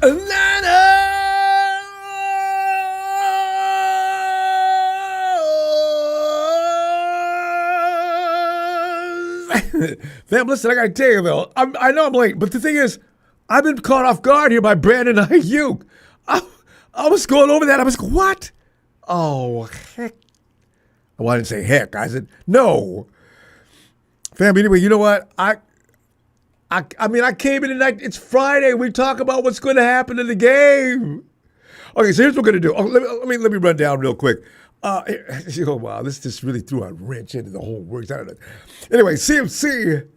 Atlanta! Fam, listen, I gotta tell you though, I know I'm late, but the thing is, I've been caught off guard here by Brandon Aiyuk. I was going over that. I was like, what? Oh, heck. Well, I didn't say heck. I said, no. Fam, anyway, you know what? I mean, I came in tonight. It's Friday. We talk about what's going to happen in the game. Okay, so here's what we're going to do. Oh, let me run down real quick. Oh, wow, this just really threw a wrench into the whole works. I don't know. Anyway, CMC,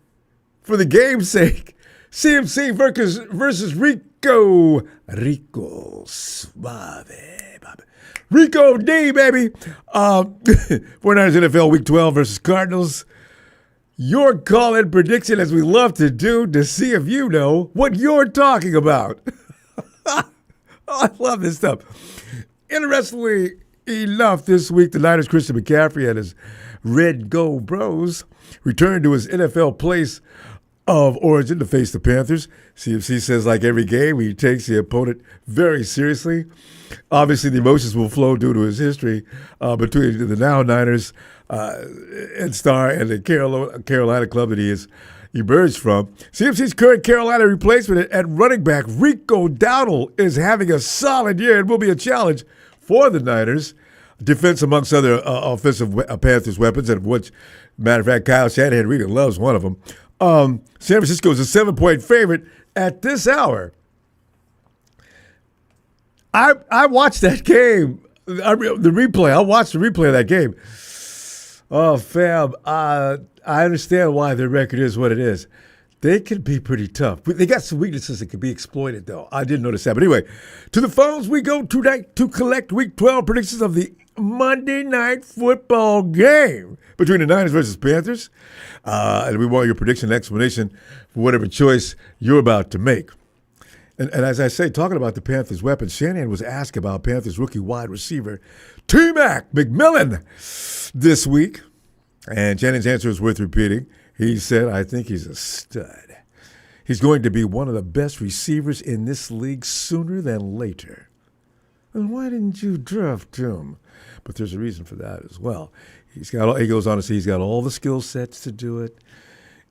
for the game's sake, CMC versus Rico Suave. Rico D, baby. 49ers NFL Week 12 versus Cardinals. Your call and prediction, as we love to do, to see if you know what you're talking about. I love this stuff. Interestingly enough, this week, the Niners' Christian McCaffrey and his Red Gold Bros returned to his NFL place of origin to face the Panthers. CMC says, like every game, he takes the opponent very seriously. Obviously, the emotions will flow due to his history between the now Niners and Star and the Carolina club that he has emerged from. CMC's current Carolina replacement at running back, Rico Dowdle, is having a solid year and will be a challenge for the Niners. Defense amongst other offensive Panthers weapons, and of which, matter of fact, Kyle Shanahan really loves one of them. San Francisco is a 7-point favorite at this hour. I watched that game, the replay. I watched the replay of that game. Oh, fam, I understand why their record is what it is. They can be pretty tough. They got some weaknesses that can be exploited, though. I didn't notice that. But anyway, to the phones we go tonight to collect Week 12 predictions of the Monday Night Football game between the Niners versus Panthers. And we want your prediction and explanation for whatever choice you're about to make. And as I say, talking about the Panthers' weapons, Shanahan was asked about Panthers rookie wide receiver T-Mac McMillan this week. And Shanahan's answer is worth repeating. He said, I think he's a stud. He's going to be one of the best receivers in this league sooner than later. And why didn't you draft him? But there's a reason for that as well. He goes on to say he's got all the skill sets to do it,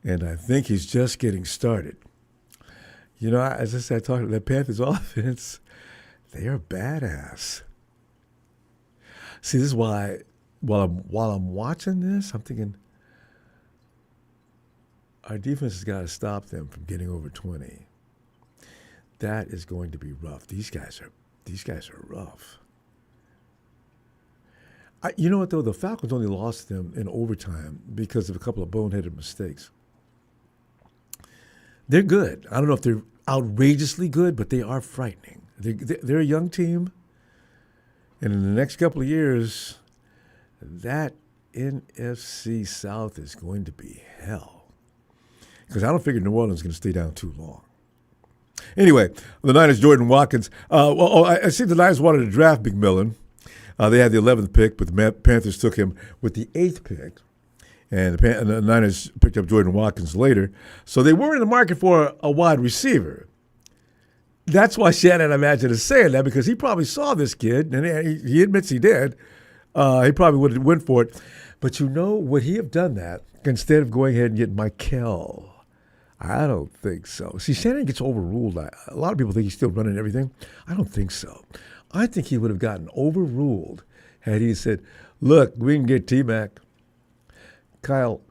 and I think he's just getting started. You know, as I said, talking about that Panthers offense, they are badass. See, this is why while I'm watching this, I'm thinking our defense has got to stop them from getting over 20. That is going to be rough. These guys are rough. You know what, though? The Falcons only lost them in overtime because of a couple of boneheaded mistakes. They're good. I don't know if they're outrageously good, but they are frightening. They're a young team, and in the next couple of years, that NFC South is going to be hell. Because I don't figure New Orleans is going to stay down too long. Anyway, the Niners, Jordan Watkins. I see the Niners wanted to draft McMillan. They had the 11th pick, but the Panthers took him with the 8th pick. And the Niners picked up Jordan Watkins later. So they were in the market for a wide receiver. That's why Shannon, I imagine, is saying that, because he probably saw this kid, and he admits he did. He probably would have went for it. But you know, would he have done that instead of going ahead and get Michael? I don't think so. See, Shannon gets overruled. A lot of people think he's still running everything. I don't think so. I think he would have gotten overruled had he said, look, we can get T-Mac. Kyle,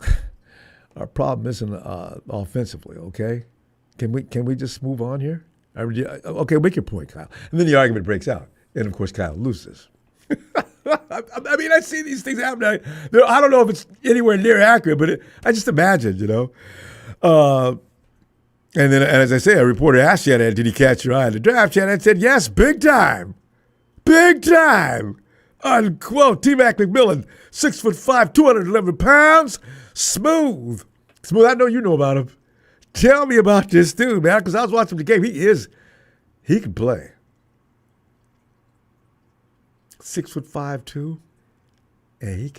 our problem isn't offensively, okay? Can we just move on here? Okay, make your point, Kyle. And then the argument breaks out. And, of course, Kyle loses. I mean, I see these things happen. I don't know if it's anywhere near accurate, but I just imagine, you know. And then, as I say, a reporter asked Shannon, did he catch your eye in the draft? Shannon said, yes, big time. Big time. Unquote. T-Mac McMillan, 6'5", 211 pounds. Smooth. I know you know about him. Tell me about this dude, man, because I was watching the game. He can play. 6'5", too. And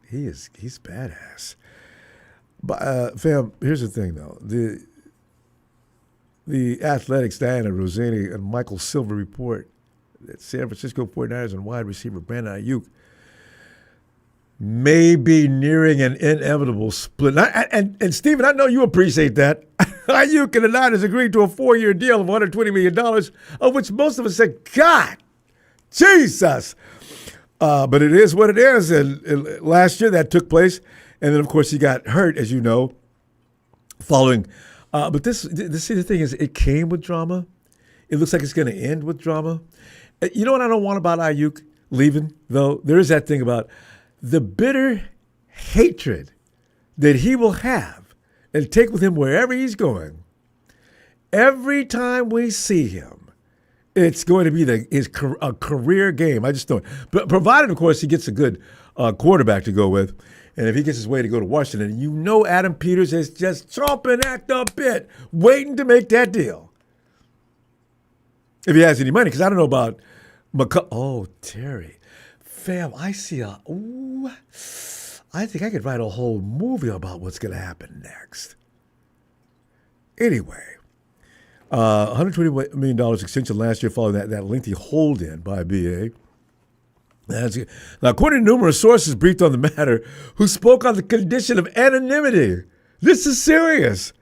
he's badass. But fam, here's the thing though. The The Athletics' Diana Rosani and Michael Silver report that San Francisco 49ers and wide receiver Brandon Aiyuk may be nearing an inevitable split. And Stephen, I know you appreciate that. Aiyuk and the Niners agreed to a 4-year deal of $120 million, of which most of us said, God, Jesus. But it is what it is. And last year that took place. And then, of course, he got hurt, as you know, following. But see, the thing is, it came with drama. It looks like it's going to end with drama. You know what I don't want about Aiyuk leaving, though? There is that thing about the bitter hatred that he will have and take with him wherever he's going. Every time we see him, it's going to be a career game. I just don't. But provided, of course, he gets a good quarterback to go with. And if he gets his way to go to Washington, you know Adam Peters is just chomping at the bit, waiting to make that deal. If he has any money, because I don't know about Oh, Terry. Fam, I see I think I could write a whole movie about what's going to happen next. Anyway, $120 million extension last year following that lengthy hold-in by BA. Now, according to numerous sources briefed on the matter, who spoke on the condition of anonymity, this is serious,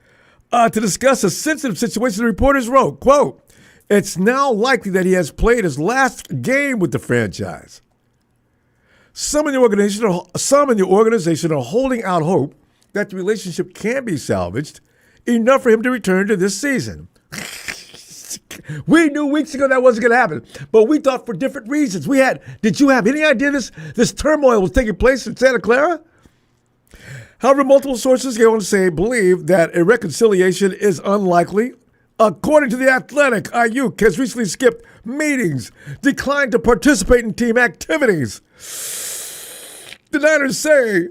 to discuss a sensitive situation, the reporters wrote, quote, "It's now likely that he has played his last game with the franchise. Some in the organization are holding out hope that the relationship can be salvaged, enough for him to return to this season." We knew weeks ago that wasn't going to happen, but we thought for different reasons. Did you have any idea this turmoil was taking place in Santa Clara? However, multiple sources go on to say believe that a reconciliation is unlikely. According to The Athletic, Aiyuk has recently skipped meetings, declined to participate in team activities. The Niners say,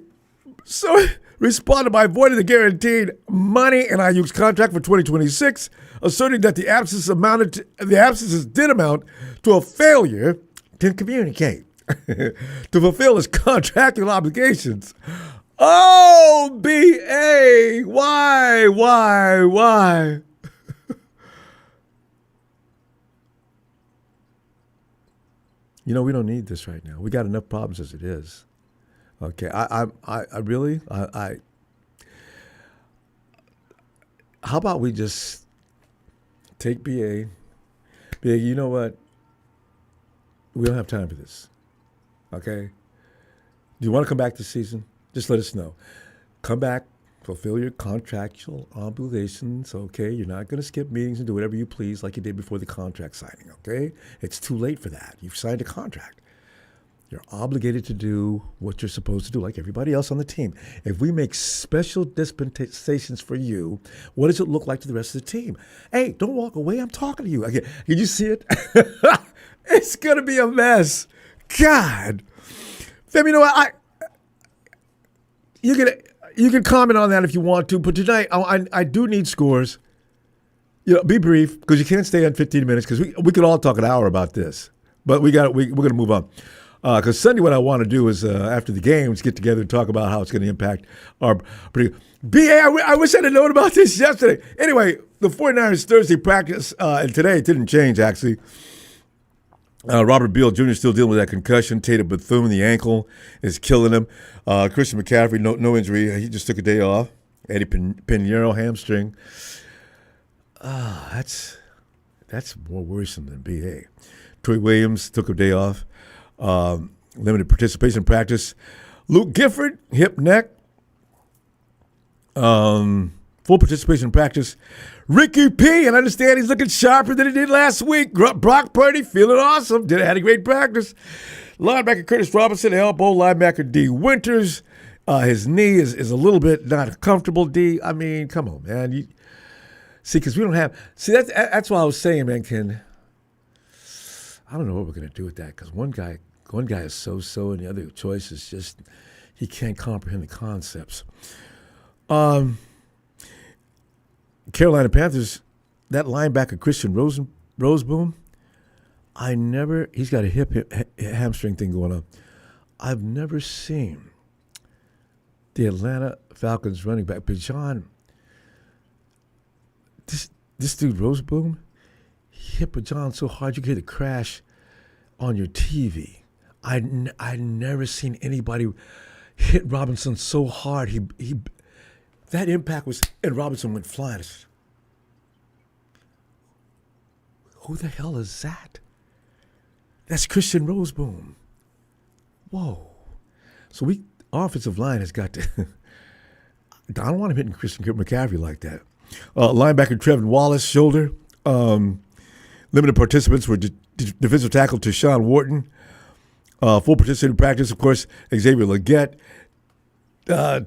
so responded by avoiding the guaranteed money in Aiyuk's contract for 2026, asserting that the absences did amount to a failure to communicate, to fulfill his contractual obligations. Oh, B.A., why? You know, we don't need this right now. We got enough problems as it is. Okay, I really, how about we just take BA, you know what? We don't have time for this, okay? Do you want to come back this season? Just let us know. Come back, fulfill your contractual obligations, okay? You're not going to skip meetings and do whatever you please like you did before the contract signing, okay? It's too late for that. You've signed a contract. You're obligated to do what you're supposed to do, like everybody else on the team. If we make special dispensations for you, what does it look like to the rest of the team? Hey, don't walk away. I'm talking to you. Okay, can you see it? It's going to be a mess. God. Fam, you know what? You can comment on that if you want to, but tonight I do need scores. You know, be brief, because you can't stay on 15 minutes, because we could all talk an hour about this. But we're going to move on. Because Sunday, what I want to do is, after the games, get together and talk about how it's going to impact our I wish I'd have known about this yesterday. Anyway, the 49ers Thursday practice, and today it didn't change, actually. Robert Beal Jr. still dealing with that concussion. Tatum Bethune, the ankle, is killing him. Christian McCaffrey, no injury. He just took a day off. Eddie Pinheiro, hamstring. That's more worrisome than B.A. Troy Williams took a day off. Limited participation in practice. Luke Gifford, hip, neck. Full participation in practice. Ricky P, and I understand he's looking sharper than he did last week. Brock Purdy, feeling awesome. Had a great practice. Linebacker Curtis Robinson, elbow. Linebacker D. Winters. His knee is a little bit not comfortable, D. I mean, come on, man. Because we don't have. See, that's why I was saying, man, I don't know what we're going to do with that, because one guy is so-so, and the other choice is just, he can't comprehend the concepts. Carolina Panthers, that linebacker Christian Roseboom, he's got a hip hamstring thing going on. I've never seen the Atlanta Falcons running back, but John, this dude Roseboom, he hit John so hard you could hear the crash on your TV. I'd never seen anybody hit Robinson so hard. He that impact was, and Robinson went flying. Who the hell is that? That's Christian Roseboom. Whoa. So our offensive line has got to. I don't want him hitting Christian McCaffrey like that. Linebacker Trevin Wallace, shoulder. Limited participants were defensive tackle to Sean Wharton. Full participant in practice, of course, Xavier Legette.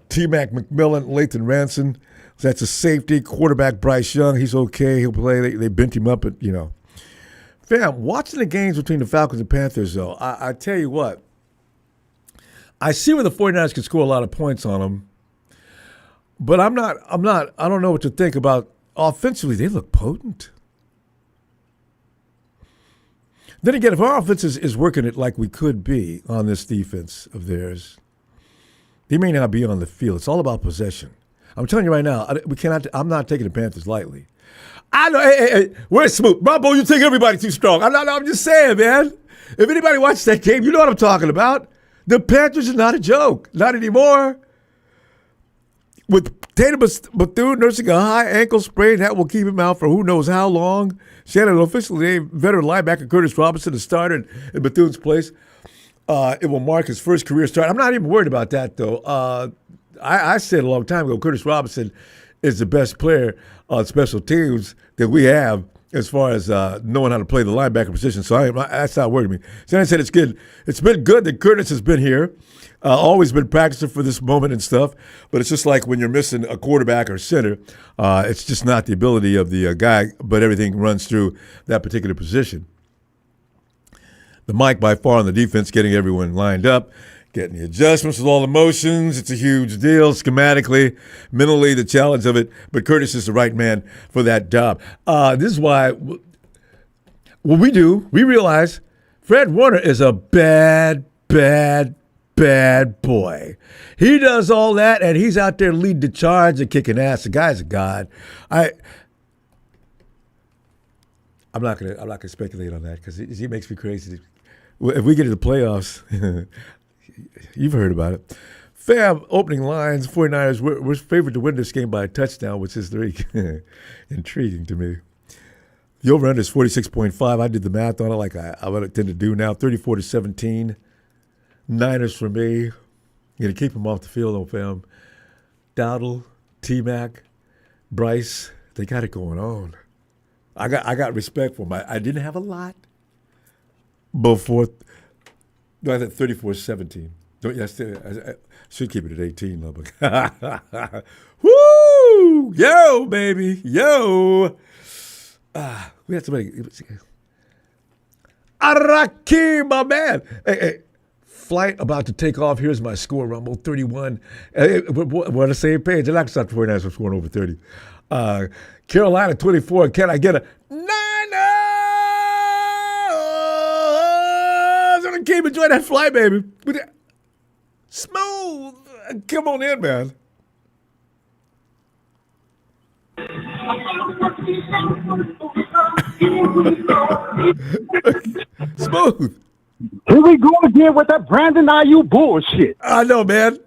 T-Mac McMillan, Lathan Ranson. That's a safety. Quarterback Bryce Young, he's okay. He'll play. They bent him up, but, Fam, watching the games between the Falcons and Panthers, though, I tell you what, I see where the 49ers can score a lot of points on them, but I don't know what to think about offensively. They look potent. Then again, if our offense is working it like we could be on this defense of theirs, they may not be on the field. It's all about possession. I'm telling you right now, I'm not taking the Panthers lightly. I know, hey, where's Smoot? Ronbo, you take everybody too strong. I'm just saying, man. If anybody watches that game, you know what I'm talking about. The Panthers are not a joke. Not anymore. With Tatum Bethune nursing a high ankle sprain, that will keep him out for who knows how long. Shannon officially named veteran linebacker Curtis Robinson the starter in Bethune's place. It will mark his first career start. I'm not even worried about that, though. I said a long time ago, Curtis Robinson is the best player on special teams that we have as far as knowing how to play the linebacker position. So that's not worrying me. Shannon said it's good. It's been good that Curtis has been here. Always been practicing for this moment and stuff. But it's just like when you're missing a quarterback or center, it's just not the ability of the guy, but everything runs through that particular position. The mic by far on the defense, getting everyone lined up, getting the adjustments with all the motions. It's a huge deal schematically, mentally, the challenge of it. But Curtis is the right man for that job. This is why what we do, we realize Fred Warner is a bad boy. He does all that, and he's out there leading the charge and kicking ass. The guy's a god. I'm not gonna speculate on that because he makes me crazy. If we get to the playoffs, you've heard about it. Fam, opening lines, 49ers, we're favored to win this game by a touchdown, which is very intriguing to me. The over-under is 46.5. I did the math on it like I would tend to do now, 34-17. Niners for me. Going to keep them off the field, though, fam. Dowdle, T-Mac, Bryce, they got it going on. I got respect for them. I didn't have a lot before. No, I said 34-17. I should keep it at 18, though. But woo! Yo, baby. Yo. We had somebody. Araki, my man. Hey. Flight about to take off. Here's my score, Rumble, 31. We're on the same page. I'm not going to stop the 49ers from scoring over 30. Carolina, 24. Can I get a Niners? I'm going to keep enjoying that flight, baby. Smooth. Come on in, man. Smooth. Here we go again with that Brandon Aiyuk bullshit. I know, man.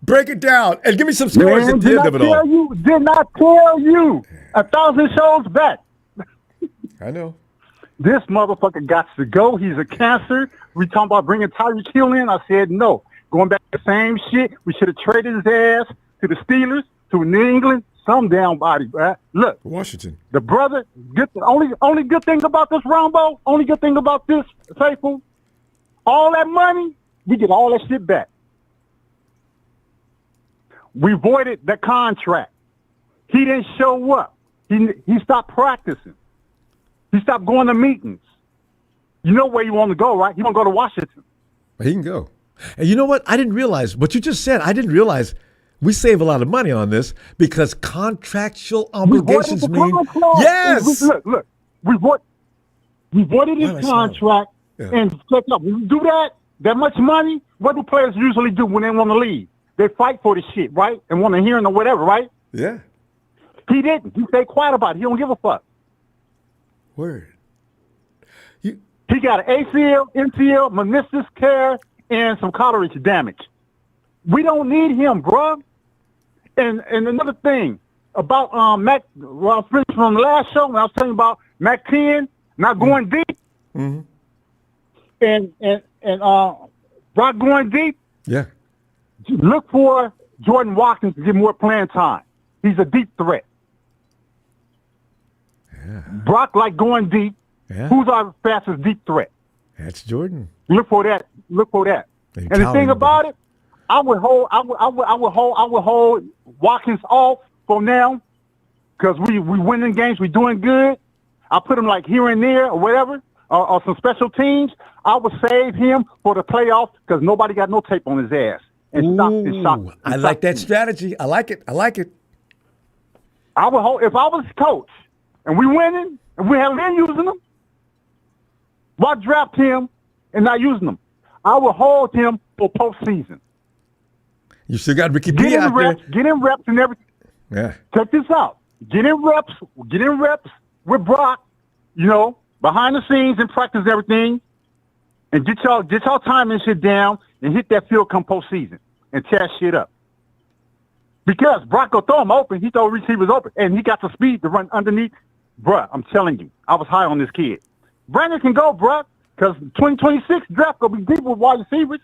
Break it down and give me some scores at the end of it all. Did not tell you 1,000 shows back. I know. This motherfucker got to go. He's a cancer. We talking about bringing Tyreek Hill in. I said no. Going back to the same shit. We should have traded his ass to the Steelers, to New England, some damn body. Right? Look, Washington. The brother. Only good thing about this Ronbo. Only good thing about this, Faithful. All that money, we get all that shit back. We voided the contract. He didn't show up. He stopped practicing. He stopped going to meetings. You know where you want to go, right? You want to go to Washington. He can go. And you know what? I didn't realize what you just said. I didn't realize we save a lot of money on this because contractual obligations mean yes. Look. We voided his contract. Yeah. And check up. When you do that much money, what do players usually do when they want to leave? They fight for the shit, right? And want to hear it or whatever, right? Yeah. He didn't. He stayed quiet about it. He don't give a fuck. Word. He got an ACL, MCL, meniscus tear, and some cartilage damage. We don't need him, bro. And another thing about Mac, well, I was finished from the last show when I was telling you about Mac 10 not going deep, Mm-hmm. and Brock going deep. Yeah. Look for Jordan Watkins to get more playing time. He's a deep threat. Yeah. Brock like going deep. Yeah. Who's our fastest deep threat? That's Jordan. Look for that. Look for that. They And the thing talented. about it, I would hold Watkins off for now because we winning games, we doing good. I put him like here and there or whatever, or some special teams. I would save him for the playoffs because nobody got no tape on his ass. And stop. I like that strategy. I like it. I would hold if I was coach and we winning and we haven't been using him. Why draft him and not using him? I will hold him for postseason. You still got Ricky Get P in out reps, there. get in reps and everything. Yeah. Check this out. Get in reps with Brock, behind the scenes and practice everything. And get y'all time and shit down and hit that field come postseason and tear shit up. Because Brock will throw him open. He throw receivers open. And he got the speed to run underneath. Bruh, I'm telling you, I was high on this kid. Brandon can go, bruh, because 2026 draft going to be deep with wide receivers.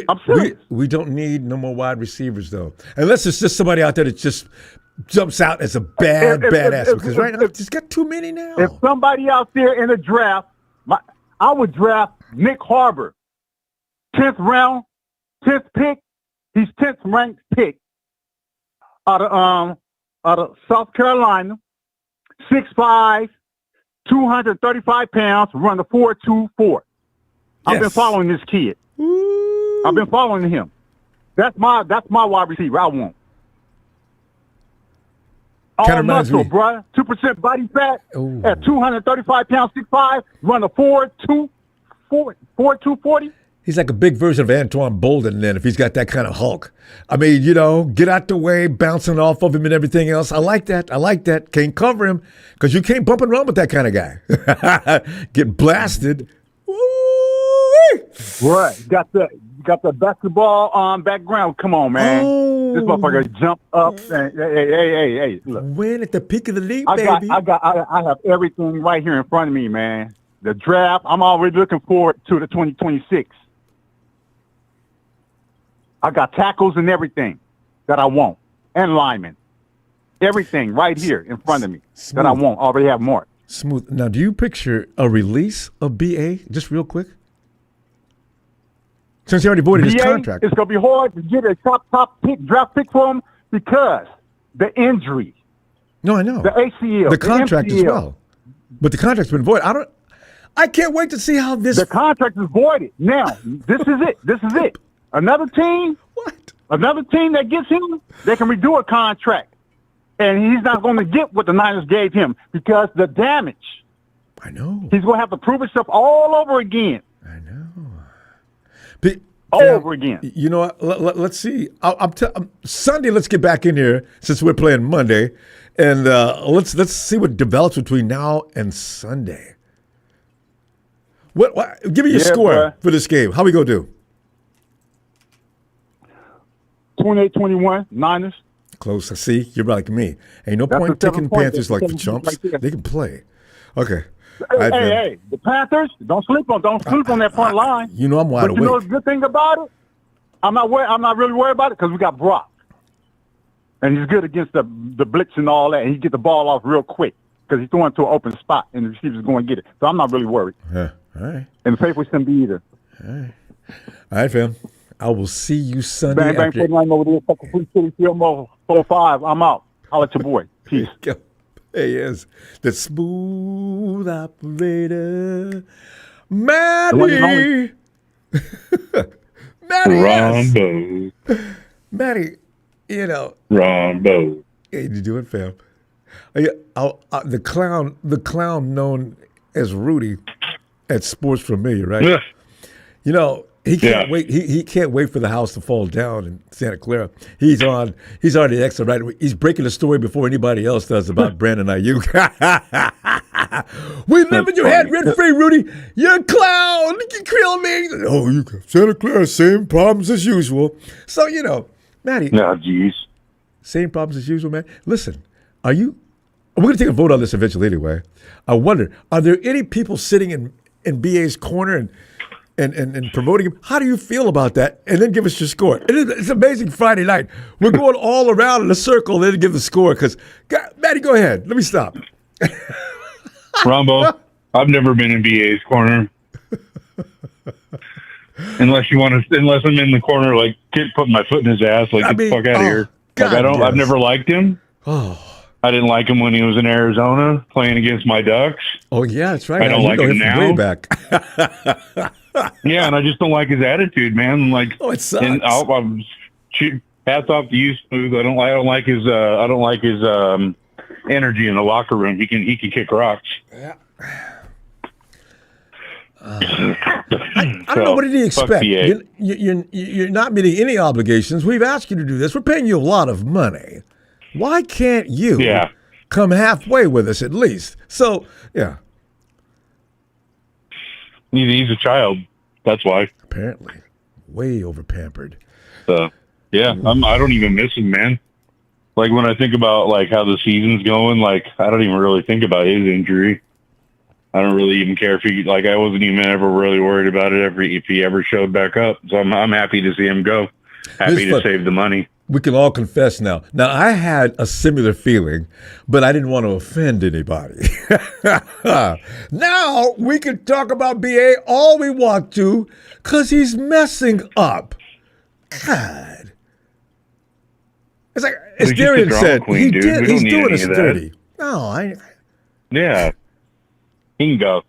I'm serious. We don't need no more wide receivers, though. Unless it's just somebody out there that just jumps out as a badass. Because right now, he's got too many now. If somebody out there in the draft, I would draft Nick Harbor, 10th round, 10th pick. He's 10th ranked pick out of South Carolina, 6'5", 235 pounds, run the 4.24. I've been following this kid. Ooh. I've been following him. That's my wide receiver I want. All muscle, bruh. 2% body fat. Ooh. At 235 pounds, 6'5", run a 4.240. He's like a big version of Antoine Bolden then if he's got that kind of hulk. I mean, get out the way, bouncing off of him and everything else. I like that. Can't cover him because you can't bump and run with that kind of guy. Get blasted. Woo-wee. Right. Got the basketball background. Come on, man. Oh. This motherfucker jump up and hey, look. Win at the peak of the league, I baby. have everything right here in front of me, man. The draft, I'm already looking forward to the 2026. I got tackles and everything that I want, and linemen. Everything right here in front of me that I want. Already have marked. Smooth. Now, do you picture a release of BA, just real quick? Since he already voided his contract. It's going to be hard to get a top draft pick for him because the injury. No, I know. The ACL. The contract MCL. as well. But the contract's been voided. I can't wait to see how this... The contract is voided. Now, this is it. Another team... What? Another team that gets him, they can redo a contract. And he's not going to get what the Niners gave him because the damage. I know. He's going to have to prove himself all over again. I know. Over again. You know what? Let's see. Sunday, let's get back in here since we're playing Monday. And let's see what develops between now and Sunday. What give me your score for this game. How we going to do? 28-21, Niners. Close. I see. You're like me. Ain't no point taking Panthers like the chumps. They can play. Okay. Hey, the Panthers, don't sleep on that front line. You know I'm wide awake. But you know the good thing about it? I'm not really worried about it because we got Brock. And he's good against the blitz and all that. And he get the ball off real quick because he's throwing to an open spot and the receiver's going to get it. So I'm not really worried. Yeah. All right. And the faithful shouldn't be either. All right, fam. I will see you Sunday. Bang, 49 over there. Fucking Free City Field 4-5. I'm out. I'll let your boy. Peace. Hey, yes. The smooth operator. Matty. Matty. Ronbo. Matty, Ronbo. Hey, you do it, fam. The clown known as Rudy at Sports Familiar, right? Yeah. He can't wait. He can't wait for the house to fall down in Santa Clara. He's on the exit right. He's breaking the story before anybody else does about Brandon Aiyuk. We live in your head rent free, Rudy. You're a clown. You kill me. Oh, you Santa Clara, same problems as usual. So Matty. No, geez. Same problems as usual, man. Listen, we're going to take a vote on this eventually anyway. I wonder, are there any people sitting in BA's corner and promoting him? How do you feel about that? And then give us your score. It's amazing Friday night. We're going all around in a circle and then give the score because, Matty, go ahead. Let me stop. Ronbo, I've never been in BA's corner. Unless I'm in the corner, like, putting my foot in his ass, like, get the fuck out of here. Like, I've never liked him. Oh. I didn't like him when he was in Arizona playing against my Ducks. Oh, yeah, that's right. I don't like him now. Way back. Yeah, and I just don't like his attitude, man. Like, it sucks. And hats off to you, Smooth. I don't like his energy in the locker room. He can kick rocks. Yeah. I don't know. What did he expect? You're not meeting any obligations. We've asked you to do this. We're paying you a lot of money. Why can't you come halfway with us at least? So, yeah. He's a child. That's why. Apparently. Way over pampered. Yeah, I don't even miss him, man. Like, when I think about, like, how the season's going, like, I don't even really think about his injury. I don't really even care if I wasn't even ever really worried about it if he ever showed back up. So I'm happy to see him go. Happy to save the money. We can all confess now. Now, I had a similar feeling, but I didn't want to offend anybody. Now, we can talk about BA all we want to because he's messing up. God. It's like, as Darian said, he's doing us dirty. No, Yeah. He can go.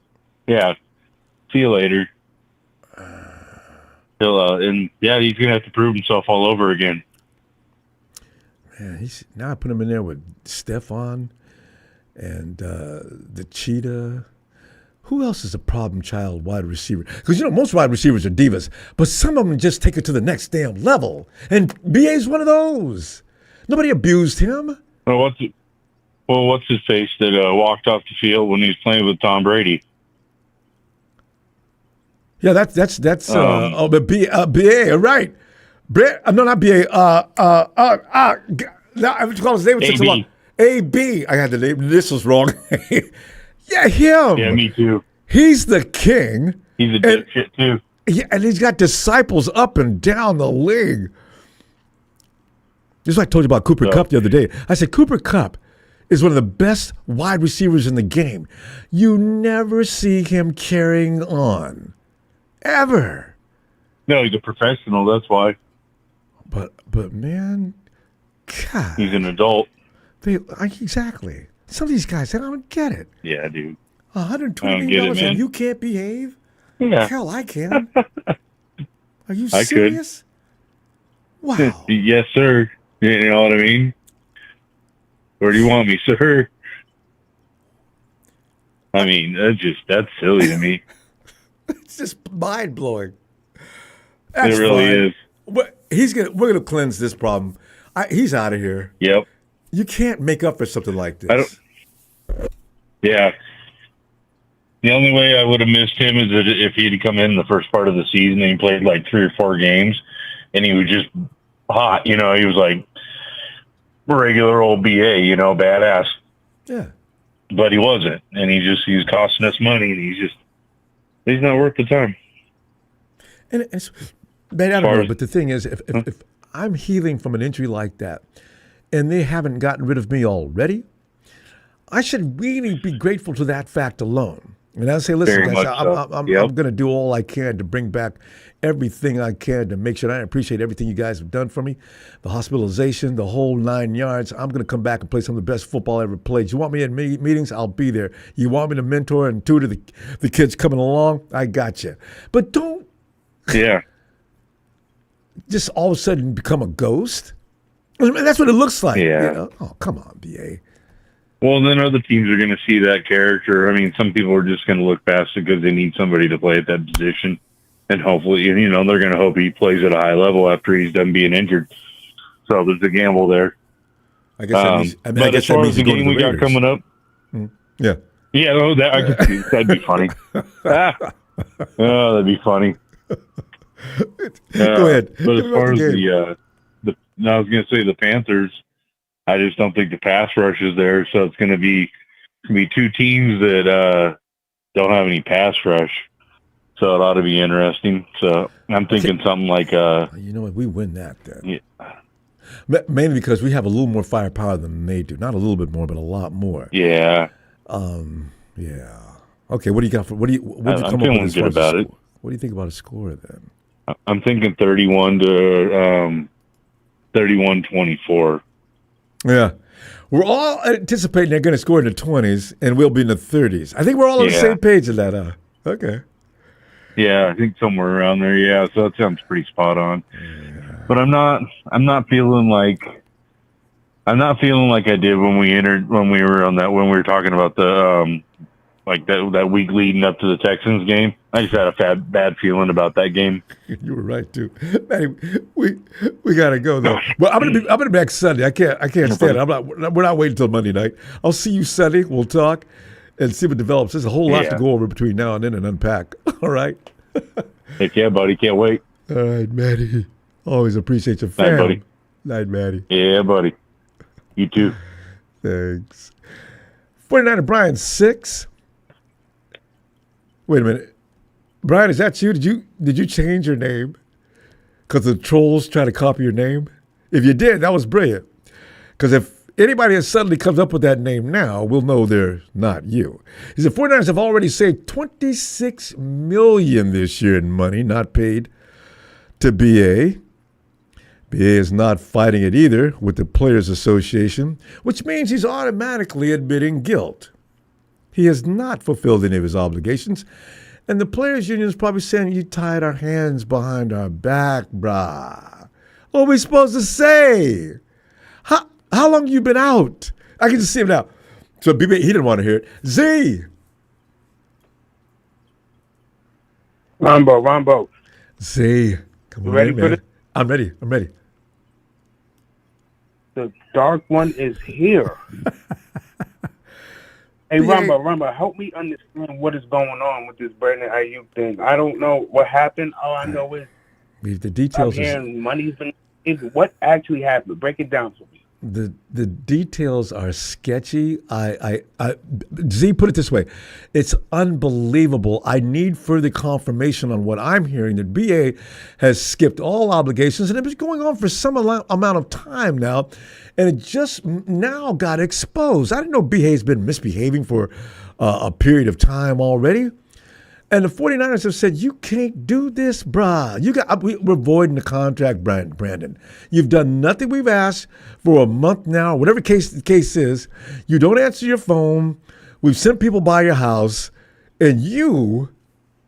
Yeah. See you later. He's going to have to prove himself all over again. Man, now I put him in there with Stephon and the Cheetah. Who else is a problem child wide receiver? Because, most wide receivers are divas, but some of them just take it to the next damn level. And BA's one of those. Nobody abused him. Well, what's his face that walked off the field when he was playing with Tom Brady? Yeah, that's BA, right? No, not BA. I was calling his name so long. AB. I had the name. This was wrong. Yeah, him. Yeah, me too. He's the king. He's a dipshit too. Yeah, and he's got disciples up and down the league. Just like I told you about Cooper Kupp the other day. I said Cooper Kupp is one of the best wide receivers in the game. You never see him carrying on. Ever. No, he's a professional, that's why. But man, God. He's an adult. Exactly. Some of these guys, I don't get it. Yeah, dude. $120 million and you can't behave? Yeah. Hell, I can. Are you serious? Wow. Yes, sir. You know what I mean? Where do you want me, sir? I mean, that's silly to me. It's just mind blowing. It really is. But we're gonna cleanse this problem. He's out of here. Yep. You can't make up for something like this. Yeah. The only way I would have missed him is that if he'd come in the first part of the season and he played like 3 or 4 games and he was just hot, he was like regular old BA, badass. Yeah. But he wasn't. And he's costing us money and he's not worth the time. And it's bad, I don't know, but the thing is, if I'm healing from an injury like that and they haven't gotten rid of me already, I should really be grateful to that fact alone. And I say, listen, guys, I'm going to do all I can to bring back everything I can to make sure I appreciate everything you guys have done for me, the hospitalization, the whole 9 yards. I'm going to come back and play some of the best football I ever played. You want me in meetings? I'll be there. You want me to mentor and tutor the kids coming along? I got you. But don't just all of a sudden become a ghost. I mean, that's what it looks like. Yeah. Oh, come on, BA. Well, then other teams are going to see that character. I mean, some people are just going to look past it because they need somebody to play at that position. and hopefully, they're going to hope he plays at a high level after he's done being injured. So there's a gamble there. I guess that means, but as far as the game we got coming up, yeah, I could see that'd be funny. That'd be funny. Go ahead. But as far as I was going to say the Panthers, I just don't think the pass rush is there. So it's going to be two teams that don't have any pass rush. So it ought to be interesting. So I'm thinking something like you know what? We win that then. Yeah. Mainly because we have a little more firepower than they do. Not a little bit more, but a lot more. Yeah. Yeah. Okay. What do you got for? What do you come up with? I'm feeling good about it. What do you think about a score then? I'm thinking 31-24. Yeah. We're all anticipating they're going to score in the 20s, and we'll be in the 30s. I think we're all on the same page of that. Okay. Yeah, I think somewhere around there. Yeah, so that sounds pretty spot on. Yeah. But I'm not feeling like I did when we were talking about the that week leading up to the Texans game. I just had a bad feeling about that game. You were right too, Manny. We gotta go though. Well, I'm gonna be back Sunday. I can't stand it. We're not waiting until Monday night. I'll see you Sunday. We'll talk and see what develops. There's a whole lot to go over between now and then and unpack. All right. Heck yeah, buddy. Can't wait. All right, Matty. Always appreciate your fam. Night, buddy. Night, Matty. Yeah, buddy. You too. Thanks. 49er Brian 6. Wait a minute. Brian, is that you? Did you change your name? Because the trolls try to copy your name? If you did, that was brilliant. Because if anybody that suddenly comes up with that name now, we'll know they're not you. He said 49ers have already saved $26 million this year in money not paid to BA. BA is not fighting it either with the Players Association, which means he's automatically admitting guilt. He has not fulfilled any of his obligations, and the Players Union is probably saying, you tied our hands behind our back, brah. What are we supposed to say? How long you been out? I can just see him now. So BB, he didn't want to hear it. Z. Ronbo. Z. Come on, ready man. for this? I'm ready. The dark one is here. Hey, Ronbo, help me understand what is going on with this Brandon Aiyuk thing. I don't know what happened. All I know is the details. Money's been. What actually happened? Break it down for me. The details are sketchy. Z, put it this way. It's unbelievable. I need further confirmation on what I'm hearing, that BA has skipped all obligations, and it was going on for some amount of time now, and it just now got exposed. I didn't know BA has been misbehaving for a period of time already. And the 49ers have said, you can't do this, brah. We're voiding the contract, Brandon. You've done nothing we've asked for a month now, whatever the case is. You don't answer your phone. We've sent people by your house. And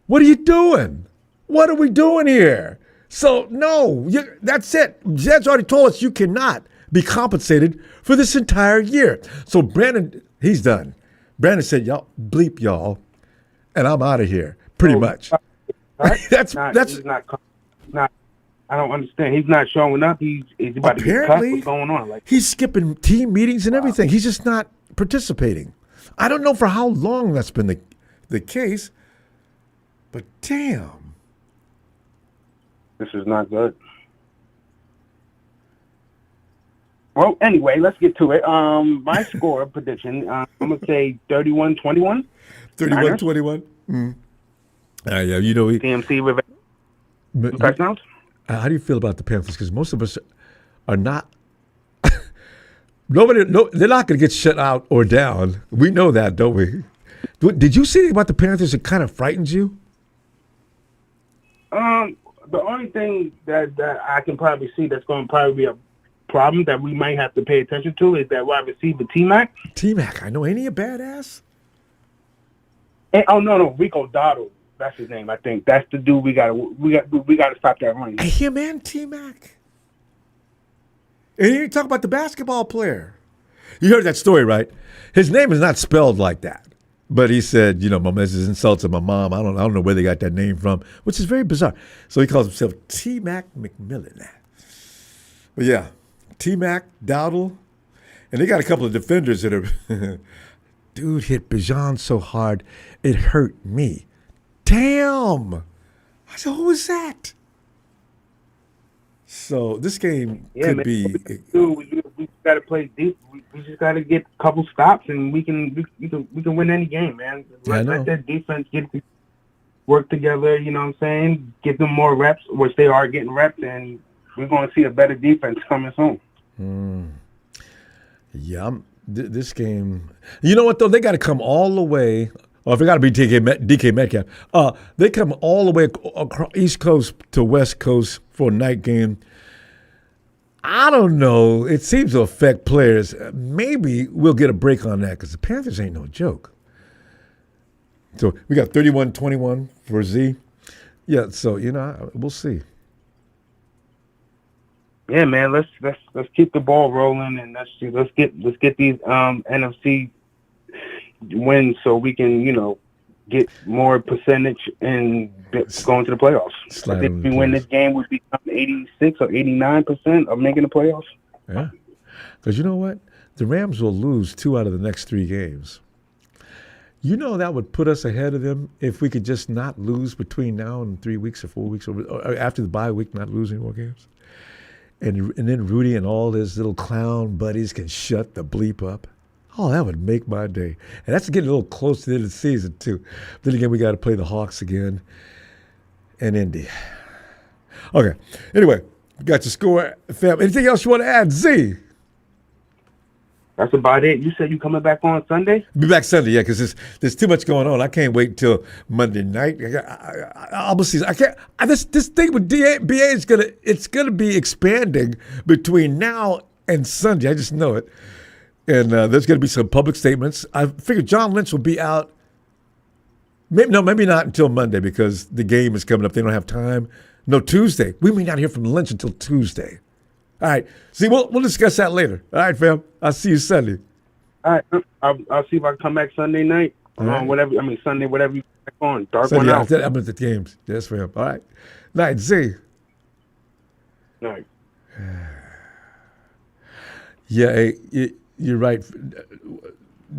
what are you doing? What are we doing here? So, no, that's it. Jed's already told us you cannot be compensated for this entire year. So Brandon, he's done. Brandon said, y'all, bleep y'all. And I'm out of here, pretty much. That's not. I don't understand. He's not showing up. He's about to get cut. What's going on? He's skipping team meetings and everything. He's just not participating. I don't know for how long that's been the case, but damn, this is not good. Well, anyway, let's get to it. My score prediction, I'm gonna say 31-21. 31-21. Yeah, CMC with touchdowns. How do you feel about the Panthers? Because most of us are not. They're not going to get shut out or down. We know that, don't we? Did you see anything about the Panthers that kind of frightens you? The only thing that I can probably see that's going to probably be a problem that we might have to pay attention to is that wide receiver T-Mac. T-Mac, I know. Ain't he a badass? No, Rico Dowdle. That's his name. I think that's the dude. We gotta stop that running. Him and T-Mac. And you talk about the basketball player. You heard that story, right? His name is not spelled like that. But he said, my message insults my mom. I don't know where they got that name from, which is very bizarre. So he calls himself T-Mac McMillan. But yeah, T-Mac, Dowdle, and they got a couple of defenders that are, dude hit Bijan so hard, it hurt me. Damn. I said, who was that? So this game could be. We got to play deep. We just got to get a couple stops, and we can win any game, man. Let that defense work together. You know what I'm saying? Give them more reps, which they are getting reps, and we're going to see a better defense coming soon. Yeah, this game. You know what though? They got to come all the way. Or if it got to be DK Metcalf, they come all the way across East Coast to West Coast for a night game. I don't know. It seems to affect players. Maybe we'll get a break on that because the Panthers ain't no joke. So we got 31-21 for Z. Yeah, so we'll see. Yeah, man. Let's keep the ball rolling and let's get these NFC wins so we can get more percentage and going to the playoffs. I think if we win this game, we'd become 86 or 89% of making the playoffs. Yeah, because you know what? The Rams will lose 2 out of the next 3 games. That would put us ahead of them if we could just not lose between now and 3 weeks or 4 weeks or after the bye week, not lose any more games. And then Rudy and all his little clown buddies can shut the bleep up. Oh, that would make my day. And that's getting a little close to the end of the season, too. Then again, we got to play the Hawks again and Indy. Okay. Anyway, got your score, fam. Anything else you want to add, Z? That's about it. You said you coming back on Sunday? Be back Sunday, yeah, because there's too much going on. I can't wait until Monday night. I can't. This thing with BA is gonna be expanding between now and Sunday. I just know it. And there's going to be some public statements. I figure John Lynch will be out. Maybe not until Monday because the game is coming up. They don't have time. No, Tuesday. We may not hear from Lynch until Tuesday. All right. See, we'll discuss that later. All right, fam. I'll see you Sunday. All right. I'll see if I can come back Sunday night. Sunday, whatever you back on. Dark Sunday, one out. I'm at the games. Yes, fam. All right. Night, Z. Night. Yeah, you're right.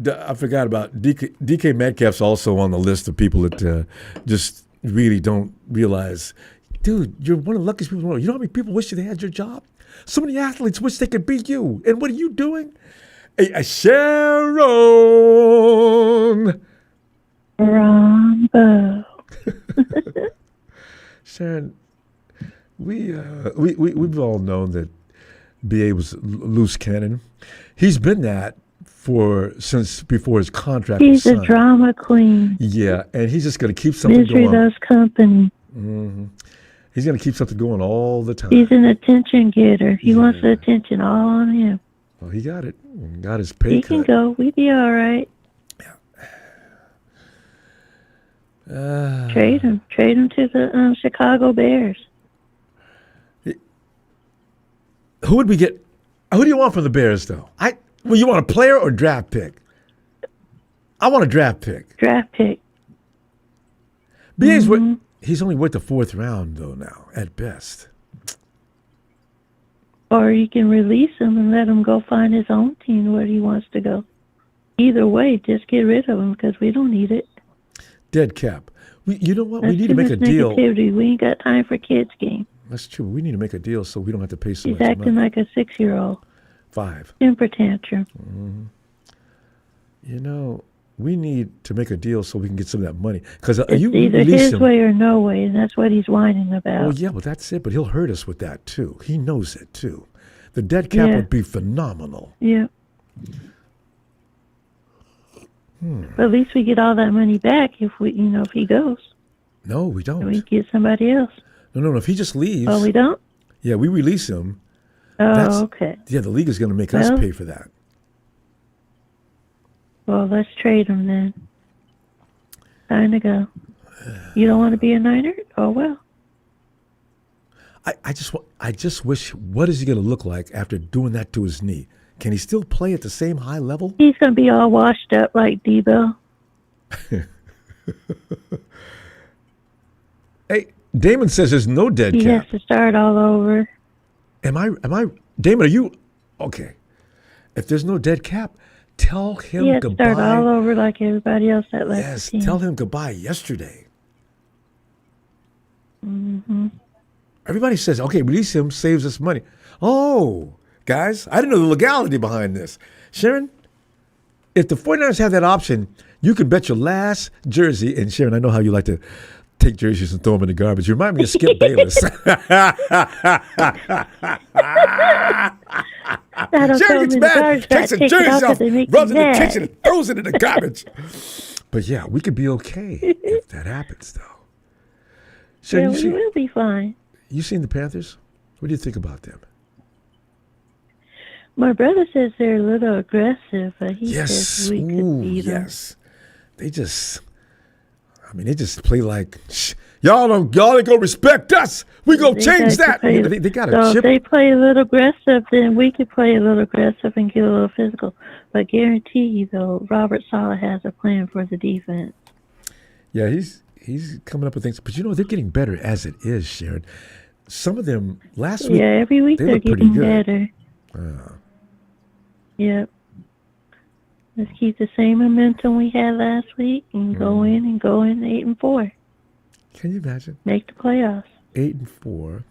I forgot about DK Metcalf's also on the list of people that just really don't realize, dude, you're one of the luckiest people in the world. You know how many people wish they had your job? So many athletes wish they could be you. And what are you doing? Sharon. Ronbo. Sharon, we've all known that BA was loose cannon. He's been that since before his contract was signed. He's a drama queen. Yeah, and he's just going to keep something Misery going. loves company. Mm-hmm. He's going to keep something going all the time. He's an attention getter. He wants the attention all on him. Well, he got it. Got his pay cut. He can go. We'd be all right. Yeah. Trade him. Trade him to the Chicago Bears. Who would we get? Who do you want from the Bears, though? You want a player or draft pick? I want a draft pick. Draft pick. BA's he's only worth the 4th round, though, now, at best. Or you can release him and let him go find his own team where he wants to go. Either way, just get rid of him because we don't need it. Dead cap. You know what? That's we need to make a deal. Negativity. We ain't got time for kids' game. That's true. We need to make a deal so we don't have to pay so He's much acting money. like a 6-year-old. 5. Temper tantrum. Mm-hmm. We need to make a deal so we can get some of that money. Because It's either his way or no way, and that's what he's whining about. Oh, yeah, well, that's it. But he'll hurt us with that, too. He knows it, too. The dead cap would be phenomenal. Yeah. But at least we get all that money back if he goes. No, we don't. And we get somebody else. No. If he just leaves. Oh, we don't? Yeah, we release him. Oh, okay. Yeah, the league is going to make us pay for that. Well, let's trade him then. Time to go. You don't want to be a Niner? Oh, well. I just wish, what is he going to look like after doing that to his knee? Can he still play at the same high level? He's going to be all washed up like Debo. Hey, Damon says there's no dead He cap. has to start all over. Am I, Damon, are you, okay. If there's no dead cap, tell him He has to goodbye. start all over like everybody else that left Yes, the team. tell him goodbye yesterday. Mm-hmm. Everybody says, okay, release him, saves us money. Oh, guys, I didn't know the legality behind this. Sharon, if the 49ers have that option, you can bet your last jersey, and Sharon, I know how you like to take jerseys and throw them in the garbage. You remind me of Skip Bayless. Sharon gets mad, takes a jersey off, runs in the kitchen, and throws it in the garbage. But yeah, we could be okay if that happens, though. Sharon, Yeah, we will be fine. You seen the Panthers? What do you think about them? My brother says they're a little aggressive, but he says we could beat them. Yes. They just play like, y'all ain't gonna respect us. We gonna change that. They got a chip. If they play a little aggressive, then we could play a little aggressive and get a little physical. But guarantee you, though, Robert Saleh has a plan for the defense. Yeah, he's coming up with things. But, they're getting better as it is, Sharon. Some of them last week, every week they they're look pretty getting good. better. Yep. Let's keep the same momentum we had last week and go in 8-4. Can you imagine? Make the playoffs. 8-4.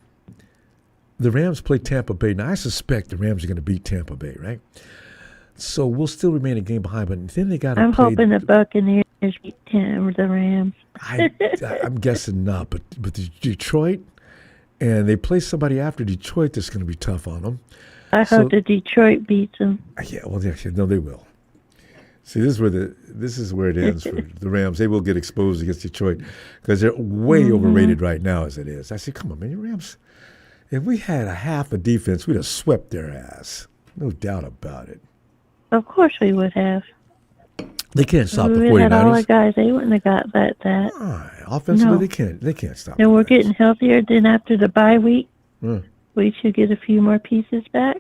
The Rams play Tampa Bay. Now, I suspect the Rams are going to beat Tampa Bay, right? So we'll still remain a game behind, but then they got to play. I'm hoping the Buccaneers beat the Rams. I'm guessing not, but Detroit, and they play somebody after Detroit that's going to be tough on them. I hope that Detroit beats them. Yeah, well, no, they will. See, this is where it ends for the Rams. They will get exposed against Detroit because they're way overrated right now as it is. I said, come on, man, your Rams. If we had a half a defense, we'd have swept their ass. No doubt about it. Of course we would have. They can't stop the we 49ers. had all the guys. They wouldn't have got that. All right. Offensively, No. they can't stop. And we're the guys. getting healthier. Then after the bye week, we should get a few more pieces back.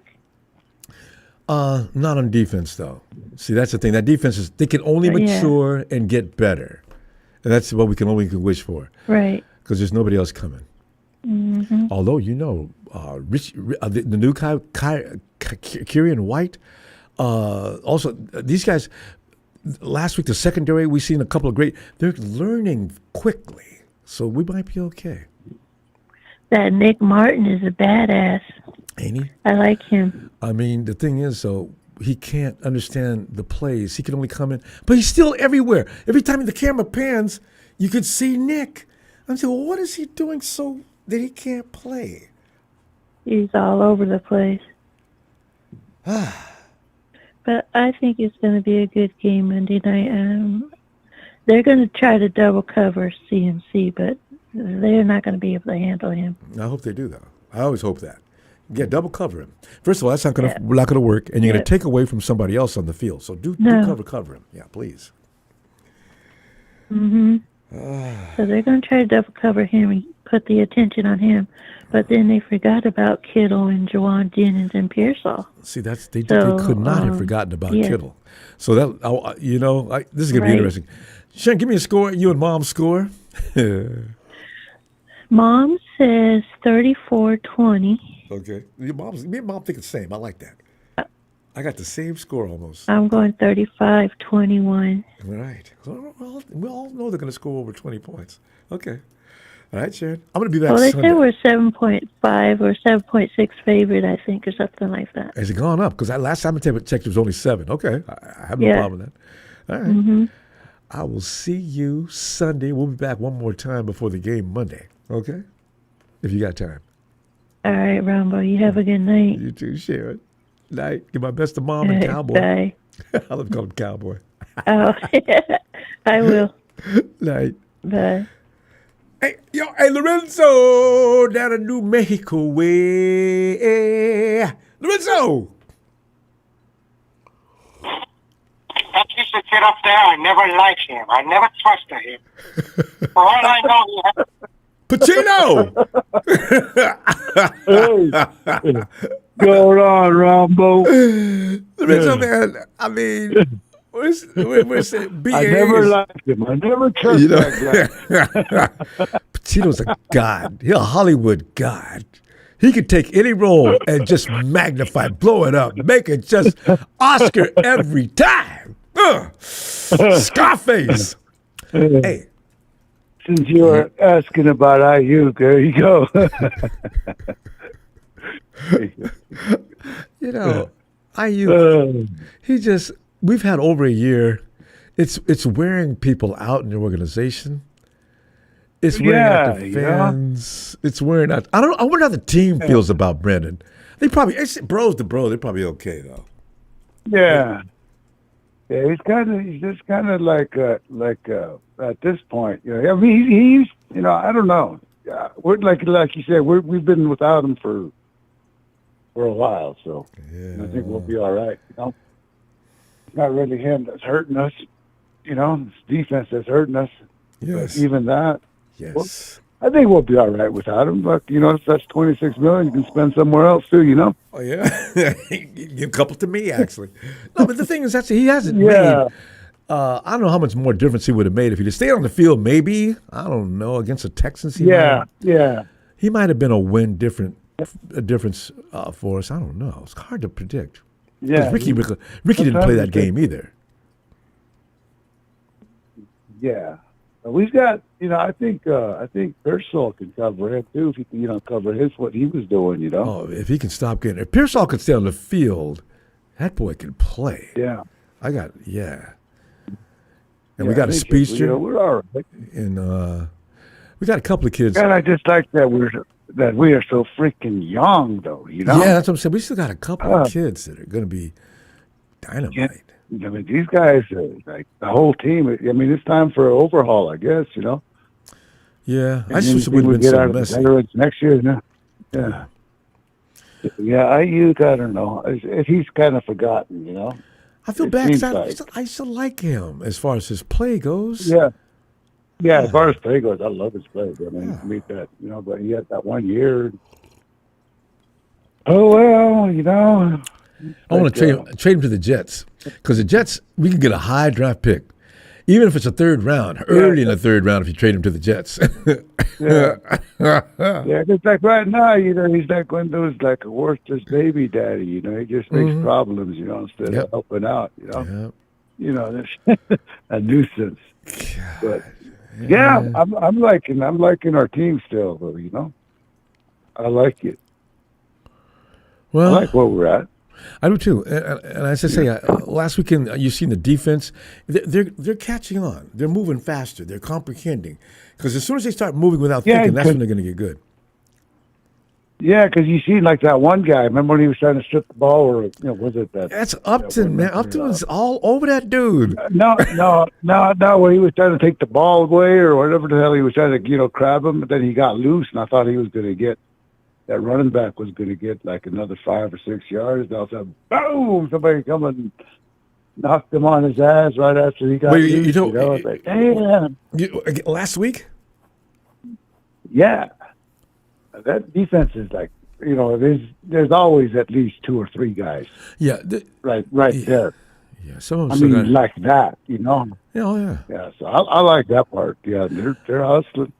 Not on defense, though. See, that's the thing. That defense they can only mature and get better. And that's what we can only wish for. Right. Because there's nobody else coming. Mm-hmm. Although, the new Kieran White, also, these guys, last week, the secondary, we've seen a couple of they're learning quickly. So we might be okay. That Nick Martin is a badass. Ain't he? I like him. I mean, the thing is, though, he can't understand the plays. He can only come in, but he's still everywhere. Every time the camera pans, you could see Nick. I'm saying, well, what is he doing so that he can't play? He's all over the place. But I think it's going to be a good game Monday night. They're going to try to double cover CMC, but they're not going to be able to handle him. I hope they do, though. I always hope that. Yeah, double cover him. First of all, that's not going to work, and you're going to take away from somebody else on the field. So do cover him. Yeah, please. Mm-hmm. So they're going to try to double cover him and put the attention on him. But then they forgot about Kittle and Jawan Jennings and Pearsall. See, they could not have forgotten about Kittle. So that this is going to be interesting. Sharon, give me a score. You and Mom score. Mom says 34-20. Okay. Me and Mom think the same. I like that. I got the same score almost. I'm going 35-21. All right. We all know they're going to score over 20 points. Okay. All right, Sharon. I'm going to be back Sunday. Sunday. Well, they said we're 7.5 or 7.6 favorite, I think, or something like that. Has it gone up? Because last time I checked, it was only 7. Okay. I have no problem with that. All right. Mm-hmm. I will see you Sunday. We'll be back one more time before the game Monday. Okay? If you got time. All right, Ronbo. You have a good night. You too, Sharon. Night. Give my best to Mom and Cowboy. Bye. I love calling him Cowboy. Oh, I will. Night. Bye. Hey, Lorenzo, down in New Mexico way. Lorenzo! That piece of kid up there, I never liked him. I never trusted him. For all I know, he had... Pacino! Hey, going on, Ronbo? Lorenzo, man, I mean, we're saying BA. I never liked him. I never trusted that guy. Pacino's a god. He's a Hollywood god. He could take any role and just magnify, blow it up, make it just Oscar every time. Scarface. Hey. Since you were asking about Aiyuk, there you go. You know, Aiyuk, we've had over a year. It's wearing people out in the organization. It's wearing out the fans. It's wearing out. I wonder how the team feels about Brendan. They probably, bro's the bro. They're probably okay though. Yeah. Yeah, he's just kind of like at this point, you know. I mean, he's you know, I don't know. We're like you said, we've been without him for a while, so I think we'll be all right. You know, it's not really him that's hurting us. You know, it's defense that's hurting us. Yes. But even that. Yes. Well, I think we'll be all right without him. But you know, if that's $26 million, you can spend somewhere else too. You know. Oh yeah, you couple to me actually. No, but the thing is, he hasn't made. I don't know how much more difference he would have made if he'd stayed on the field. Maybe, I don't know, against the Texans. He might have been a difference for us. I don't know. It's hard to predict. Yeah, Ricky didn't play that game either. Yeah, we've got. You know, I think Pearsall can cover him too if he can, you know, cover what he was doing. You know. Oh, if he can stop getting if Pearsall can stay on the field, that boy can play. Yeah. And we got a speedster. You know, we're all right. And we got a couple of kids. And I just like that we are so freaking young, though. You know. Yeah, that's what I'm saying. We still got a couple of kids that are going to be dynamite. Yeah. I mean, these guys, like the whole team. I mean, it's time for an overhaul, I guess. You know. Yeah, I just wish it would have been so messy. Next year, no. Yeah. Yeah, Aiyuk, I don't know. He's kind of forgotten, you know. I feel bad because I still like him as far as his play goes. Yeah. Yeah, as far as play goes, I love his play. I mean, meet that, you know, but he had that 1 year. Oh, well, you know. I want to trade him to the Jets because the Jets, we can get a high draft pick. Even if it's a third round, early in the third round, if you trade him to the Jets. Yeah, because like right now, you know, he's like one of those like a worthless baby daddy. You know, he just makes problems. You know, instead of helping out. You know, you know, that's a nuisance. But I'm liking our team still. Though, you know, I like it. Well, I like where we're at. I do too, and as I say, last weekend you've seen the defense. They're catching on. They're moving faster. They're comprehending because as soon as they start moving without thinking, that's when they're going to get good. Yeah, because you see, like that one guy. Remember when he was trying to strip the ball, or you know, was it that? That's Upton, man. Upton was all over that dude. No. When he was trying to take the ball away, or whatever the hell he was trying to, you know, grab him, but then he got loose, and I thought he was going to get. That running back was going to get like another 5 or 6 yards. And all of a sudden, boom! Somebody come and knocked him on his ass right after he got loose. You know, like, damn. Last week? Yeah. That defense is like, you know, there's always at least 2 or 3 guys. Yeah. Right there. Yeah. Some of them like that, you know. Yeah. Yeah. So I like that part. Yeah, they're hustling.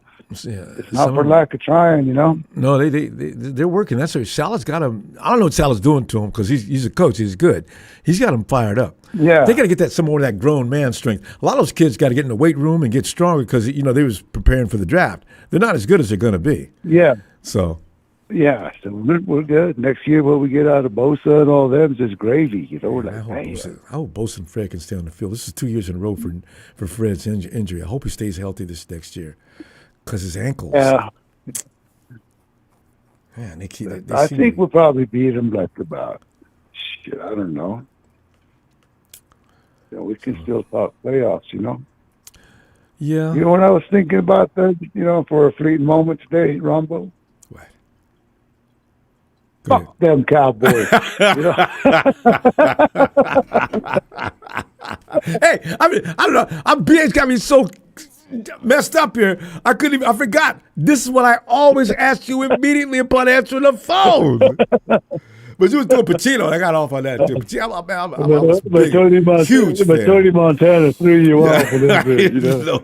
Yeah, it's not for lack of trying, you know. No, they're working. That's what Salah's got him. I don't know what Salah's doing to him because he's a coach. He's good. He's got him fired up. Yeah, they got to get some more of that grown man strength. A lot of those kids got to get in the weight room and get stronger because you know they was preparing for the draft. They're not as good as they're going to be. Yeah. So. Yeah, so we're good. Next year, what we get out of Bosa and all them is just gravy. You know, we're like, I hope Bosa and Fred can stay on the field. This is 2 years in a row for Fred's injury. I hope he stays healthy this next year. Because his ankles. Yeah. Man, they I think we'll probably beat him like about, I don't know. You know, we can still talk playoffs, you know. Yeah. You know what I was thinking about that, you know, for a fleeting moment today, Ronbo? What? Fuck them Cowboys. You know? Hey, I mean, I don't know. BA's got me so messed up here. I couldn't even. I forgot. This is what I always ask you immediately upon answering the phone. But you was doing Pacino. I got off on that too. But Tony Montana threw you off a little bit. You know.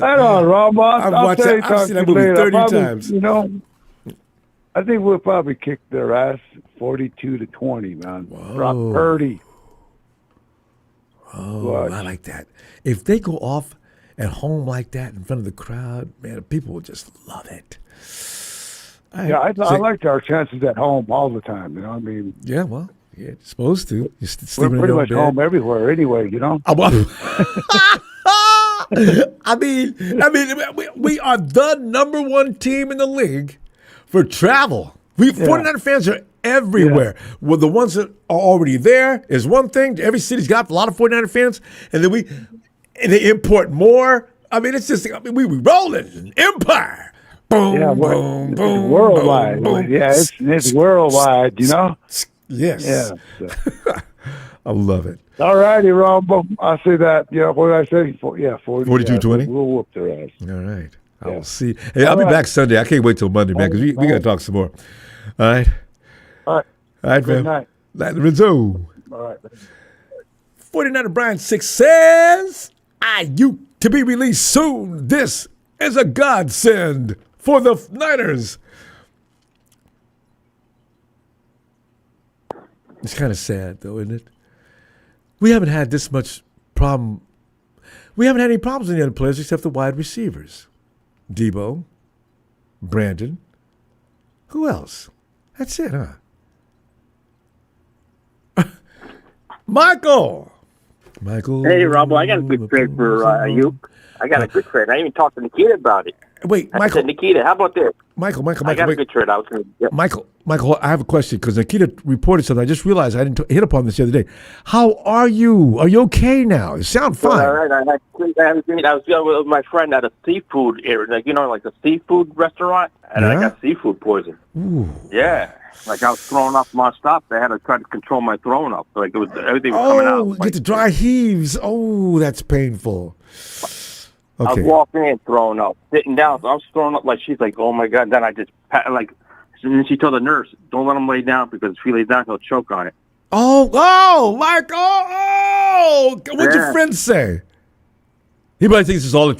I know, Rob. I've seen that movie 30 times. You know, I think we'll probably kick their ass 42-20, man. Whoa. Brock Purdy. Oh, I like that. If they go off at home like that in front of the crowd, man, people will just love it. I liked our chances at home all the time. You know, I mean, yeah, well, you're supposed to. We're pretty much home everywhere, anyway. You know. I mean, we are the number one team in the league for travel. 49er fans are everywhere. Yeah. Well, the ones that are already there is one thing. Every city's got a lot of 49er fans, and then they import more. I mean, it's just we rolling empire. Boom, boom, boom, worldwide. Boom, boom. Yeah, it's worldwide. You know. Yes. Yeah. I love it. All righty, Ronbo. I see that. Yeah, what did I say? 42-20? We'll whoop their ass. All right. I will see. Hey, I'll be back Sunday. I can't wait till Monday, man, because we got to talk some more. All right? All right. All right, Good fam. night. Rizzo. All right. 49er Brian 6 says, Aiyuk to be released soon. This is a godsend for the Niners. It's kind of sad, though, isn't it? We haven't had this much problem. We haven't had any problems with the other players except the wide receivers. Debo, Brandon. Who else? That's it, huh? Michael. Hey, Robo, I got a good trade for Aiyuk. I got a good trade. I even talked to Nikita about it. Wait, Michael. I said, Nikita, how about this? Michael. I got a good trade. Michael, I have a question because Nikita reported something. I just realized I didn't hit upon this the other day. How are you? Are you okay now? You sound fine. All right. I was with my friend at a seafood area, like the seafood restaurant, and I got seafood poison. Ooh. Yeah. Like I was throwing up my stuff. They had to try to control my throwing up. Like everything was coming out. Get the dry heaves. Oh, that's painful. Okay. I was walking in throwing up, sitting down. So I was throwing up like she's like, oh my god. Then I just and then she told the nurse, don't let him lay down because if he lays down, he'll choke on it. Oh, Michael. Oh, what'd your friend say? He probably thinks it's all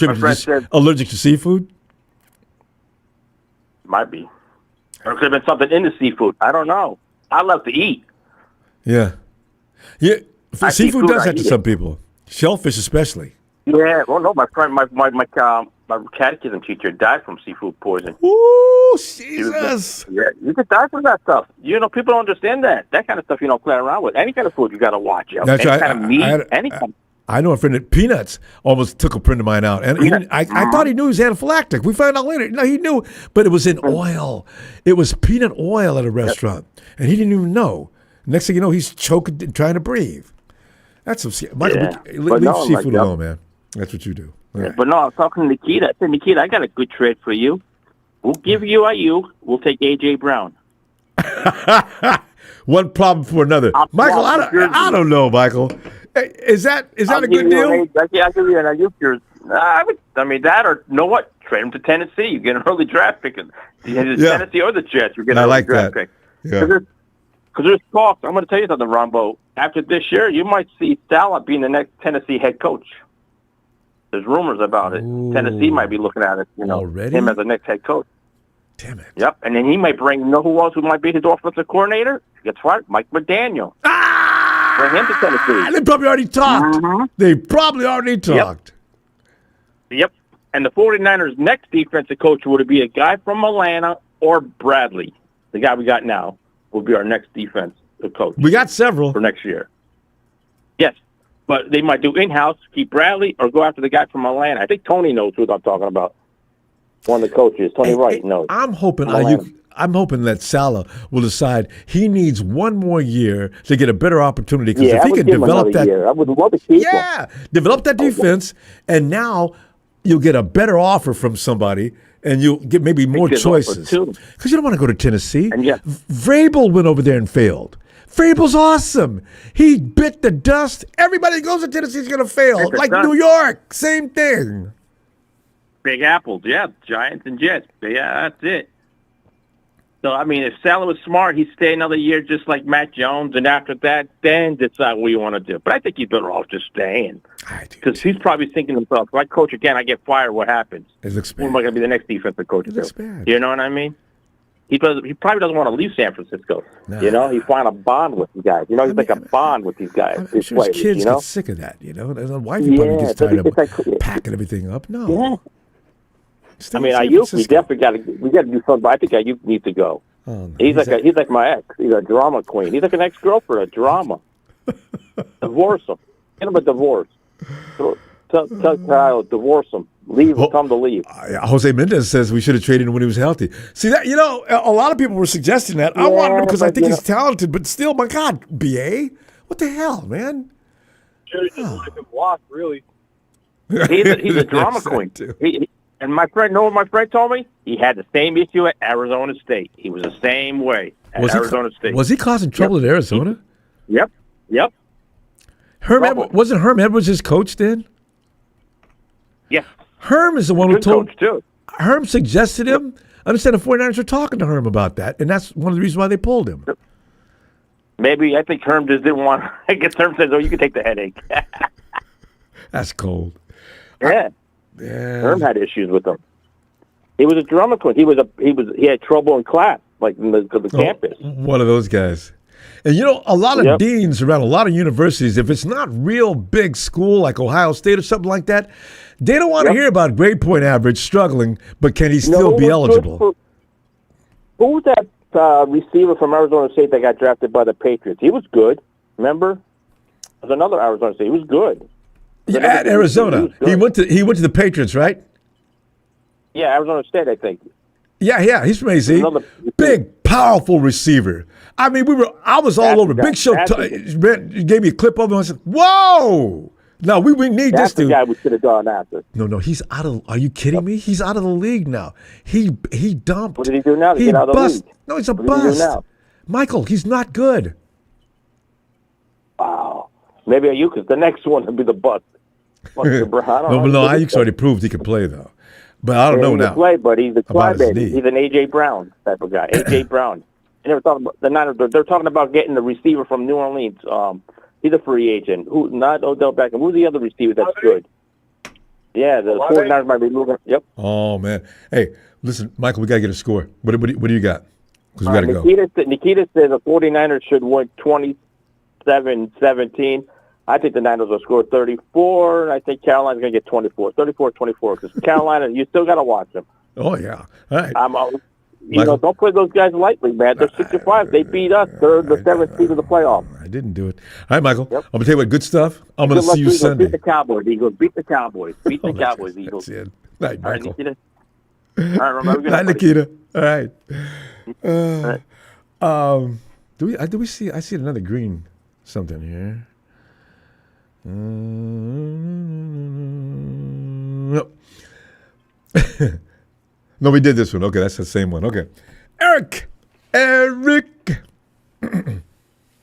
allergic to seafood. Might be. Or it could have been something in the seafood. I don't know. I love to eat. Yeah. Seafood does that to some people. Shellfish especially. Yeah. Well, no, my friend, my catechism teacher died from seafood poison. Ooh, Jesus. You could die from that stuff. People don't understand that. That kind of stuff you don't play around with. Any kind of food you got to watch out. That's any kind of meat, any kind. I know a friend that peanuts almost took a friend of mine out. And I thought he knew he was anaphylactic. We found out later. No, he knew, but it was in oil. It was peanut oil at a restaurant. And he didn't even know. Next thing you know, he's choking and trying to breathe. That's some Michael, leave seafood alone, man. That's what you do. Right. But no, I was talking to Nikita. I said, Nikita, I got a good trade for you. We'll give you Aiyuk. We'll take A.J. Brown. One problem for another. Michael, I don't know, Michael. Is that a good deal? I'll give you an Aiyuk. That or you know what? Trade him to Tennessee. You get an early draft pick. Tennessee or the Jets. You get an early draft pick. Yeah. Because there's talk. I'm going to tell you something, Ronbo. After this year, you might see Salah being the next Tennessee head coach. There's rumors about it. Ooh. Tennessee might be looking at it. Already? Him as the next head coach. Damn it. Yep. And then he might bring. Who else who might be his offensive coordinator? Gets fired. Mike McDaniel. Bring him to Tennessee. They probably already talked. Mm-hmm. They probably already talked. Yep. And the 49ers' next defensive coach would be a guy from Atlanta or Bradley. The guy we got now will be our next defensive coach. We got several. For next year. Yes. But they might do in-house, keep Bradley, or go after the guy from Atlanta. I think Tony knows who I'm talking about. One of the coaches, Tony Wright, knows. I'm hoping that Salah will decide he needs one more year to get a better opportunity. Because if he can develop that, I would love to keep him. Develop that defense, and now you'll get a better offer from somebody, and you'll get maybe more choices. Because you don't want to go to Tennessee. And Vrabel went over there and failed. Vrabel's awesome. He bit the dust. Everybody that goes to Tennessee's going to fail. Bit the Like dust. New York, same thing. Big apples, yeah. Giants and Jets. Yeah, that's it. So, I mean, if Saleh was smart, he'd stay another year just like Matt Jones, and after that, then decide what you want to do. But I think he's better off just staying. Because he's probably thinking to himself, if I coach again, I get fired, what happens? It looks Who am bad. I going to be the next defensive coach? It looks bad. You know what I mean? He probably doesn't want to leave San Francisco. Nah. You know, he find a bond with these guys. You know, he's like a bond with these guys. I'm these sure his players, kids you know? get sick of that, you know? The wifey probably gets tired of packing everything up. No. Yeah. Stay I mean, in San Aiyuk, we Francisco. definitely got to do something. But I think Aiyuk needs to go. Oh, no. He's like my ex. He's a drama queen. He's like an ex-girlfriend, a drama. Divorce him. Get him a divorce. Tell Kyle, divorce him. Leave him. Tell him to leave. Jose Mendez says we should have traded him when he was healthy. See that? You know, a lot of people were suggesting that. I wanted him because I think he's talented, but still, my God, BA, what the hell, man? Just like him walk, really. He's a drama queen. And my friend, know what my friend told me? He had the same issue at Arizona State. He was the same way at Arizona State. Was he causing trouble at Arizona? Yep. Wasn't Herm Edwards his coach then? Yeah. Herm is the one who Good told. coach, too. Herm suggested him. I understand the 49ers were talking to Herm about that, and that's one of the reasons why they pulled him. Maybe I think Herm just didn't want. I guess Herm says, "Oh, you can take the headache." That's cold. Yeah. Herm had issues with him. He was a drama queen. He had trouble in class, like in the campus. One of those guys. And you know, a lot of deans around a lot of universities, if it's not real big school like Ohio State or something like that, they don't want to hear about grade point average struggling, but can he still be eligible? Who was that receiver from Arizona State that got drafted by the Patriots? He was good. Remember? There's another Arizona State. He was good. Yeah, at Arizona. He went to the Patriots, right? Yeah, Arizona State, I think. Yeah, he's from AZ. Big, powerful receiver. I mean, I was all over. Big Show gave me a clip of him. I said, "Whoa! No, we need That's this dude." the guy we should have gone after. No, he's out of. Are you kidding me? He's out of the league now. He dumped. What did he do now to get out of the league? No, he's a What did he do bust. now? Michael, he's not good. Wow. Maybe Aiyuk is the next one to be the bust. No, Aiyuk's already proved he can play though. But I don't know he now. can play, but he's a about his crybaby. knee. He's an A.J. Brown type of guy. A.J. Brown. And they were talking about the Niners. They're talking about getting the receiver from New Orleans. He's a free agent. Who? Not Odell Beckham. Who's the other receiver that's good? Yeah, the 49ers might be moving. Yep. Oh man. Hey, listen, Michael, we gotta get a score. What do you got? Because we gotta go. Nikita says the 49ers should win 27-17. I think the Niners will score 34, and I think Carolina's going to get 24. 34-24, because Carolina, you still got to watch them. Oh, yeah. All right. Don't play those guys lightly, man. They're 6-5. They beat us. They're the 7th seed of the playoff. I didn't do it. All right, Michael. Yep. I'm going to tell you what, good stuff. I'm going to see you Eagles. Sunday. Beat the Cowboys, Eagles. Beat the Cowboys. Beat the Cowboys, Eagles. That's it. Night, Michael. All right, Nikita. All right, remember. Night, Nikita. All right. Do we see? I see another green something here. No. No, we did this one. Okay, that's the same one. Okay. Eric.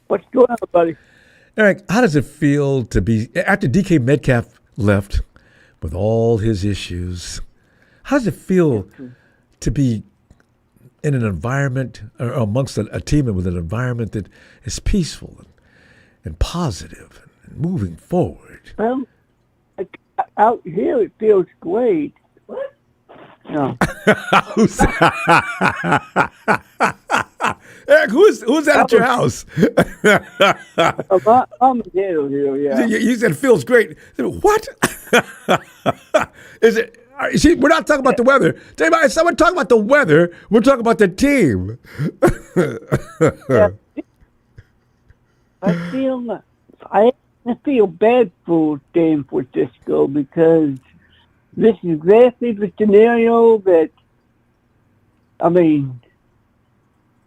What's going on, buddy? Eric, how does it feel to be, after DK Metcalf left with all his issues, how does it feel to be in an environment, or amongst a team with an environment that is peaceful and positive and moving forward? Well, out here it feels great. What? No. Eric, who's that at your house? I'm here, yeah. You said it feels great. What? Is it? See, we're not talking about the weather. If someone talking about the weather, we're talking about the team. Yeah. I feel bad for San Francisco because this is exactly the scenario that,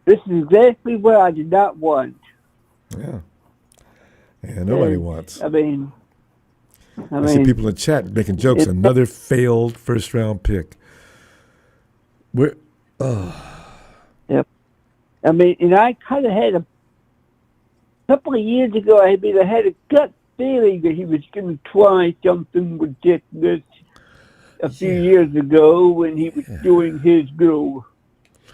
this is exactly what I did not want. Yeah, nobody wants. I see people in the chat making jokes. Another failed first-round pick. Yep. And I kind of had couple of years ago, I had a gut feeling that he was going to try something ridiculous a few years ago when he was doing his little,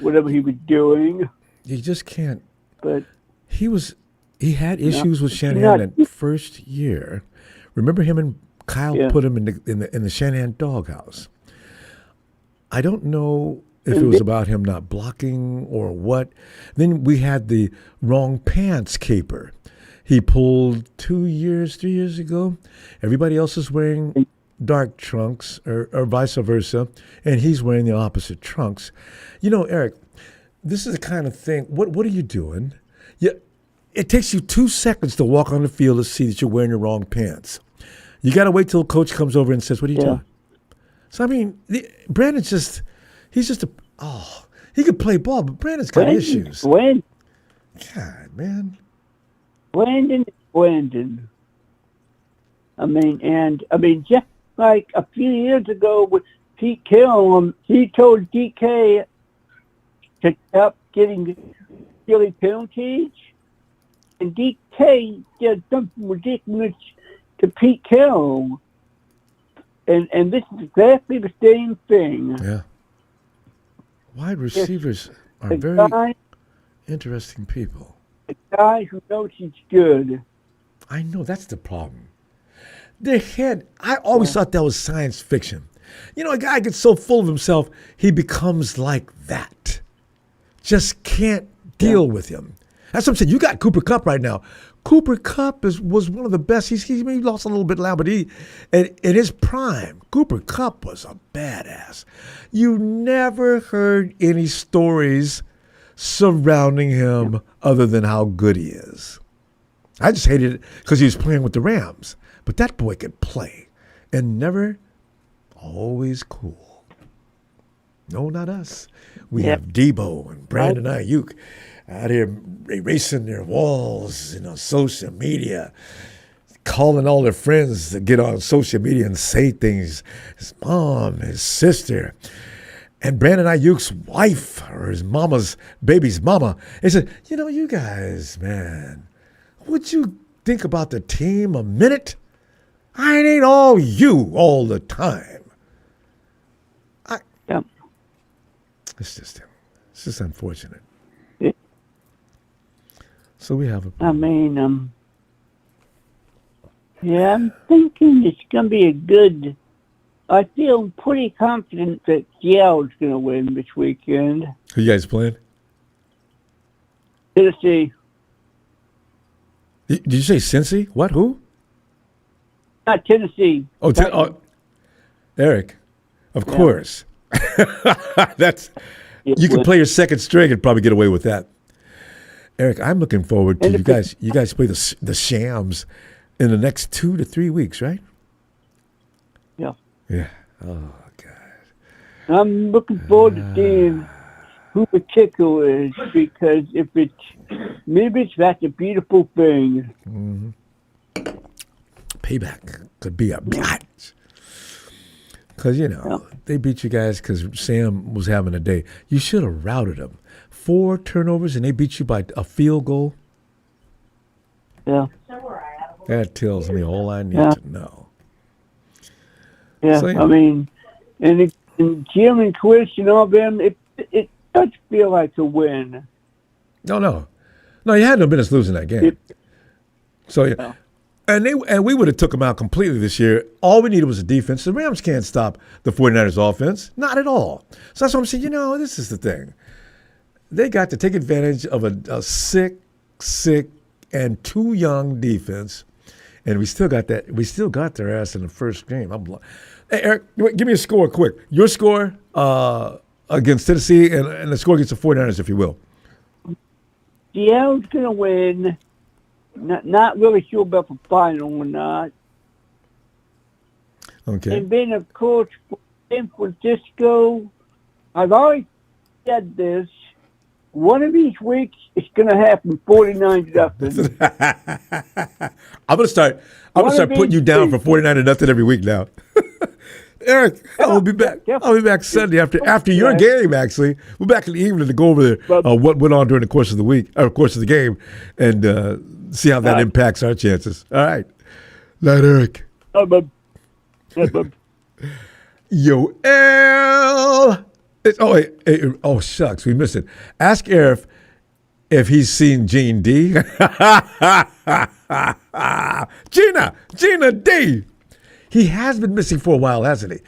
whatever he was doing. You just can't. But he had issues with Shanahan that first year. Remember him and Kyle put him in the Shanahan doghouse. I don't know if it was about him not blocking or what. Then we had the wrong pants caper. He pulled 3 years ago. Everybody else is wearing dark trunks or vice versa, and he's wearing the opposite trunks. You know, Eric, this is the kind of thing. What are you doing? It takes you 2 seconds to walk on the field to see that you're wearing the wrong pants. You got to wait till a coach comes over and says, "What are you doing?" So, I mean, Brandon's he's just he could play ball, but Brandon's got issues. God, man. Brandon. I mean, just like a few years ago with Pete Carroll, he told DK to stop getting silly penalties, and DK did something ridiculous to Pete Carroll. And this is exactly the same thing. Yeah. Wide receivers are very interesting people. A guy who knows he's good. I know, that's the problem. Their head, I always thought that was science fiction. You know, a guy gets so full of himself, he becomes like that. Just can't deal with him. That's what I'm saying. You got Cooper Kupp right now. Cooper Kupp was one of the best. He lost a little bit now, but in his prime, Cooper Kupp was a badass. You never heard any stories surrounding him other than how good he is. I just hated it because he was playing with the Rams. But that boy could play and never always cool. No, not us. We have Debo and Brandon Aiyuk out here erasing their walls, social media, calling all their friends to get on social media and say things. His mom, his sister, and Brandon Ayuk's wife or his baby's mama. They said, you guys, man, would you think about the team a minute? I ain't all you all the time. It's just unfortunate. So we have a problem. I'm thinking it's going to be a good. I feel pretty confident that Seattle's going to win this weekend. Who you guys playing? Tennessee. Did you say Cincy? What? Who? Not Tennessee. Eric, of course. You can play your second string and probably get away with that. Eric, I'm looking forward to you guys play the Shams in the next 2 to 3 weeks, right? Yeah. Yeah. Oh God. I'm looking forward to seeing who the kicker is, because if it's Mibich, that's a beautiful thing. Mm-hmm. Payback could be a bitch. Because, they beat you guys because Sam was having a day. You should have routed them. 4 turnovers and they beat you by a field goal. Yeah. That tells me all I need to know. Yeah, So, and Jim and Chris and all them, it does feel like a win. No, you had no business losing that game. And we would have took them out completely this year. All we needed was a defense. The Rams can't stop the 49ers offense. Not at all. So that's what I'm saying. This is the thing. They got to take advantage of a sick, and too young defense. And we still got that. We still got their ass in the first game. Hey, Eric, give me a score quick. Your score against Tennessee and the score against the 49ers, if you will. Seattle's going to win. Not really sure about the final or not. Okay. And then, of course, for San Francisco, I've always said this. One of these weeks, it's going to happen 49-0. I'm going to start putting you down for 49-0 every week now. Eric, I'll be back. I'll be back Sunday after your game. Actually, we're back in the evening to go over what went on during the course of the week, or course of the game, and See how that impacts our chances. All right. Night, Eric. Yo, L. Oh, shucks. We missed it. Ask Eric if he's seen Gene D. Gina D. He has been missing for a while, hasn't he?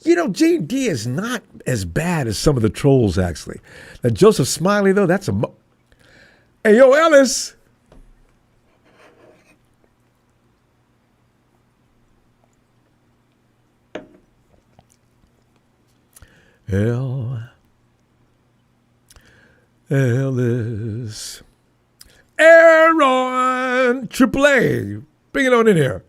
You know, Gene D is not as bad as some of the trolls, actually. Now, Joseph Smiley, though, that's a... Hey, yo, Ellis. Ellis. Aaron. AAA. Bring it on in here.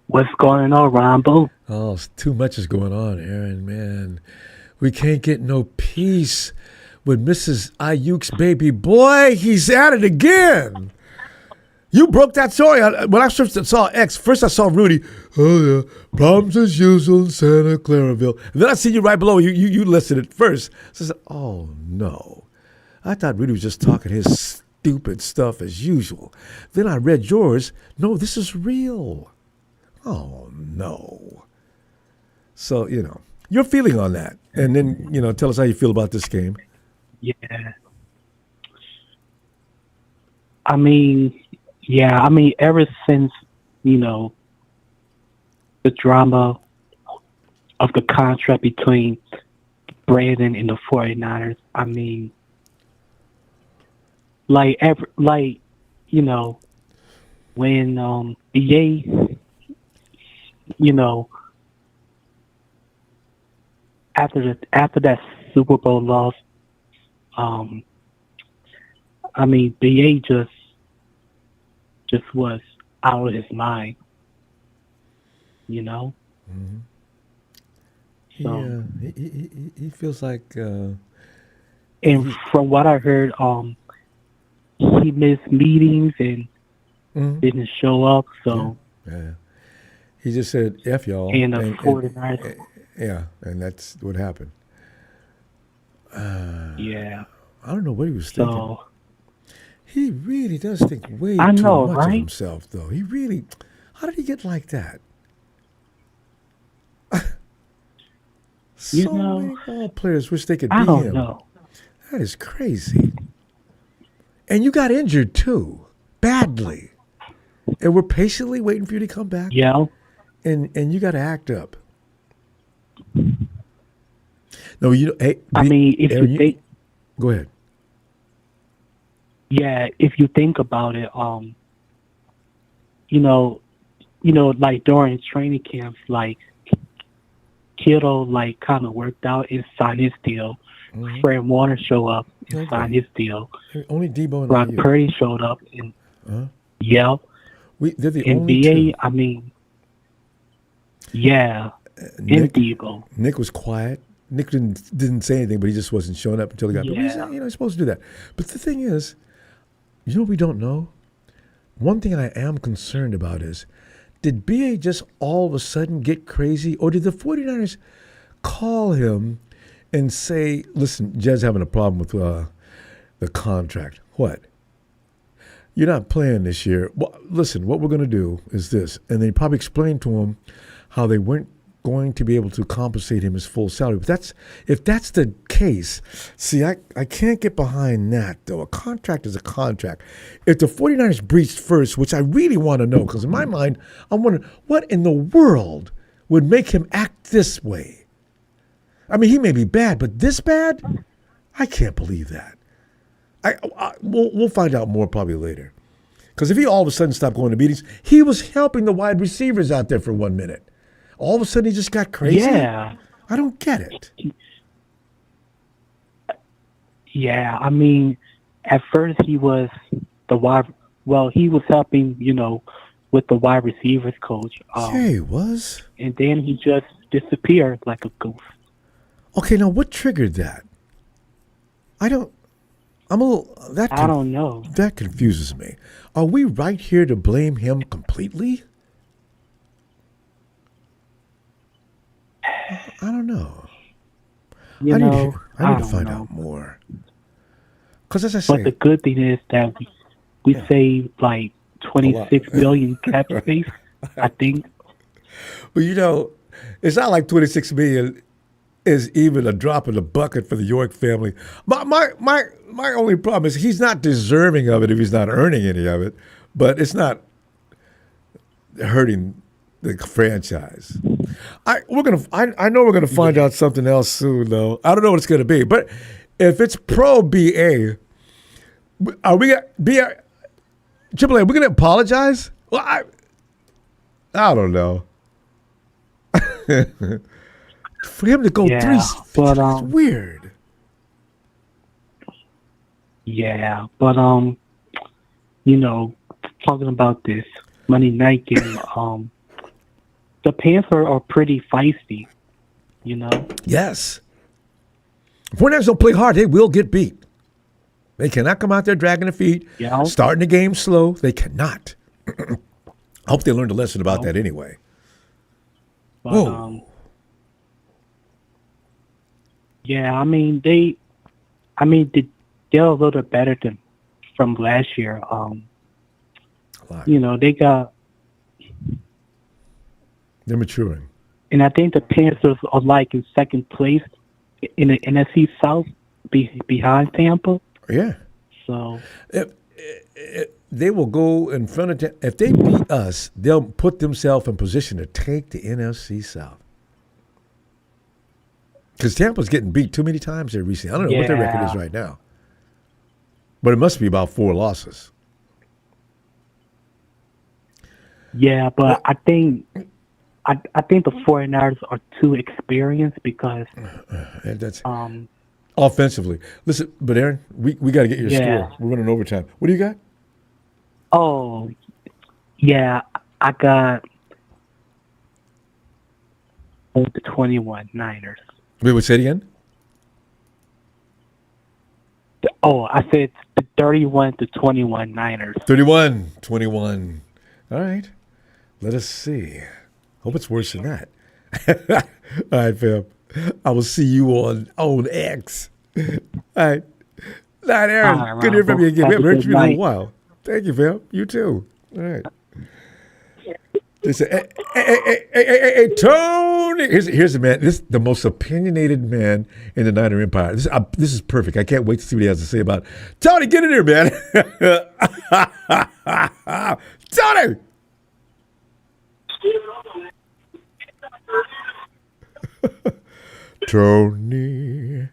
What's going on, Ronbo? Oh, too much is going on, Aaron, man. We can't get no peace with Mrs. Aiyuk's baby boy. He's at it again. You broke that story. When I first saw X, first I saw Rudy. Oh, yeah. Problems as usual in Santa Claraville. And then I see you right below. You listed it first. So I said, oh, no. I thought Rudy was just talking his stupid stuff as usual. Then I read yours. No, this is real. Oh, no. So, your feeling on that. And then, tell us how you feel about this game. Yeah. I mean, ever since, the drama of the contract between Brandon and the 49ers, I mean, when BA, after that Super Bowl loss, I mean, BA just was out of his mind, Mm-hmm. So, yeah, he feels like... and from what I heard, he missed meetings and didn't show up, so... Yeah. He just said, F y'all. And the 49ers... Yeah, and that's what happened. Yeah. I don't know what he was thinking. So, he really does think way too much of himself, though. He really... How did he get like that? Many ball players wish they could be him. I don't know. That is crazy. And you got injured, too. Badly. And we're patiently waiting for you to come back. Yeah. And you got to act up. No, hey, go ahead. Yeah, if you think about it, like during training camps, like Kittle, like kind of worked out and signed his deal. Mm-hmm. Fred Warner showed up and signed his deal. Only Debo and Ron Purdy showed up and they're the only two. I mean, yeah, and Debo. Nick was quiet. Nick didn't say anything, but he just wasn't showing up until he got. Yeah. He's supposed to do that. But the thing is, what we don't know? One thing I am concerned about is, did BA just all of a sudden get crazy, or did the 49ers call him and say, listen, Jed's having a problem with the contract. What? You're not playing this year. Well, listen, what we're going to do is this. And they probably explained to him how they weren't going to be able to compensate him his full salary. But if that's the case, see, I can't get behind that, though. A contract is a contract. If the 49ers breached first, which I really want to know, because in my mind, I'm wondering, what in the world would make him act this way? I mean, he may be bad, but this bad? I can't believe that. We'll find out more probably later. Because if he all of a sudden stopped going to meetings, he was helping the wide receivers out there for 1 minute. All of a sudden, he just got crazy? Yeah. I don't get it. Yeah, I mean, at first he was he was helping, with the wide receivers coach. Yeah, he was. And then he just disappeared like a goof. Okay, now what triggered that? I don't know. That confuses me. Are we right here to blame him completely? I don't know. I need to find out more. Because as I But say, the good thing is that we saved like 26 million cap space, I think. but it's not like 26 million is even a drop in the bucket for the York family. My only problem is he's not deserving of it if he's not earning any of it, but it's not hurting the franchise. I know we're gonna find out something else soon, though. I don't know what it's gonna be, but if it's pro BA, are we gonna BA? Triple A, we're gonna apologize? Well, I don't know. For him to go three, but it's weird. Yeah, but talking about this Monday night game, the Panthers are pretty feisty. Yes. If 49ers don't play hard, they will get beat. They cannot come out there dragging their feet, starting the game slow. They cannot. I hope they learned a lesson about that anyway. But, Whoa. yeah, I mean they're a little better than from last year. They're maturing. And I think the Panthers are like in second place in the NFC South behind Tampa. Yeah. So if they will go in front of Tampa. If they beat us, they'll put themselves in position to take the NFC South. Because Tampa's getting beat too many times there recently. I don't know what their record is right now. But it must be about 4 losses. Yeah, but I think the 49ers are too experienced because that's offensively. Listen, but Aaron, we got to get your score. We're running overtime. What do you got? Oh, yeah, I got the 21 Niners. Wait, say it again? Oh, I said 31-21 Niners. 31-21. All right. Let us see. Hope it's worse than that. All right, fam. I will see you on X. All right. Night, Aaron. All right, good to hear from you again. We haven't heard from you in a night. while. Thank you, fam. You too. All right. They said, hey, Tony. Here's the man. This is the most opinionated man in the Niner Empire. This is perfect. I can't wait to see what he has to say about it. Tony, get in here, man. Tony. Tony.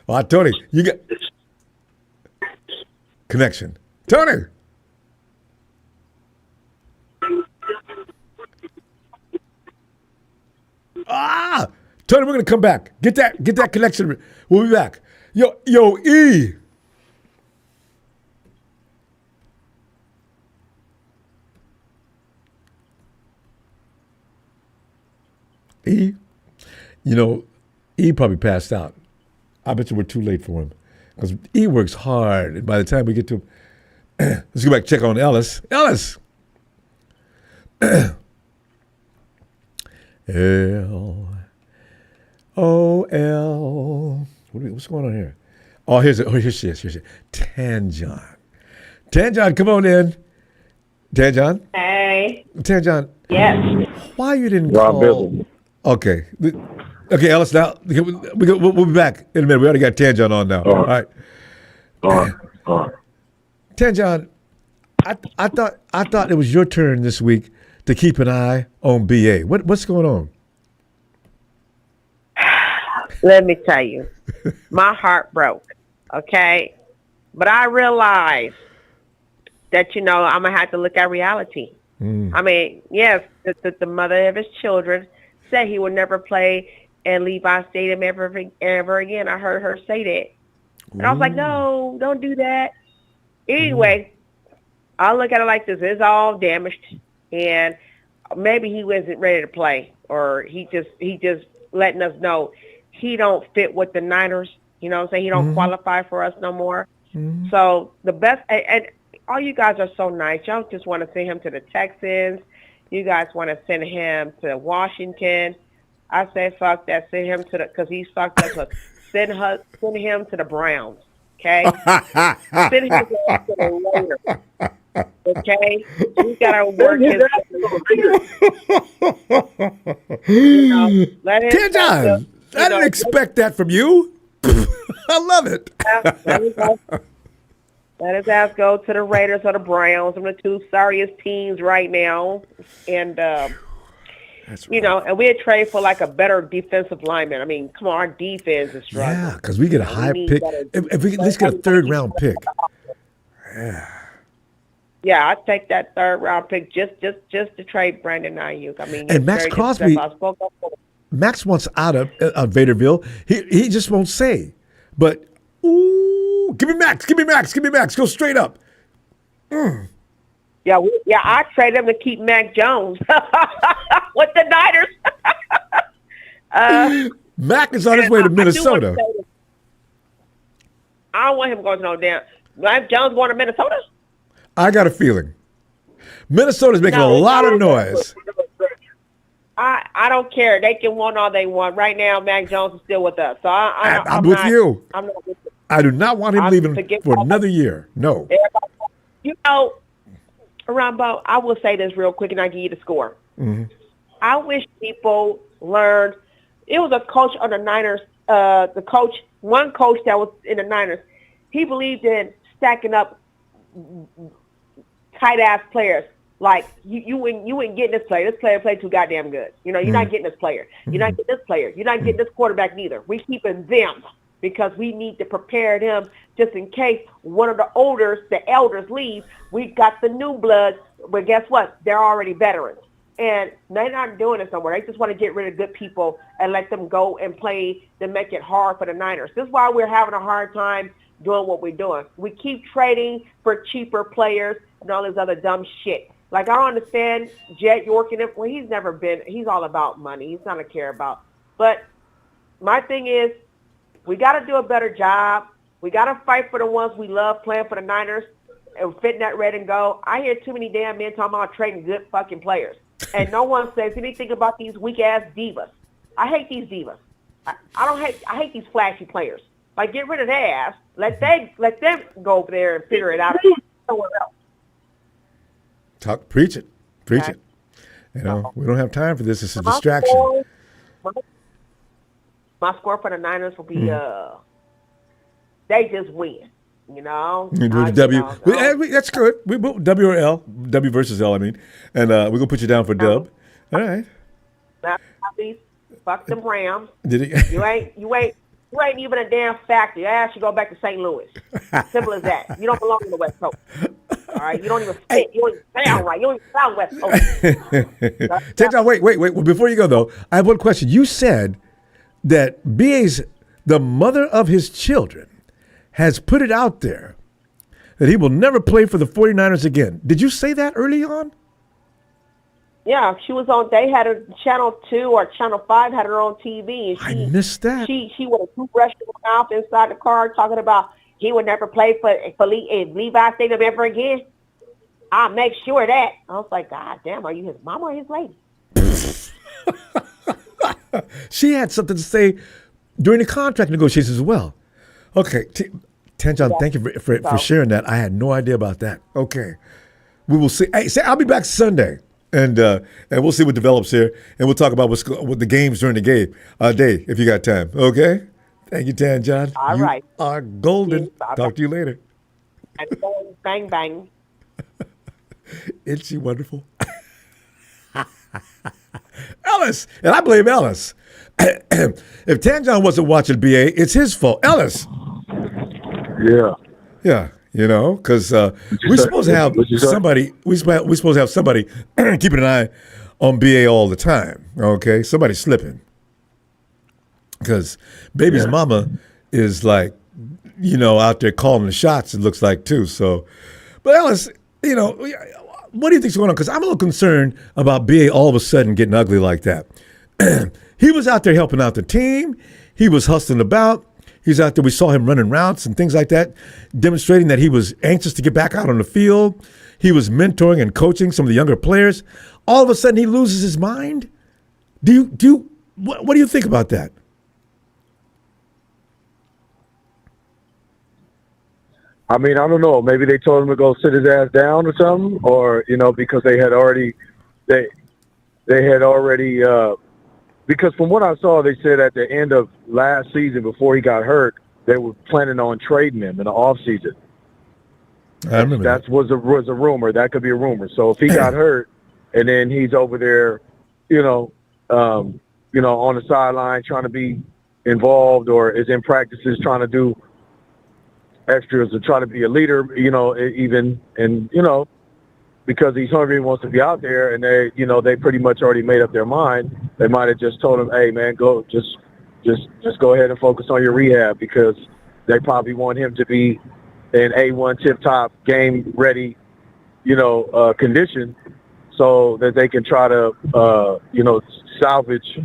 All right, Tony, you got connection. Tony. Tony, we're gonna come back. Get that connection. We'll be back. Yo, E. E, E probably passed out. I bet you we're too late for him because E works hard. And by the time we get to him, let's go back and check on Ellis. Ellis. L-O-L. What's going on here? Oh, here she is. Tanjon. Tanjon, come on in. Tanjon. Hey. Tanjon. Yes. Why you didn't call? Okay, Ellis. Now we'll be back in a minute. We already got Tanjon on now. All right. Tanjon, I thought it was your turn this week to keep an eye on BA. What's going on? Let me tell you, my heart broke. Okay, but I realized that I'm gonna have to look at reality. I mean, yes, the mother of his children said he would never play at Levi Stadium ever again. I heard her say that. And I was like, no, don't do that. Anyway, I look at it like this. It's all damaged. And maybe he wasn't ready to play. Or he just letting us know he don't fit with the Niners. You know what I'm saying? He don't qualify for us no more. So the best, and all you guys are so nice. Y'all just want to send him to the Texans. You guys want to send him to Washington. I say fuck that. Send him to the, because he's fucked up. Send him to the Browns. Okay? Send him to the Raiders. Okay? We gotta work his. Let him. John, I didn't expect that from you. I love it. Let his ass go to the Raiders or the Browns. I'm the two sorriest teams right now, and and we'd trade for like a better defensive lineman. I mean, come on, our defense is struggling. Yeah, because we get a high pick. If we at least get a third-round pick. Yeah, I'd take that third-round pick just to trade Brandon Aiyuk. I mean, and Max Crosby. Max wants out of Vaderville. He just won't say. But ooh, give me Max. Go straight up. Yeah, I trade him to keep Mac Jones with the Niners. Mac is on his way to Minnesota. I don't want him going to no damn. Mac Jones going to Minnesota? I got a feeling. Minnesota's making a lot of noise. I don't care. They can want all they want. Right now, Mac Jones is still with us. So I'm with you. I'm not with you. I do not want him leaving for another year. No. You know, Ronbo, I will say this real quick, and I'll give you the score. Mm-hmm. I wish people learned. It was a coach on the Niners, one coach that was in the Niners. He believed in stacking up tight-ass players. Like, you ain't getting this player. This player played too goddamn good. You know, you're not getting this player. You're not getting this player. You're not getting this quarterback neither. We're keeping them because we need to prepare them just in case one of the elders leave. We got the new blood, but guess what? They're already veterans. And they're not doing this somewhere. They just want to get rid of good people and let them go and play to make it hard for the Niners. This is why we're having a hard time doing what we're doing. We keep trading for cheaper players and all this other dumb shit. Like, I don't understand Jet York and him. Well, he's all about money. He's not a care about. But my thing is, we got to do a better job. We got to fight for the ones we love playing for the Niners and fitting that red and gold. I hear too many damn men talking about trading good fucking players. And no one says anything about these weak-ass divas. I hate these divas. I hate these flashy players. Like, get rid of their ass. Let them go over there and figure it out somewhere else. Preach it. You know, we don't have time for this. It's a distraction. My score for the Niners will be they just win. You know, that's good. We W or L, W versus L. I mean, and we're gonna put you down for dub. All right. Fuck them Rams. Did he? You ain't even a damn factor. Your ass should go back to St. Louis. Simple as that. You don't belong in the West Coast. All right, you don't even fit. You don't even sound right. You don't even sound West Coast. Take down. Wait. Well, before you go though, I have one question. You said that BA's the mother of his children has put it out there that he will never play for the 49ers again. Did you say that early on? Yeah, she was on. They had a Channel 2 or Channel 5 had her on TV. And I missed that. She with a toothbrush in her mouth inside the car talking about he would never play for Levi Stadium ever again. I'll make sure of that. I was like, God damn, are you his mama or his lady? She had something to say during the contract negotiations as well. Okay, Tanjan, thank you for sharing that. I had no idea about that. Okay, we will see. Hey, I'll be back Sunday, and we'll see what develops here, and we'll talk about what the games during the day if you got time. Okay, thank you, Tanjan. All right, you are golden. Talk to you later. Bang bang. Isn't she wonderful? Ellis, and I blame Ellis. If Tanjan wasn't watching BA, it's his fault. Ellis. Yeah, you know, because we're supposed to have somebody. We're supposed to have somebody keeping an eye on BA all the time. Okay, somebody slipping because baby's mama is like, you know, out there calling the shots. It looks like too. So, but Ellis, you know, what do you think's going on? Because I'm a little concerned about BA all of a sudden getting ugly like that. He was out there helping out the team. He was hustling about. He's out there. We saw him running routes and things like that, demonstrating that he was anxious to get back out on the field. He was mentoring and coaching some of the younger players. All of a sudden, he loses his mind. Do you What do you think about that? I mean, I don't know. Maybe they told him to go sit his ass down or something, or because they had already, because from what I saw, they said at the end of last season before he got hurt, they were planning on trading him in the off season. I remember that was a rumor. That could be a rumor. So if he got hurt, and then he's over there, on the sideline trying to be involved, or is in practices trying to do extras to try to be a leader, because he's hungry and wants to be out there, and they pretty much already made up their mind. They might have just told him, hey man, go just go ahead and focus on your rehab, because they probably want him to be in A1 tip top game ready, condition, so that they can try to salvage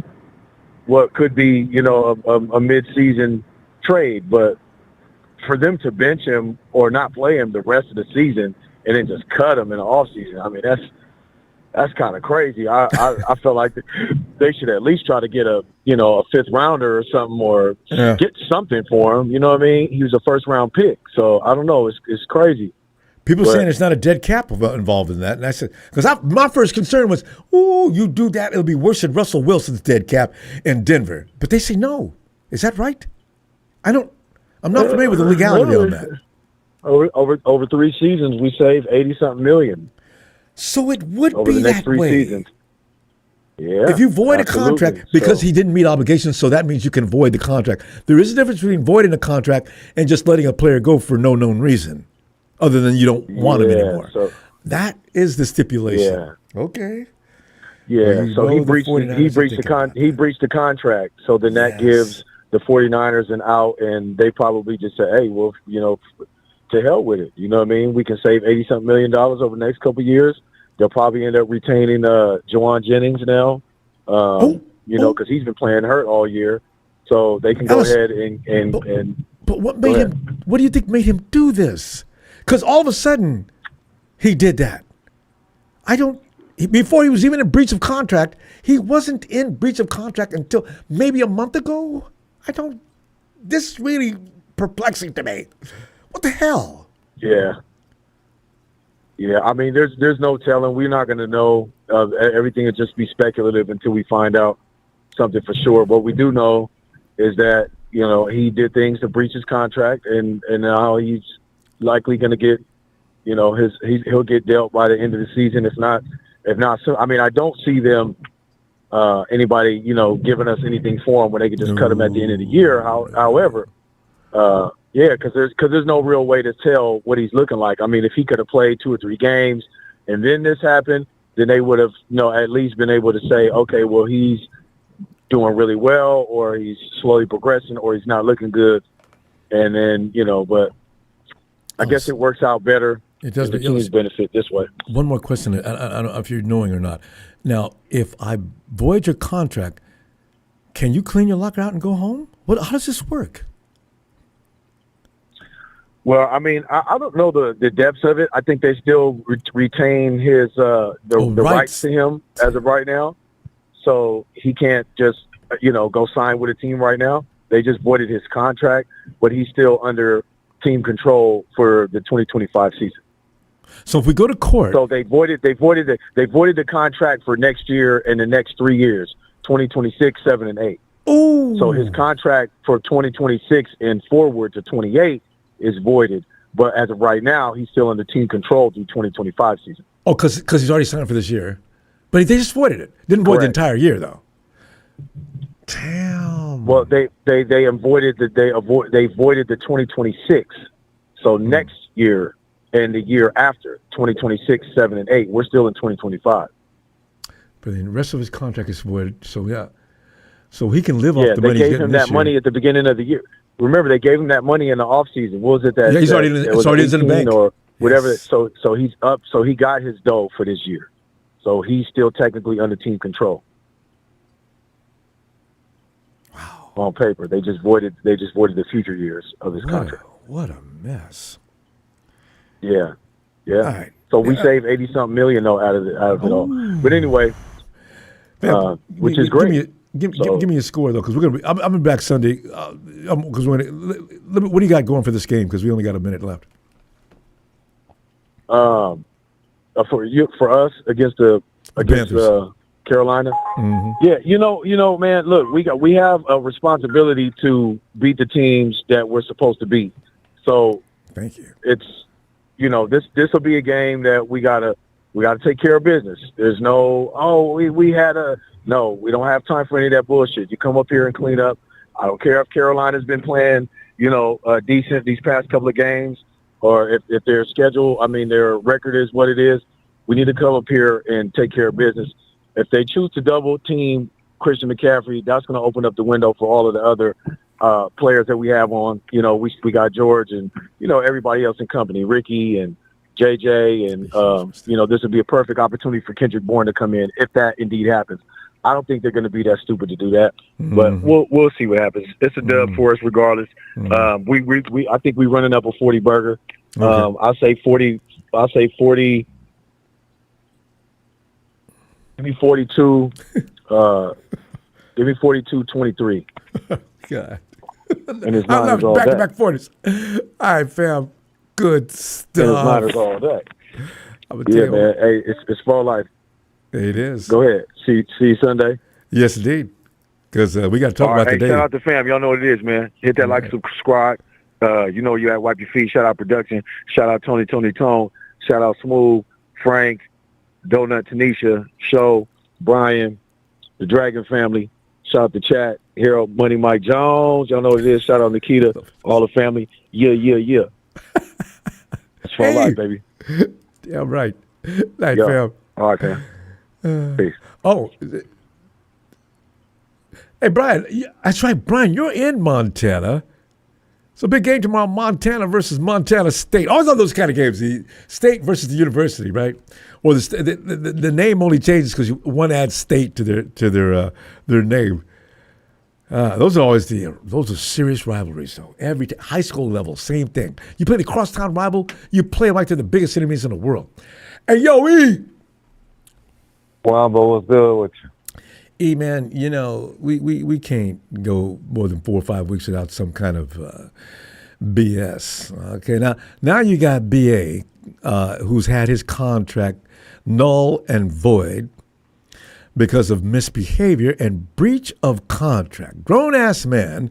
what could be a mid-season trade. But for them to bench him or not play him the rest of the season and then just cut him in the offseason, I mean, that's kind of crazy. I felt like they should at least try to get a fifth rounder or something, or get something for him. You know what I mean? He was a first round pick, so I don't know. It's crazy. People saying there's not a dead cap involved in that, and I said, because my first concern was, you do that, it'll be worse than Russell Wilson's dead cap in Denver. But they say no. Is that right? I'm not familiar with the legality on that. Over 3 seasons, we saved $80-something million. So it would over be the next that 3 way. Seasons. Yeah. If you void absolutely. a contract because he didn't meet obligations, so that means you can void the contract. There is a difference between voiding a contract and just letting a player go for no known reason, other than you don't want him anymore. So, that is the stipulation. Yeah. Okay. Yeah. So he breached the contract. So then that gives the 49ers an out, and they probably just say, hey, well, to hell with it. You know what I mean? We can save $80-something million over the next couple of years. They'll probably end up retaining Juwan Jennings now, because he's been playing hurt all year. So they can go ahead and. But what made him? What do you think made him do this? Because all of a sudden, he did that. Before he was even in breach of contract, he wasn't in breach of contract until maybe a month ago. This is really perplexing to me. What the hell? Yeah. Yeah, I mean, there's no telling. We're not going to know. Everything will just be speculative until we find out something for sure. What we do know is that, he did things to breach his contract, and now he's likely going to get, he'll get dealt by the end of the season. If not, so, I mean, I don't see them, anybody, giving us anything for him when they can just cut him at the end of the year. However, because there's no real way to tell what he's looking like. I mean, if he could have played 2 or 3 games and then this happened, then they would have, at least been able to say, okay, well, he's doing really well, or he's slowly progressing, or he's not looking good. And then, but I guess it works out better. It does. The teams benefit this way. One more question. I don't know if you're knowing or not. Now, if I void your contract, can you clean your locker out and go home? How does this work? Well, I mean, I don't know the depths of it. I think they still retain his the rights to him as of right now. So he can't just, go sign with a team right now. They just voided his contract, but he's still under team control for the 2025 season. So if we go to court, so they voided the contract for next year and the next 3 years, 2026, 7, and 8. Oh, so his contract for 2026 and forward to 28 is voided, but as of right now, he's still under team control through 2025 season. Oh, because he's already signed up for this year, but they just voided it. Didn't void the entire year though. Damn. Well, they voided the 2026. So next year and the year after, 2026, 7, and 8, we're still in 2025. But the rest of his contract is voided. So yeah, so he can live off the money. They gave him that money at the beginning of the year. Remember, they gave him that money in the off season. What was it that? Yeah, he's already in the bank or whatever. Yes. So he's up. So he got his dough for this year. So he's still technically under team control. Wow. On paper, they just voided the future years of his contract. What a mess. Yeah. All right. So we saved $80-something million though out of it all. But anyway, which is great. Give me a score though, because we're gonna be. I'm gonna be back Sunday. Because what do you got going for this game? Because we only got a minute left. For us against Carolina. Mm-hmm. Yeah, you know, man. Look, we have a responsibility to beat the teams that we're supposed to beat. So thank you. It's this will be a game that we gotta take care of business. There's no we don't have time for any of that bullshit. You come up here and clean up. I don't care if Carolina's been playing decent these past couple of games, or if their schedule, their record is what it is. We need to come up here and take care of business. If they choose to double team Christian McCaffrey, that's going to open up the window for all of the other players that we have on. We got George and everybody else in company, Ricky and JJ, and this would be a perfect opportunity for Kendrick Bourne to come in if that indeed happens. I don't think they're going to be that stupid to do that, but we'll see what happens. It's a dub for us regardless. I think we're running up a 40 burger. Okay. I'll say 40. Give me 42. Give me 42-23. God. And it's I love Niners all day. back-to-back 40s. All right, fam. Good stuff. And it's Niners all day. Yeah, man. Hey, it's for life. It is. Go ahead. See you Sunday. Yes, indeed. Because we got to talk about today. Shout out to fam. Y'all know what it is, man. Hit that like, subscribe. You at Wipe Your Feet. Shout out production. Shout out Tony Tone. Shout out Smooth, Frank, Donut, Tanisha, Show, Brian, the Dragon family. Shout out to Chat, Hero, Money, Mike Jones. Y'all know what it is. Shout out Nikita, all the family. Yeah. It's for life, baby. Yeah, right. Night, fam. All right, fam. Peace. Oh, hey, Brian. That's right, Brian. You're in Montana. It's a big game tomorrow, Montana versus Montana State. Always love those kind of games, the state versus the university, right? Or the name only changes because one adds state to their name. Those are serious rivalries, though. Every high school level, same thing. You play the crosstown rival, you play like they're the biggest enemies in the world. Hey, yo, E! Ronbo, what's good with you? E, man, we can't go more than 4 or 5 weeks without some kind of BS. Okay, now you got BA, who's had his contract null and void because of misbehavior and breach of contract. Grown-ass man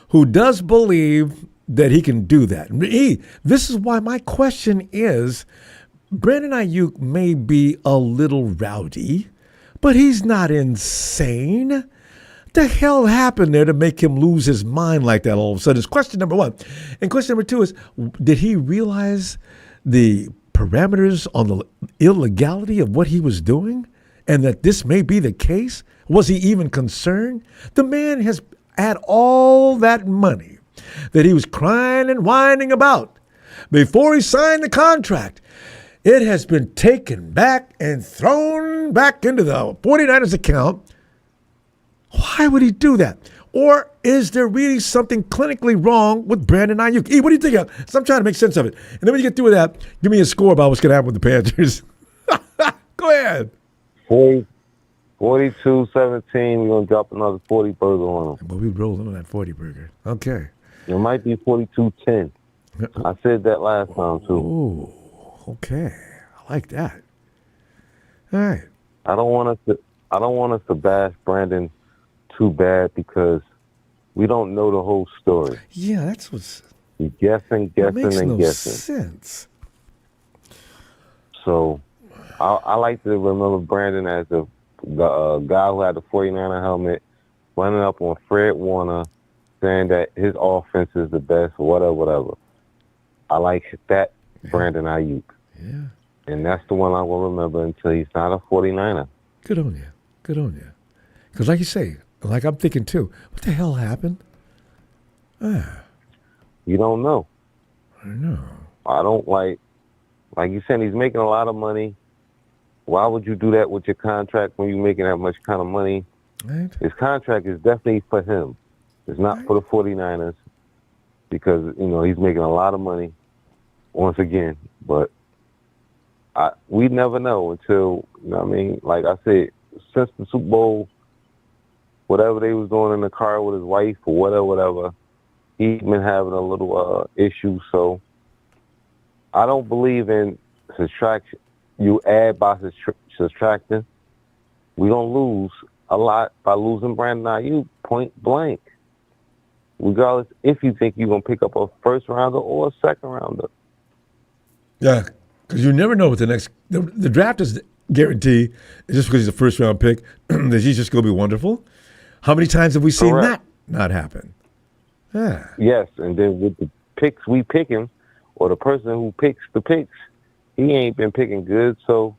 who does believe that he can do that. E, this is why my question is, Brandon Aiyuk may be a little rowdy, but he's not insane. What the hell happened there to make him lose his mind like that all of a sudden? It's question number one. And question number two is, did he realize the parameters on the illegality of what he was doing and that this may be the case? Was he even concerned? The man has had all that money that he was crying and whining about before he signed the contract. It has been taken back and thrown back into the 49ers account. Why would he do that? Or is there really something clinically wrong with Brandon Aiyuk? E, what do you think of? So I'm trying to make sense of it. And then when you get through with that, give me a score about what's going to happen with the Panthers. Go ahead. 42-17. We're going to drop another 40 burger on them. But we rolling on that 40 burger. Okay. It might be 42-10. I said that last time, too. Oh. Okay, I like that. All right. I don't want us to bash Brandon too bad because we don't know the whole story. Yeah, that's what's. You're guessing, makes and no guessing. Sense. So, I like to remember Brandon as the guy who had the 49er helmet, running up on Fred Warner, saying that his offense is the best, whatever. I like that Brandon Aiyuk. Yeah. And that's the one I will remember until he's not a 49er. Good on you. Because like you say, like I'm thinking too, what the hell happened? You don't know. I know. I don't like you said, he's making a lot of money. Why would you do that with your contract when you're making that much kind of money? Right. His contract is definitely for him. It's not for the 49ers because, he's making a lot of money once again. But we never know until, like I said, since the Super Bowl, whatever they was doing in the car with his wife or whatever. He's been having a little issue, so I don't believe in subtraction. You add by subtracting. We're going to lose a lot by losing Brandon Aiyuk, point blank. Regardless if you think you're going to pick up a first rounder or a second rounder. Yeah, because you never know what the draft is guaranteed. Just because he's a first round pick, that he's just going to be wonderful. How many times have we seen that not happen? Yeah. Yes, and then with the picks we picking, or the person who picks the picks, he ain't been picking good, so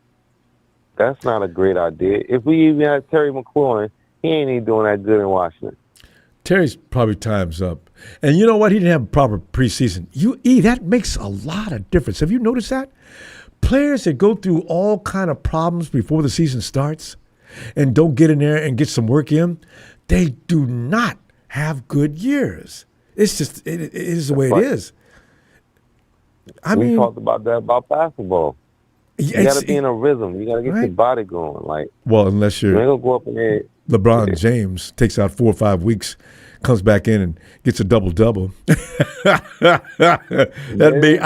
that's not a great idea. If we even had Terry McLaurin, he ain't even doing that good in Washington. Terry's probably time's up. And you know what? He didn't have a proper preseason. That makes a lot of difference. Have you noticed that? Players that go through all kind of problems before the season starts and don't get in there and get some work in, they do not have good years. It's just, it is the way it is. We talked about that about basketball. You got to be in a rhythm. You got to get your body going. Unless you're gonna go up in there. LeBron James takes out 4 or 5 weeks, comes back in and gets a double-double. I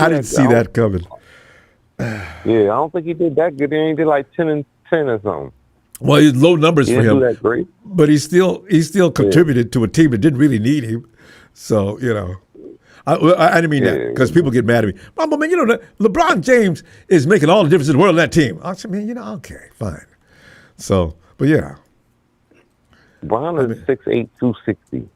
didn't see that coming. Yeah, I don't think he did that good. He ain't did like 10 and 10 or something. Well, it's low numbers he for didn't him. Do that great. But he still contributed to a team that didn't really need him. So, I didn't mean that because people get mad at me. But man, LeBron James is making all the difference in the world in that team. I said, man, okay, fine. So, but yeah. Bron is 6'8", 260.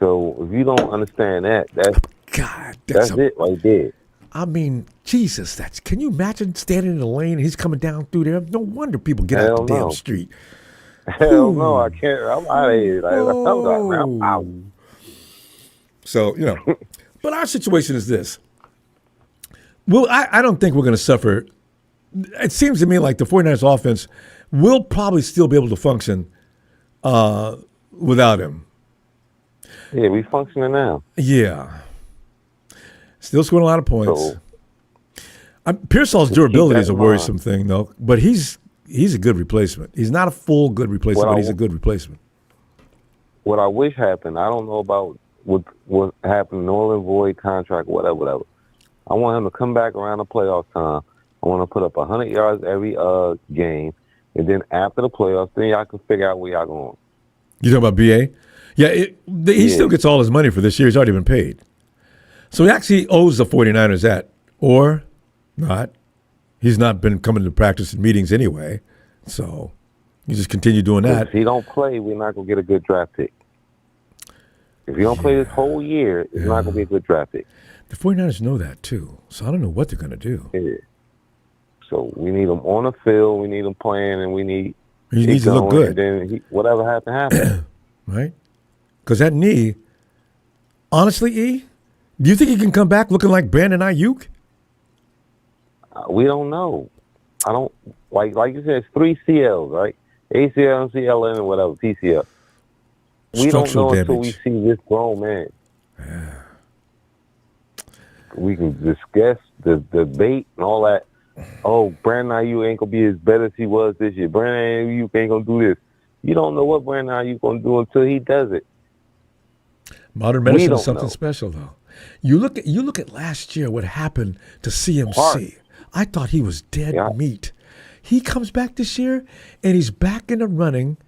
So if you don't understand that's it right there. I mean, Jesus, can you imagine standing in the lane and he's coming down through there? No wonder people get out the damn street. Hell no, I can't. I'm out of here. I'm out. So, but our situation is this. Well, I don't think we're going to suffer. It seems to me like the 49ers offense will probably still be able to function without him. Yeah, we functioning now. Yeah. Still scoring a lot of points. Pearsall's durability is a worrisome thing, though. But he's a good replacement. He's not a full good replacement, but he's a good replacement. What I wish happened, I don't know about what happened, Nolan Void contract, whatever. I want him to come back around the playoff time. I want to put up 100 yards every game. And then after the playoffs, then y'all can figure out where y'all going. You talking about BA? Yeah, he still gets all his money for this year. He's already been paid. So he actually owes the 49ers that, or not. He's not been coming to practice and meetings anyway. So you just continue doing that. If he don't play, we're not going to get a good draft pick. If he don't play this whole year, it's not going to be a good draft pick. The 49ers know that too. So I don't know what they're going to do. Yeah. So we need him on the field, we need him playing, and we need he needs to look good. And then whatever happen. Right? Because that knee, honestly, E, do you think he can come back looking like Brandon Aiyuk? We don't know. I don't like you said. It's 3 CLs, right? ACL, MCL, and whatever PCL. We don't know until we see this grown man. Yeah. We can discuss the debate and all that. Oh, Brandon Aiyuk ain't gonna be as better as he was this year. Brandon Aiyuk ain't gonna do this. You don't know what Brandon Aiyuk gonna do until he does it. Modern medicine is something special, though. You look at last year. What happened to CMC? I thought he was dead meat. He comes back this year, and he's back in the running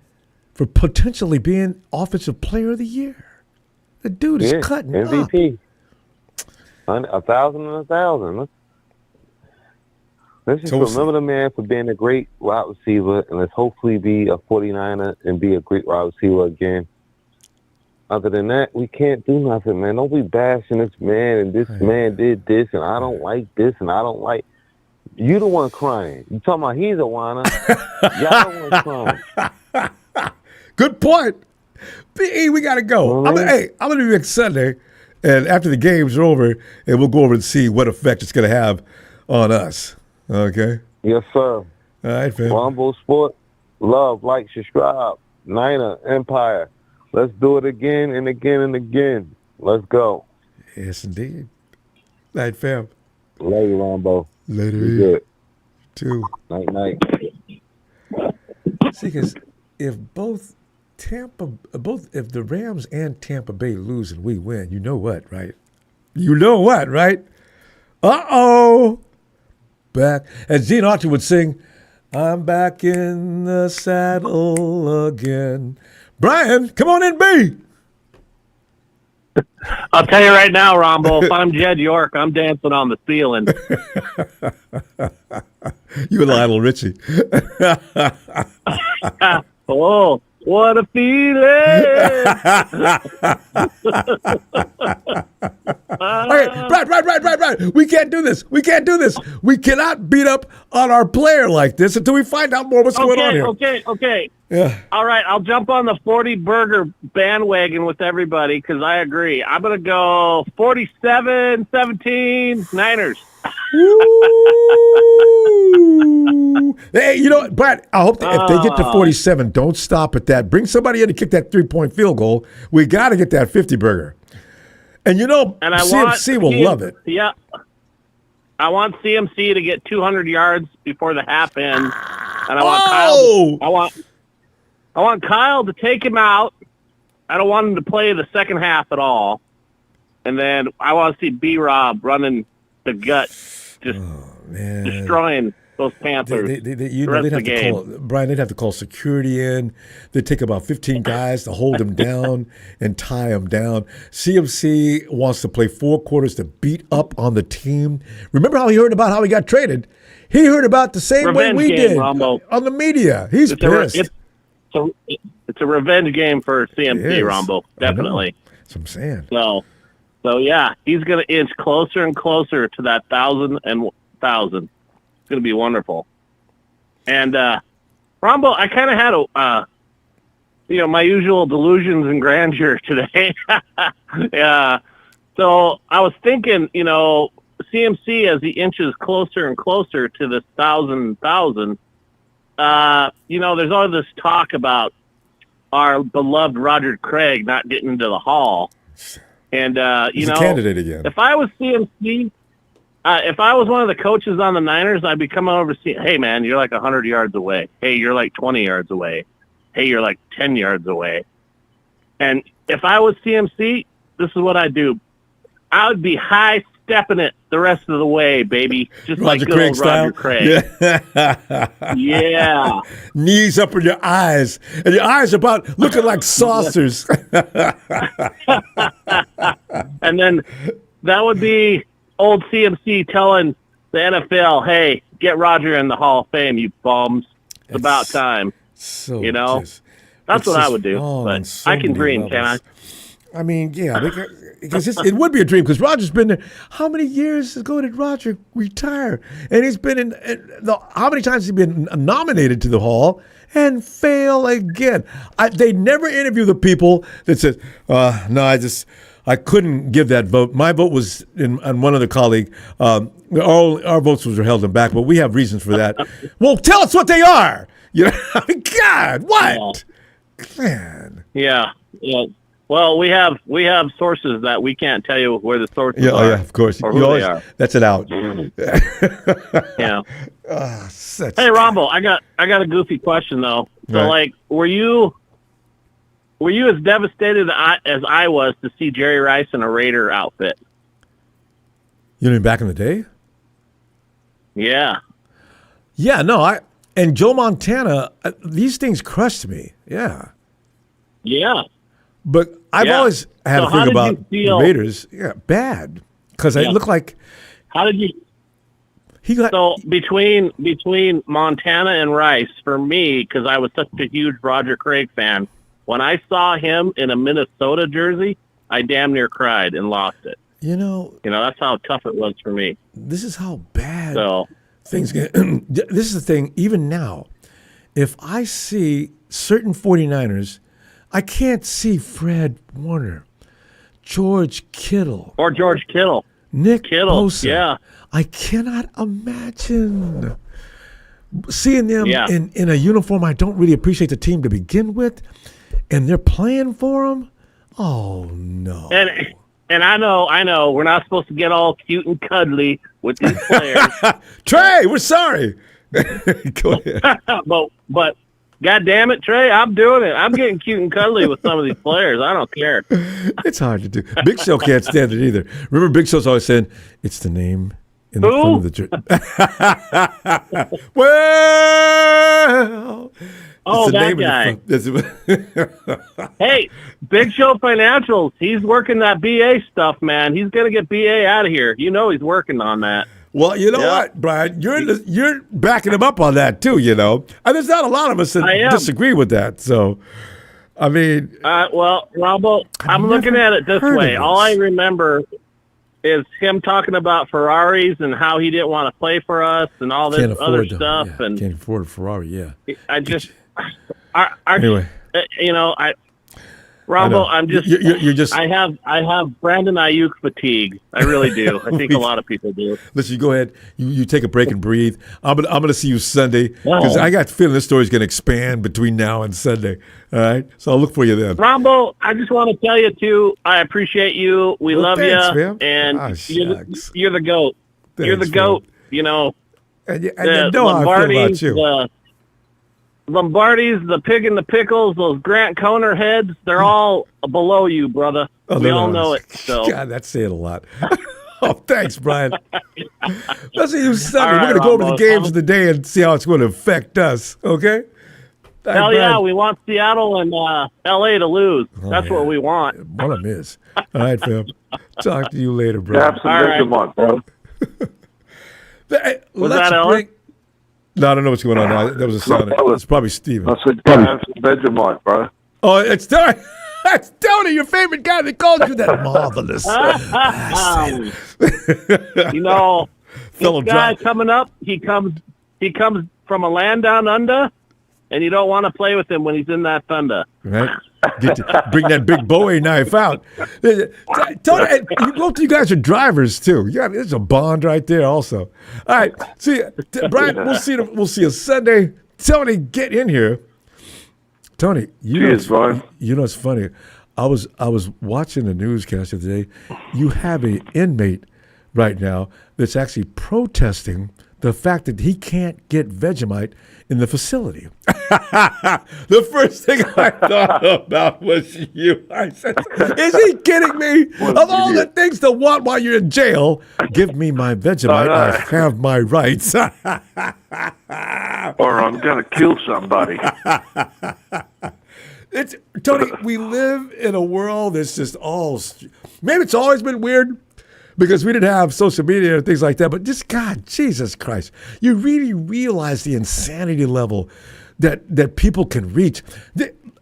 for potentially being Offensive Player of the Year. The dude is cutting MVP. 1,000 and 1,000. Let's just remember the man for being a great wide receiver, and let's hopefully be a 49er and be a great wide receiver again. Other than that, we can't do nothing, man. Don't be bashing this man, and this man did this, and I don't like this, and I don't like. You the one crying. You talking about he's a whiner. Y'all the one crying. Good point. B.E., we got to go. I'm going to be next Sunday, and after the games are over, and we'll go over and see what effect it's going to have on us. Okay? Yes, sir. All right, fam. Ronbo Sport, love, like, subscribe. Niner, Empire. Let's do it again and again and again. Let's go. Yes, indeed. Night, fam. Later, Ronbo. Later. Be good. Too. Night. See, because if both Tampa, both if the Rams and Tampa Bay lose and we win, you know what, right? You know what, right? Uh-oh. Back. As Gene Autry would sing, I'm back in the saddle again. Brian, come on in, B. I'll tell you right now, Ronbo, if I'm Jed York, I'm dancing on the ceiling. You and Lionel Richie. Oh, what a feeling! Right. We can't do this. We cannot beat up on our player like this until we find out more what's going on here. Okay. Yeah. All right, I'll jump on the 40 burger bandwagon with everybody because I agree. I'm going to go 47-17 Niners. Hey, you know what, Brad? I hope that if they get to 47, don't stop at that. Bring somebody in to kick that 3-point field goal. We got to get that 50 burger. And you know, and CMC will love it. Yeah. I want CMC to get 200 yards before the half ends. And I want I want Kyle to take him out. I don't want him to play the second half at all. And then I want to see B-Rob running the gut, just destroying those Panthers. Brian, they'd have to call security in. They'd take about 15 guys to hold him down and tie him down. CMC wants to play 4 quarters to beat up on the team. Remember how he heard about how he got traded? He heard about the same Revenge way we game, did Ronbo. On the media. He's pissed. It's a revenge game for CMC, Ronbo. Definitely. That's what I'm saying. So yeah, he's going to inch closer and closer to that 1,000 and 1,000. It's going to be wonderful. And Ronbo, I kind of had my usual delusions and grandeur today. Yeah. So I was thinking, CMC as he inches closer and closer to this 1,000. There's all this talk about our beloved Roger Craig not getting into the Hall. And, He's a candidate again. If I was CMC, if I was one of the coaches on the Niners, I'd be coming over to see, hey, man, you're like 100 yards away. Hey, you're like 20 yards away. Hey, you're like 10 yards away. And if I was CMC, this is what I'd do. I would be high-stepping it the rest of the way, baby. Just Roger like good Craig old style. Roger Craig. Yeah. Knees up in your eyes. And your eyes are about looking like saucers. And then that would be old CMC telling the NFL, hey, get Roger in the Hall of Fame, you bums. It's about time. That's what I would do. But I can dream, can I? I mean, yeah, because it would be a dream because Roger's been there. How many years ago did Roger retire? And he's been how many times has he been nominated to the Hall and fail again? They never interview the people that said, no, I couldn't give that vote. My vote was on one other colleague. Our votes were held him back, but we have reasons for that. Well, tell us what they are. I mean, God, what? Man. Yeah. Well, we have sources that we can't tell you where the sources are. Yeah, of course. Or who they are. That's it out. Yeah. Hey, Ronbo, I got a goofy question though. So, were you as devastated as I was to see Jerry Rice in a Raider outfit? You mean back in the day? Yeah. Yeah. No. And Joe Montana. These things crushed me. Yeah. Yeah. But I've always had a thing about the Raiders. Yeah, bad. Because it looked like... How did you... So between Montana and Rice, for me, because I was such a huge Roger Craig fan, when I saw him in a Minnesota jersey, I damn near cried and lost it. That's how tough it was for me. This is how bad things get... This is the thing, even now, if I see certain 49ers... I can't see Fred Warner, George Kittle. Or George Kittle. Nick Bosa. Yeah. I cannot imagine seeing them in a uniform I don't really appreciate the team to begin with, and they're playing for them. Oh, no. And I know, we're not supposed to get all cute and cuddly with these players. Trey, we're sorry. Go ahead. God damn it, Trey, I'm doing it. I'm getting cute and cuddly with some of these players. I don't care. It's hard to do. Big Show can't stand it either. Remember, Big Show's always saying, it's the name in the front of the jersey. Well, oh, that guy. Hey, Big Show Financials. He's working that BA stuff, man. He's going to get BA out of here. You know he's working on that. Well, you know what, Brian? You're backing him up on that, too, you know. And there's not a lot of us that disagree with that. So, I mean. Well, Ronbo, I'm looking at it this way. All I remember is him talking about Ferraris and how he didn't want to play for us and all this other stuff. Yeah, and can't afford a Ferrari, yeah. I just. Anyway. You know, Ronbo, I'm just. You're just. I have Brandon Aiyuk fatigue. I really do. I think a lot of people do. Listen, you go ahead. You take a break and breathe. I'm gonna see you Sunday because I got the feeling this story's gonna expand between now and Sunday. All right, so I'll look for you then. Ronbo, I just want to tell you too. I appreciate you. We love thanks, you, man. and you're the goat. Thanks, you're the goat. Man. You know. And you know how I feel about you. The Lombardi's, the Pig and the Pickles, those Grant Conner heads, they're all below you, brother. We all know it. So. God, that's saying a lot. Oh, thanks, Brian. Let's see you Sunday. Right, we're going to go over the games of the day and see how it's going to affect us, okay? Hell yeah, we want Seattle and L.A. to lose. That's what we want. One of them is. All right, fam. Talk to you later, bro. Absolutely, bro. Was that Ellen? No, I don't know what's going on now. That was a sound. It's probably Steven. I said, have some Vegemite, bro. Oh, it's Tony. It's Tony, your favorite guy that called you that. Marvelous. You know, this guy coming up, he comes from a land down under, and you don't want to play with him when he's in that thunder. Right. Bring that big Bowie knife out. Tony, both of you guys are drivers too. Yeah, there's a bond right there. Also, all right. See, Brian, we'll see you Sunday. Tony, get in here. Tony, Cheers, Brian. You know it's funny. I was watching the newscast the other day. You have an inmate right now that's actually protesting the fact that he can't get Vegemite in the facility. The first thing I thought about was you. I said, is he kidding me? Of all the things to want while you're in jail, give me my Vegemite. I have my rights. Or I'm going to kill somebody. Tony, we live in a world that's just maybe it's always been weird, because we didn't have social media and things like that. But just, God, Jesus Christ, you really realize the insanity level that people can reach.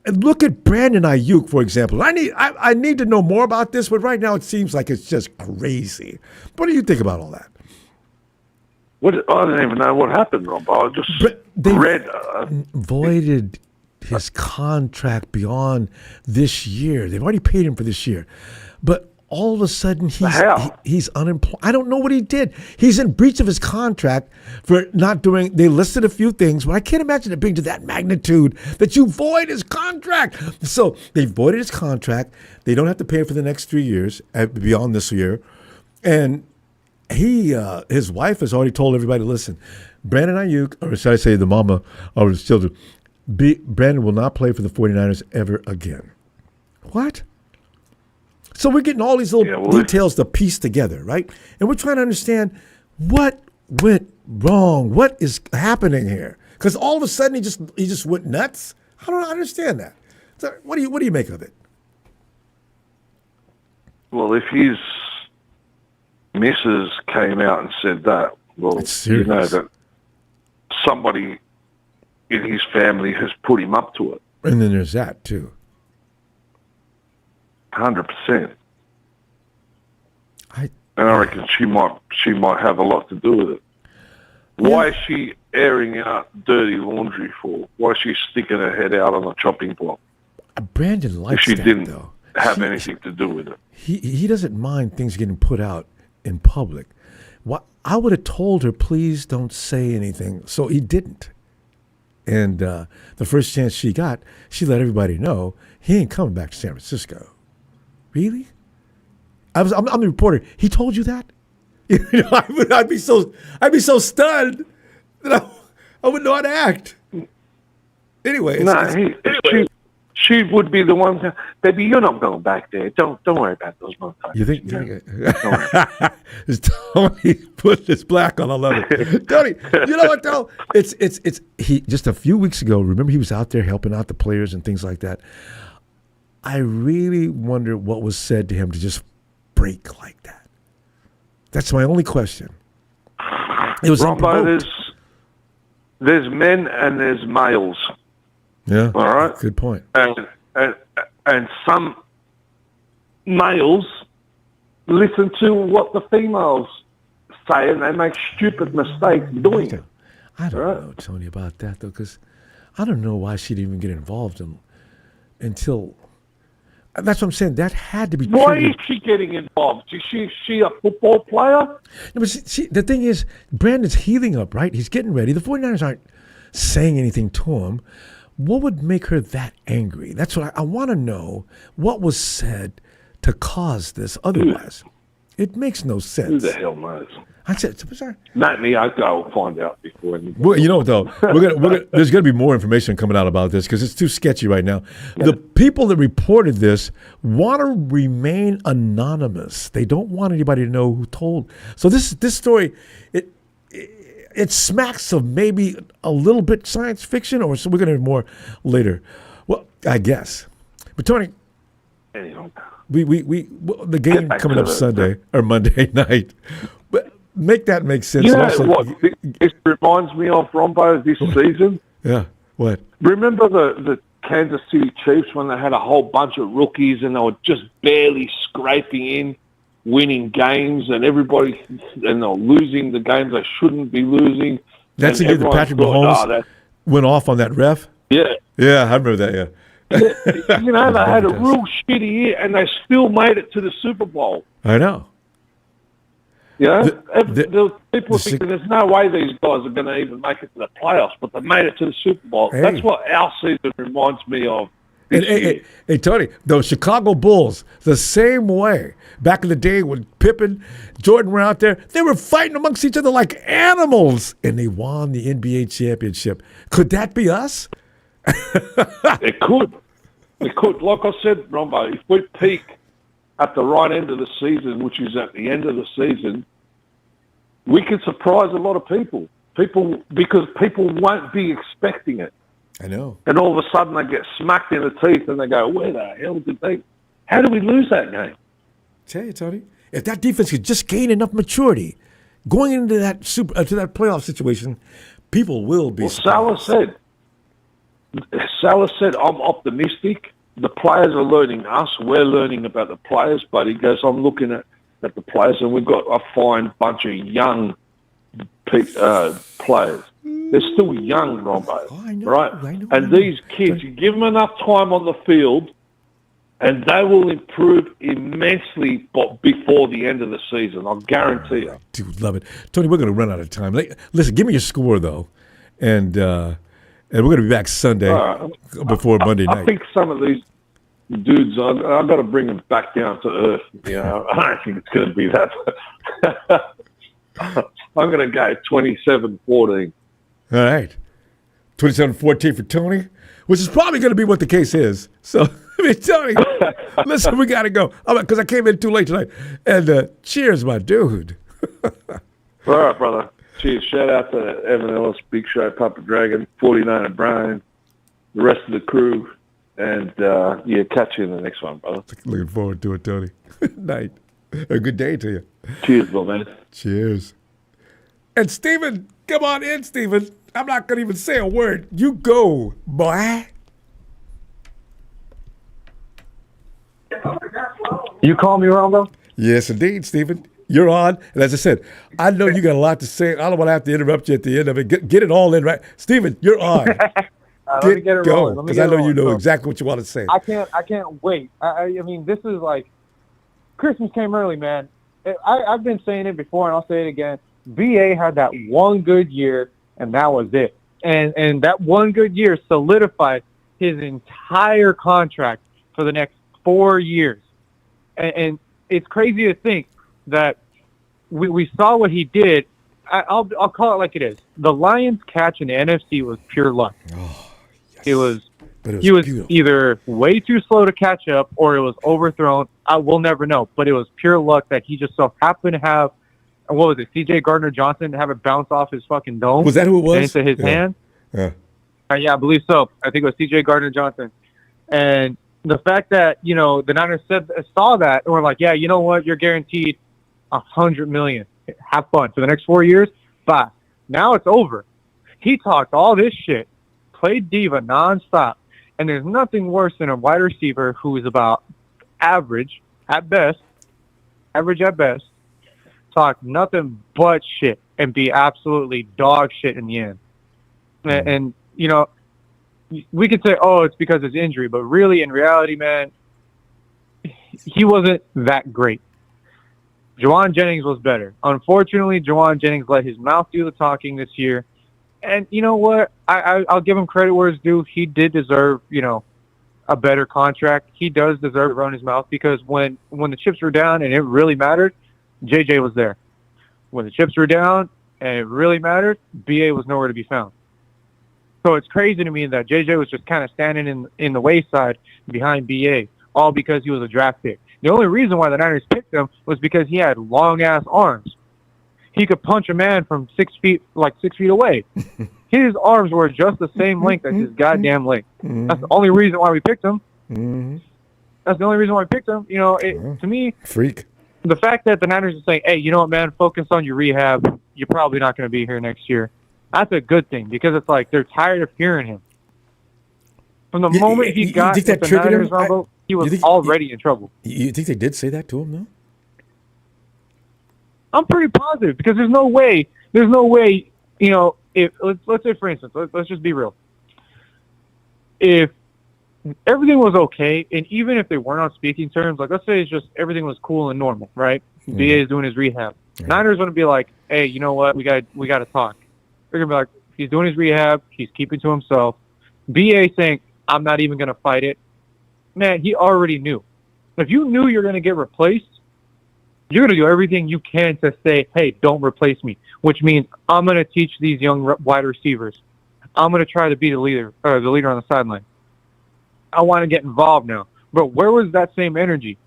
Look at Brandon Aiyuk, for example. I need to know more about this, but right now it seems like it's just crazy. What do you think about all that? I don't even know what happened, Rob. I just read. Voided his contract beyond this year. They've already paid him for this year. But all of a sudden, he's unemployed. I don't know what he did. He's in breach of his contract for not doing. They listed a few things, but I can't imagine it being to that magnitude that you void his contract. So they voided his contract. They don't have to pay him for the next 3 years beyond this year, and his wife has already told everybody, listen, Brandon Aiyuk, or should I say the mama of his children, Brandon will not play for the 49ers ever again. What? So we're getting all these little details to piece together, right? And we're trying to understand what went wrong, what is happening here. Because all of a sudden he just went nuts. I don't understand that. So what do you make of it? Well, if his missus came out and said that, well, you know that somebody in his family has put him up to it. And then there's that too. 100%. And I reckon she might have a lot to do with it. Why is she airing out dirty laundry for? Why is she sticking her head out on a chopping block? Brandon likes that, didn't though. Have anything to do with it. He doesn't mind things getting put out in public. I would have told her, please don't say anything. So he didn't. And the first chance she got, she let everybody know he ain't coming back to San Francisco. Really? I'm the reporter. He told you that? You know, I'd be so stunned that I wouldn't know how to act. Well, if he's missus came out and said that, well, you know that somebody in his family has put him up to it. 100%. I be so stunned. I would not know how to act. Anyway, she would be the one. Baby, you're not going back there. Don't worry about those montages. You think? It's Tony put this black on. I love it. Tony, you know what though? It's he just a few weeks ago. Remember, he was out there helping out the players and things like that. I really wonder what was said to him to just break like that. That's my only question. It was Ronbo, there's men and there's males. Yeah. All right. Good point. And some males listen to what the females say, and they make stupid mistakes doing it. I don't know, Tony, about that though, because I don't know why she didn't even get involved until. That's what I'm saying. That had to be. Why is she getting involved? Is she a football player? No, but see, the thing is, Brandon's healing up, right? He's getting ready. The 49ers aren't saying anything to him. What would make her that angry? That's what I want to know. What was said to cause this? Otherwise, it makes no sense. Who the hell knows? I said, Not me. I'll go find out before. Well, you know what though? There's going to be more information coming out about this because it's too sketchy right now. Yeah. The people that reported this want to remain anonymous. They don't want anybody to know who told. So this story, it smacks of maybe a little bit science fiction, or so we're going to have more later. Well, I guess. But Tony, anyway, the game coming up Sunday or Monday night. But make that make sense. You know what? It reminds me of Ronbo this season. Yeah. What? Remember the Kansas City Chiefs when they had a whole bunch of rookies and they were just barely scraping in, winning games, and everybody, and they were losing the games they shouldn't be losing. That's the year that Patrick Mahomes went off on that ref? Yeah. Yeah, I remember that, yeah. You know, they had a real shitty year, and they still made it to the Super Bowl. I know. You know, people thinking there's no way these guys are going to even make it to the playoffs, but they made it to the Super Bowl. Hey. That's what our season reminds me of. Hey, Tony, those Chicago Bulls, the same way. Back in the day when Pippen, Jordan were out there, they were fighting amongst each other like animals, and they won the NBA championship. Could that be us? It could. It could. Like I said, Ronbo, if we peak at the right end of the season, which is at the end of the season, we can surprise a lot of people. Because people won't be expecting it. I know. And all of a sudden they get smacked in the teeth and they go, where the hell did they... How did we lose that game? Tell you, Tony, if that defense could just gain enough maturity going into that to that playoff situation, people will be surprised. Salah said, I'm optimistic. The players are learning us. We're learning about the players. But he goes, I'm looking at the players, and we've got a fine bunch of young players. They're still young, Ronbo, right? I know. And these kids, you give them enough time on the field, and they will improve immensely before the end of the season. I'll guarantee you. Dude, love it. Tony, we're going to run out of time. Listen, give me your score, though, and we're going to be back Sunday before Monday night. I think some of these dudes, I've got to bring them back down to earth. You know, I don't think it's going to be that. I'm going to go 27-14. All right. 27-14 for Tony, which is probably going to be what the case is. So, I mean, Tony, listen, we got to go. Because I came in too late tonight. And cheers, my dude. All right, brother. Cheers. Shout out to Evan Ellis, Big Show, Papa Dragon, 49er Brian, the rest of the crew. And, catch you in the next one, brother. Looking forward to it, Tony. Night. A good day to you. Cheers, my man. Cheers. And Steven, come on in, Steven. I'm not going to even say a word. You go, boy. You call me, Ronbo? Yes, indeed, Steven. You're on. And as I said, I know you got a lot to say. I don't want to have to interrupt you at the end of it. Get it all in, right? Steven, you're on. Let me get it rolling. Because I know you know exactly what you want to say. I can't wait. I mean, this is like, Christmas came early, man. I've been saying it before, and I'll say it again. BA had that one good year, and that was it. And that one good year solidified his entire contract for the next 4 years. And it's crazy to think that we saw what he did. I'll call it like it is. The Lions catch in the NFC was pure luck. Oh, It was But it was he was beautiful. either way too slow to catch up or it was overthrown. We'll never know. But it was pure luck that he just so happened to have, what was it, C.J. Gardner-Johnson, have it bounce off his fucking dome. Was that who it was? And into his hand. Yeah. Yeah, I believe so. I think it was C.J. Gardner-Johnson. And the fact that, you know, the Niners saw that and were like, yeah, you know what? You're guaranteed $100 million. Have fun. For the next 4 years, bye. Now it's over. He talked all this shit, played diva nonstop. And there's nothing worse than a wide receiver who is about average at best, talk nothing but shit and be absolutely dog shit in the end. And you know, we could say, oh, it's because of his injury, but really, in reality, man, he wasn't that great. Juwan Jennings was better. Unfortunately, Juwan Jennings let his mouth do the talking this year. And you know what? I'll give him credit where it's due. He did deserve, you know, a better contract. He does deserve to run his mouth because when the chips were down and it really mattered, JJ was there. When the chips were down and it really mattered, BA was nowhere to be found. So it's crazy to me that JJ was just kind of standing in the wayside behind BA, all because he was a draft pick. The only reason why the Niners picked him was because he had long-ass arms. He could punch a man from 6 feet away. His arms were just the same length as his goddamn leg. That's the only reason why we picked him. That's the only reason why we picked him. You know, to me, freak. The fact that the Niners are saying, hey, you know what, man, focus on your rehab. You're probably not going to be here next year. That's a good thing because it's like they're tired of hearing him. From the moment he got with the Niners, Ronbo, he was already in trouble. You think they did say that to him, though? I'm pretty positive because there's no way, you know, if let's say, for instance, let's just be real. If everything was okay, and even if they weren't on speaking terms, like let's say it's just everything was cool and normal, right? BA is doing his rehab. Niners going to be like, hey, you know what? We got to talk. They're going to be like, he's doing his rehab. He's keeping to himself. BA saying, I'm not even going to fight it. Man, he already knew. If you knew you're going to get replaced, you're going to do everything you can to say, hey, don't replace me, which means I'm going to teach these young wide receivers. I'm going to try to be the leader on the sideline. I want to get involved now. But where was that same energy?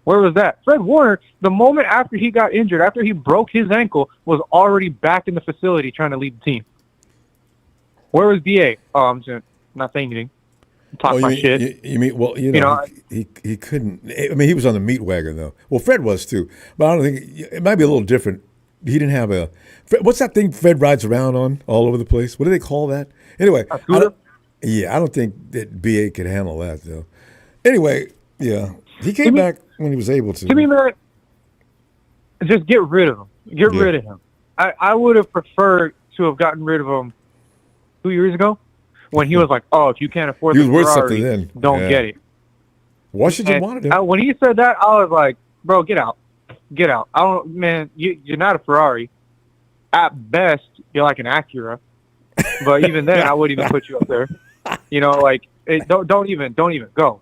Where was that? Fred Warner, the moment after he got injured, after he broke his ankle, was already back in the facility trying to lead the team. Where was BA? Oh, I'm just not saying anything. Talk my shit. You mean, well, you know he couldn't. I mean, he was on the meat wagon, though. Well, Fred was, too. But I don't think, it might be a little different. He didn't have a, what's that thing Fred rides around on all over the place? What do they call that? Anyway, I don't think that BA could handle that, though. Anyway, yeah. He came back when he was able to. To me, man, just get rid of him. Get rid of him. I would have preferred to have gotten rid of him 2 years ago when he was like, oh, if you can't afford the Ferrari, don't get it. Washington wanted him. When he said that, I was like, bro, get out. Get out. You're not a Ferrari. At best, you're like an Acura. But even then, I wouldn't even put you up there. You know, like, don't even go.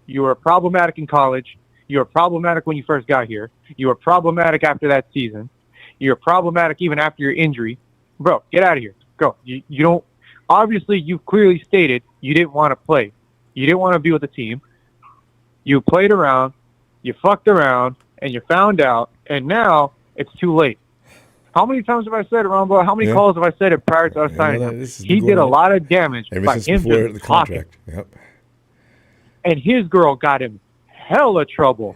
You were problematic in college. You were problematic when you first got here. You were problematic after that season. You're problematic even after your injury. Bro, get out of here. Go. You don't. Obviously, you clearly stated you didn't want to play. You didn't want to be with the team. You played around. You fucked around, and you found out, and now it's too late. How many times have I said it, Ronbo? How many calls have I said it prior to us signing him? He did a lot of damage by him just talking. Yep. And his girl got him hella trouble.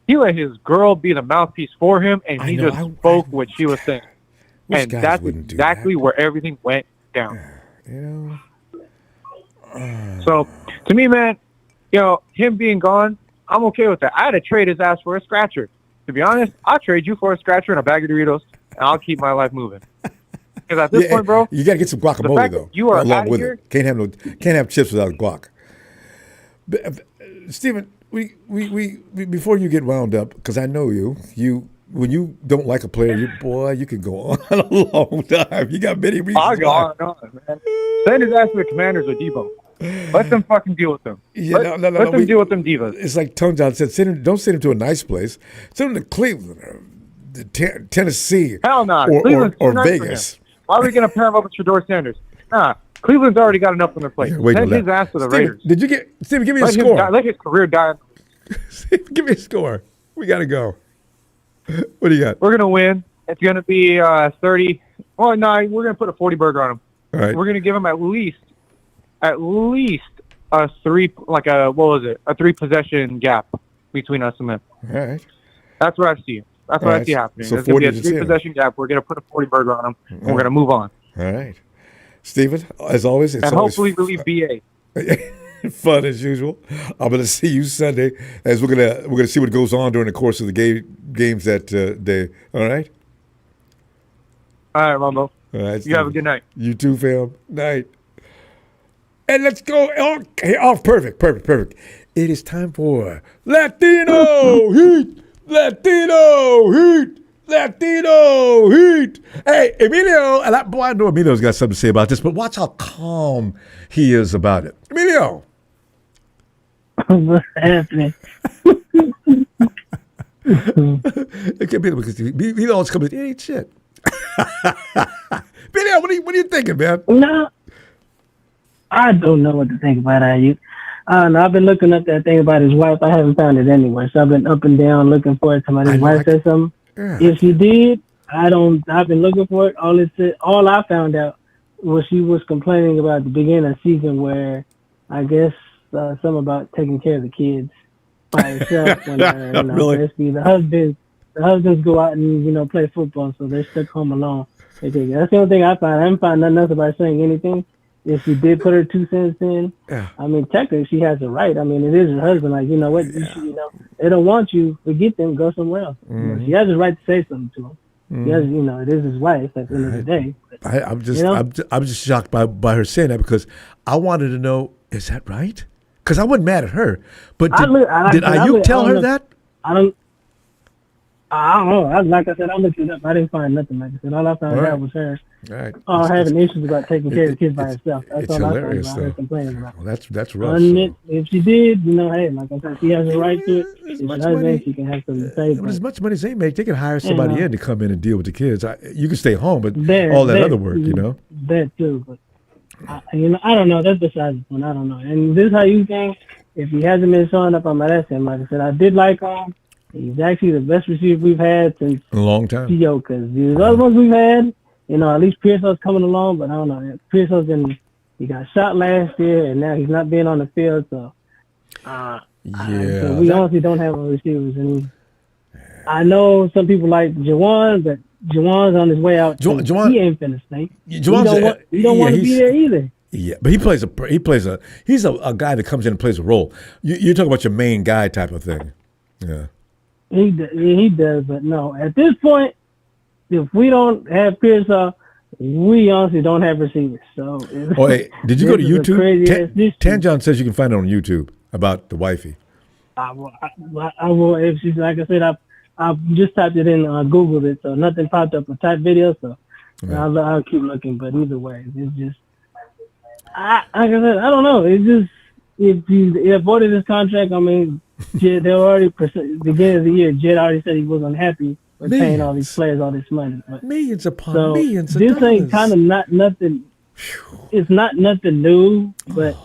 He let his girl be the mouthpiece for him, and he just spoke what she was saying. And that's exactly where everything went down. You know? So, to me, man, you know, him being gone, I'm okay with that. I had to trade his ass for a scratcher. To be honest, I'll trade you for a scratcher and a bag of Doritos, and I'll keep my life moving. Because at this point, bro, you got to get some guacamole, though. You are along out with here. It. Can't have chips without guac. But, Stephen, we before you get wound up, because I know you when you don't like a player, you can go on a long time. You got many reasons. I'll go on and on, man. Send his ass to the Commanders or Debo. Let them fucking deal with them. Let them deal with them divas. It's like Tone John said, don't send him to a nice place. Send him to Cleveland or Tennessee. Hell no. Or Vegas. Why are we going to pair him up with Shedeur Sanders? Cleveland's already got enough on their plate. Wait Send till his that. ass to the Steven, Raiders. Did you get Steven? Give me a Let him score. die, let his career die. Steven, give me a score. We gotta go. What do you got? We're gonna win. It's gonna be 30. Oh no, we're gonna put a 40 burger on him. All right. We're gonna give him at least a three, like a three possession gap between us and them. All right. That's what I see. That's what I see happening. So There's gonna be a 40 three possession gap. We're gonna put a 40 burger on him, and we're gonna move on. All right. Steven, as always, it's And always hopefully relieve BA. fun as usual. I'm going to see you Sunday as we're gonna see what goes on during the course of the games that day. All right. All right, Ronbo. All right. You have a good night. You too, fam. Night. And let's go. Okay, perfect. It is time for Latino Heat. Latino Heat. Latino Heat. Hey, Emilio, and I know Emilio's got something to say about this, but watch how calm he is about it. Emilio. What's happening? It can't be because he always comes in, it ain't shit. Emilio, what are you thinking, man? No, I don't know what to think about Aiyuk. I've been looking up that thing about his wife. I haven't found it anywhere, so I've been up and down looking for it. Somebody's wife said something. Yeah. If she did, I've been looking for it. All I found out was she was complaining about the beginning of the season where I guess something about taking care of the kids by herself when Really? basically the husbands go out and play football, so they're stuck home alone. That's the only thing I found. I haven't found nothing else about saying anything. If she did put her 2 cents in, yeah. I mean, technically she has a right. I mean, it is her husband. Like, you know what? Yeah. They don't want you. Forget them. Go somewhere else. Mm-hmm. She has the right to say something to him. Mm-hmm. He has, it is his wife at the end of the day. But, I'm just shocked by her saying that because I wanted to know, is that right? Because I wasn't mad at her, but did Aiyuk tell her that? I don't know. Like I said, I looked it up. I didn't find nothing. Like I said, all I found out was her right. having issues about taking care of the kids by herself. That's it's all hilarious, I found about her complaining about. Well, that's rough. If she did, hey, like I said, she has a right to it. If she doesn't, she can have something to say. But as much money as they make, they can hire somebody in to come in and deal with the kids. You can stay home, but all that other work, That too, but I don't know. That's besides the point. I don't know. And this is how you think. If he hasn't been showing up, I'm at that him. Like I said, I did like him. He's actually the best receiver we've had since a long time. Because the other ones we've had, at least Pearsall's coming along, but I don't know. Pearsall's he got shot last year, and now he's not being on the field, so so we honestly don't have any receivers. And I know some people like Jawan, but Jawan's on his way out. Jawan, he ain't finna stay. He don't want to be there either. Yeah, but he's a guy that comes in and plays a role. You're talking about your main guy type of thing. Yeah. He does, but no. At this point, if we don't have Pearsall, we honestly don't have receivers. So, hey, did you go to YouTube? Tanjon says you can find it on YouTube about the wifey. I will. If she's like I said, I just typed it in, Googled it, so nothing popped up. A type video, so I'll keep looking. But either way, it's just like I said, I don't know. It's just if he avoided his contract, I mean. Jed, they were already beginning of the year. Jed already said he was unhappy with paying all these players all this money. But, millions upon millions. This ain't kind of not nothing. It's not nothing new, but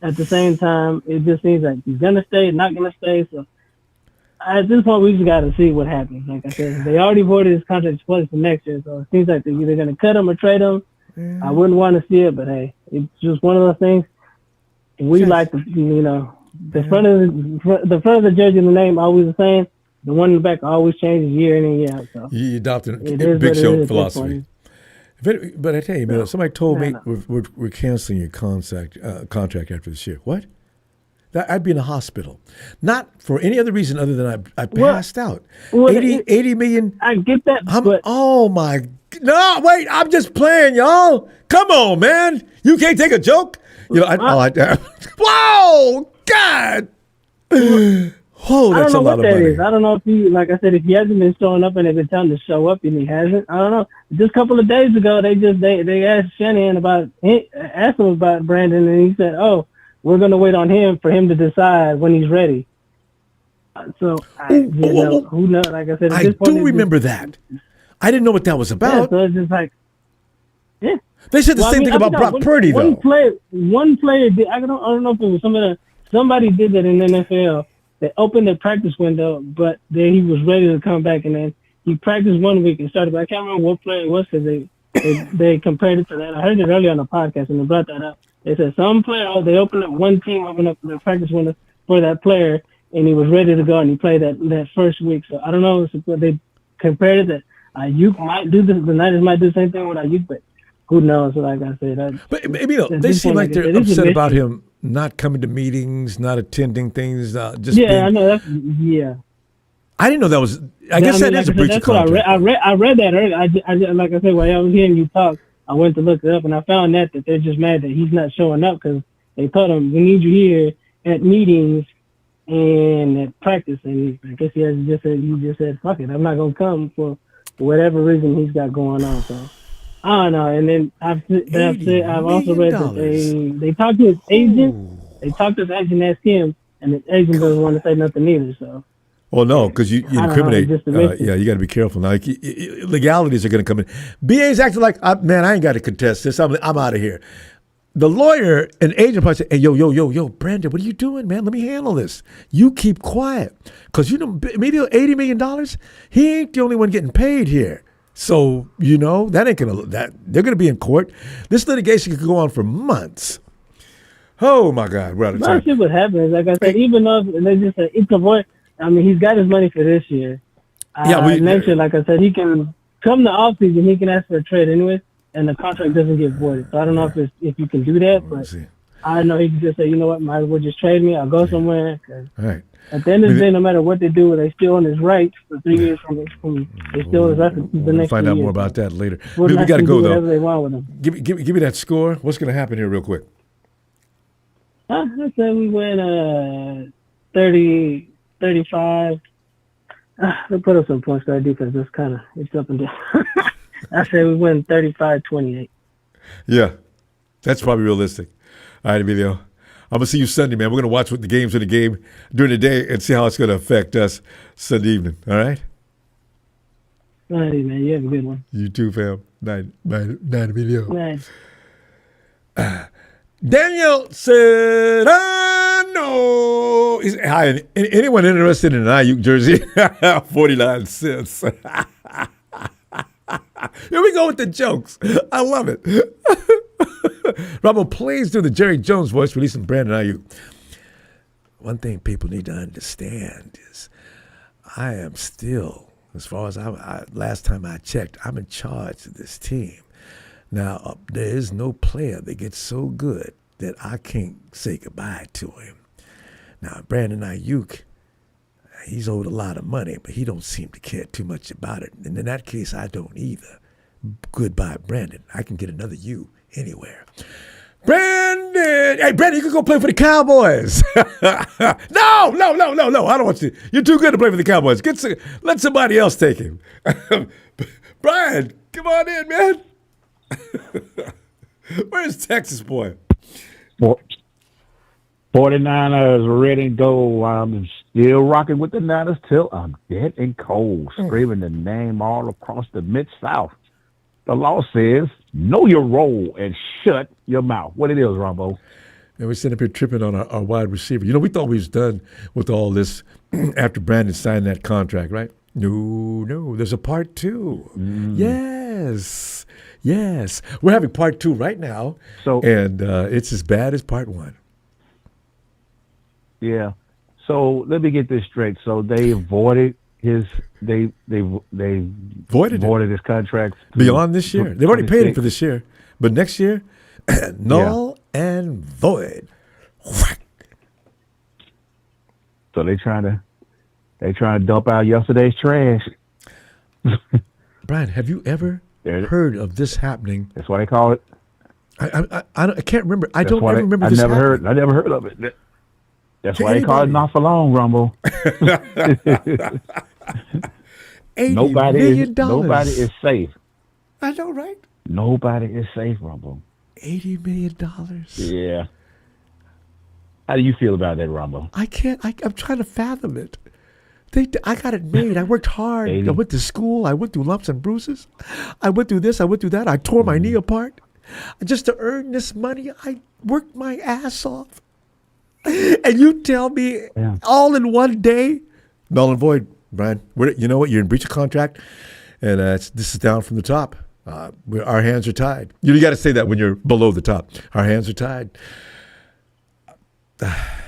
at the same time, it just seems like he's gonna stay, not gonna stay. So at this point, we just got to see what happens. Like I said, they already voted his contract for next year, so it seems like they're either gonna cut him or trade him. I wouldn't want to see it, but hey, it's just one of those things. We like to, the front of the jersey and the name always the same. The one in the back always changes year in and year out. So you adopted Big Show philosophy. But I tell you, man, somebody told me we're canceling your contract after this year. What? I'd be in the hospital, not for any other reason other than I passed out. 80 million. I get that. But oh my! No, wait! I'm just playing, y'all. Come on, man. You can't take a joke. Whoa! God! Oh, that's a lot of money. I don't know if he, like I said, if he hasn't been showing up and they've been telling him to show up and he hasn't. I don't know. Just a couple of days ago, they asked Shanahan asked him about Brandon, and he said, "Oh, we're going to wait on him for him to decide when he's ready." So, who knows? Like I said, I do remember that. I didn't know what that was about. Yeah, so it's just like, yeah. They said the Well, I same mean, thing I about forgot Brock Purdy, though. One player did. I don't know if it was somebody did that in the NFL. They opened the practice window, but then he was ready to come back, and then he practiced 1 week and started. But I can't remember what player it was because they compared it to that. I heard it earlier on the podcast, and they brought that up. They said some player, they opened up one team, opened up the practice window for that player, and he was ready to go, and he played that first week. So I don't know if they compared it that Aiyuk might do this. The Niners might do the same thing with Aiyuk, but who knows? Like I said, but maybe they seem like they're upset about him not coming to meetings, not attending things. Just I know that's I didn't know that was. I guess that is a breach of contract. I read that earlier. I like I said, while I was hearing you talk, I went to look it up, and I found that they're just mad that he's not showing up because they told him we need you here at meetings and at practice, and I guess he just said fuck it, I'm not gonna come for whatever reason he's got going on. So I don't know. And then I've also read that they talked to his agent. They talked to his agent, asked him, and the agent doesn't want to say nothing either. So. Well, no, because you incriminate. You got to be careful. Now, legalities are going to come in. BA's acting like, man, I ain't got to contest this. I'm out of here. The lawyer and agent probably say, hey, yo, Brandon, what are you doing, man? Let me handle this. You keep quiet. Because, $80 million, he ain't the only one getting paid here. So, that ain't going to, they're going to be in court. This litigation could go on for months. Oh, my God. We're out of time. See what happens. Like I said, even though they just said, it's a void. I mean, he's got his money for this year. I mentioned, like I said, he can come the offseason, he can ask for a trade anyway, and the contract doesn't get voided. So I don't know if you can do that, but I know he can just say, you know what, might as well just trade me. I'll go somewhere. Right. At the end of the day, no matter what they do, they still on his rights for 3 years from they still his rights for the next 2 years. Find out more about that later. We got to go, though. They want with him. Give me that score. What's going to happen here real quick? I say we win 30. 35. They'll put up some points guard defense. It's up and down. I say we win 35-28. Yeah, that's probably realistic. All right, Emilio. I'm going to see you Sunday, man. We're going to watch what the games in the game during the day and see how it's going to affect us Sunday evening. All right? All right, man. You have a good one. You too, fam. Night, Emilio. Night. Daniel Serrano. Hi, anyone interested in an Aiyuk jersey? 49 cents. Here we go with the jokes. I love it. Ronbo, please do the Jerry Jones voice releasing Brandon Aiyuk. One thing people need to understand is I am still, as far as last time I checked, I'm in charge of this team. Now, there is no player that gets so good that I can't say goodbye to him. Now, Brandon Aiyuk, he's owed a lot of money, but he don't seem to care too much about it. And in that case, I don't either. Goodbye, Brandon. I can get another you anywhere. Brandon! Hey, Brandon, you can go play for the Cowboys. No. I don't want you. You're too good to play for the Cowboys. Let somebody else take him. Brian, come on in, man. Where's Texas boy? 49ers, red and gold. I'm still rocking with the Niners till I'm dead and cold, screaming the name all across the Mid-South. The law says, know your role and shut your mouth. What it is, Ronbo? And we're sitting up here tripping on our wide receiver. We thought we was done with all this after Brandon signed that contract, right? No, there's a part 2. Yes. We're having part 2 right now, and it's as bad as part 1. Yeah. So let me get this straight. So they voided his voided his contract beyond this year. They've already paid him for this year, but next year, null and void. So they trying to dump out yesterday's trash. Brian, have you ever heard of this happening? That's what they call it. I can't remember. I remember I this never heard of it. That's why they call it not for long, Rumble. Nobody is safe. I know, right? Nobody is safe, Rumble. $80 million. Yeah. How do you feel about that, Rumble? I can't. I'm trying to fathom it. I got it made. I worked hard. 80. I went to school. I went through lumps and bruises. I went through this. I went through that. I tore my knee apart. just to earn this money. I worked my ass off. And you tell me all in one day, null and void, Brian. You know what? You're in breach of contract, and this is down from the top. Our hands are tied. You got to say that when you're below the top. Our hands are tied.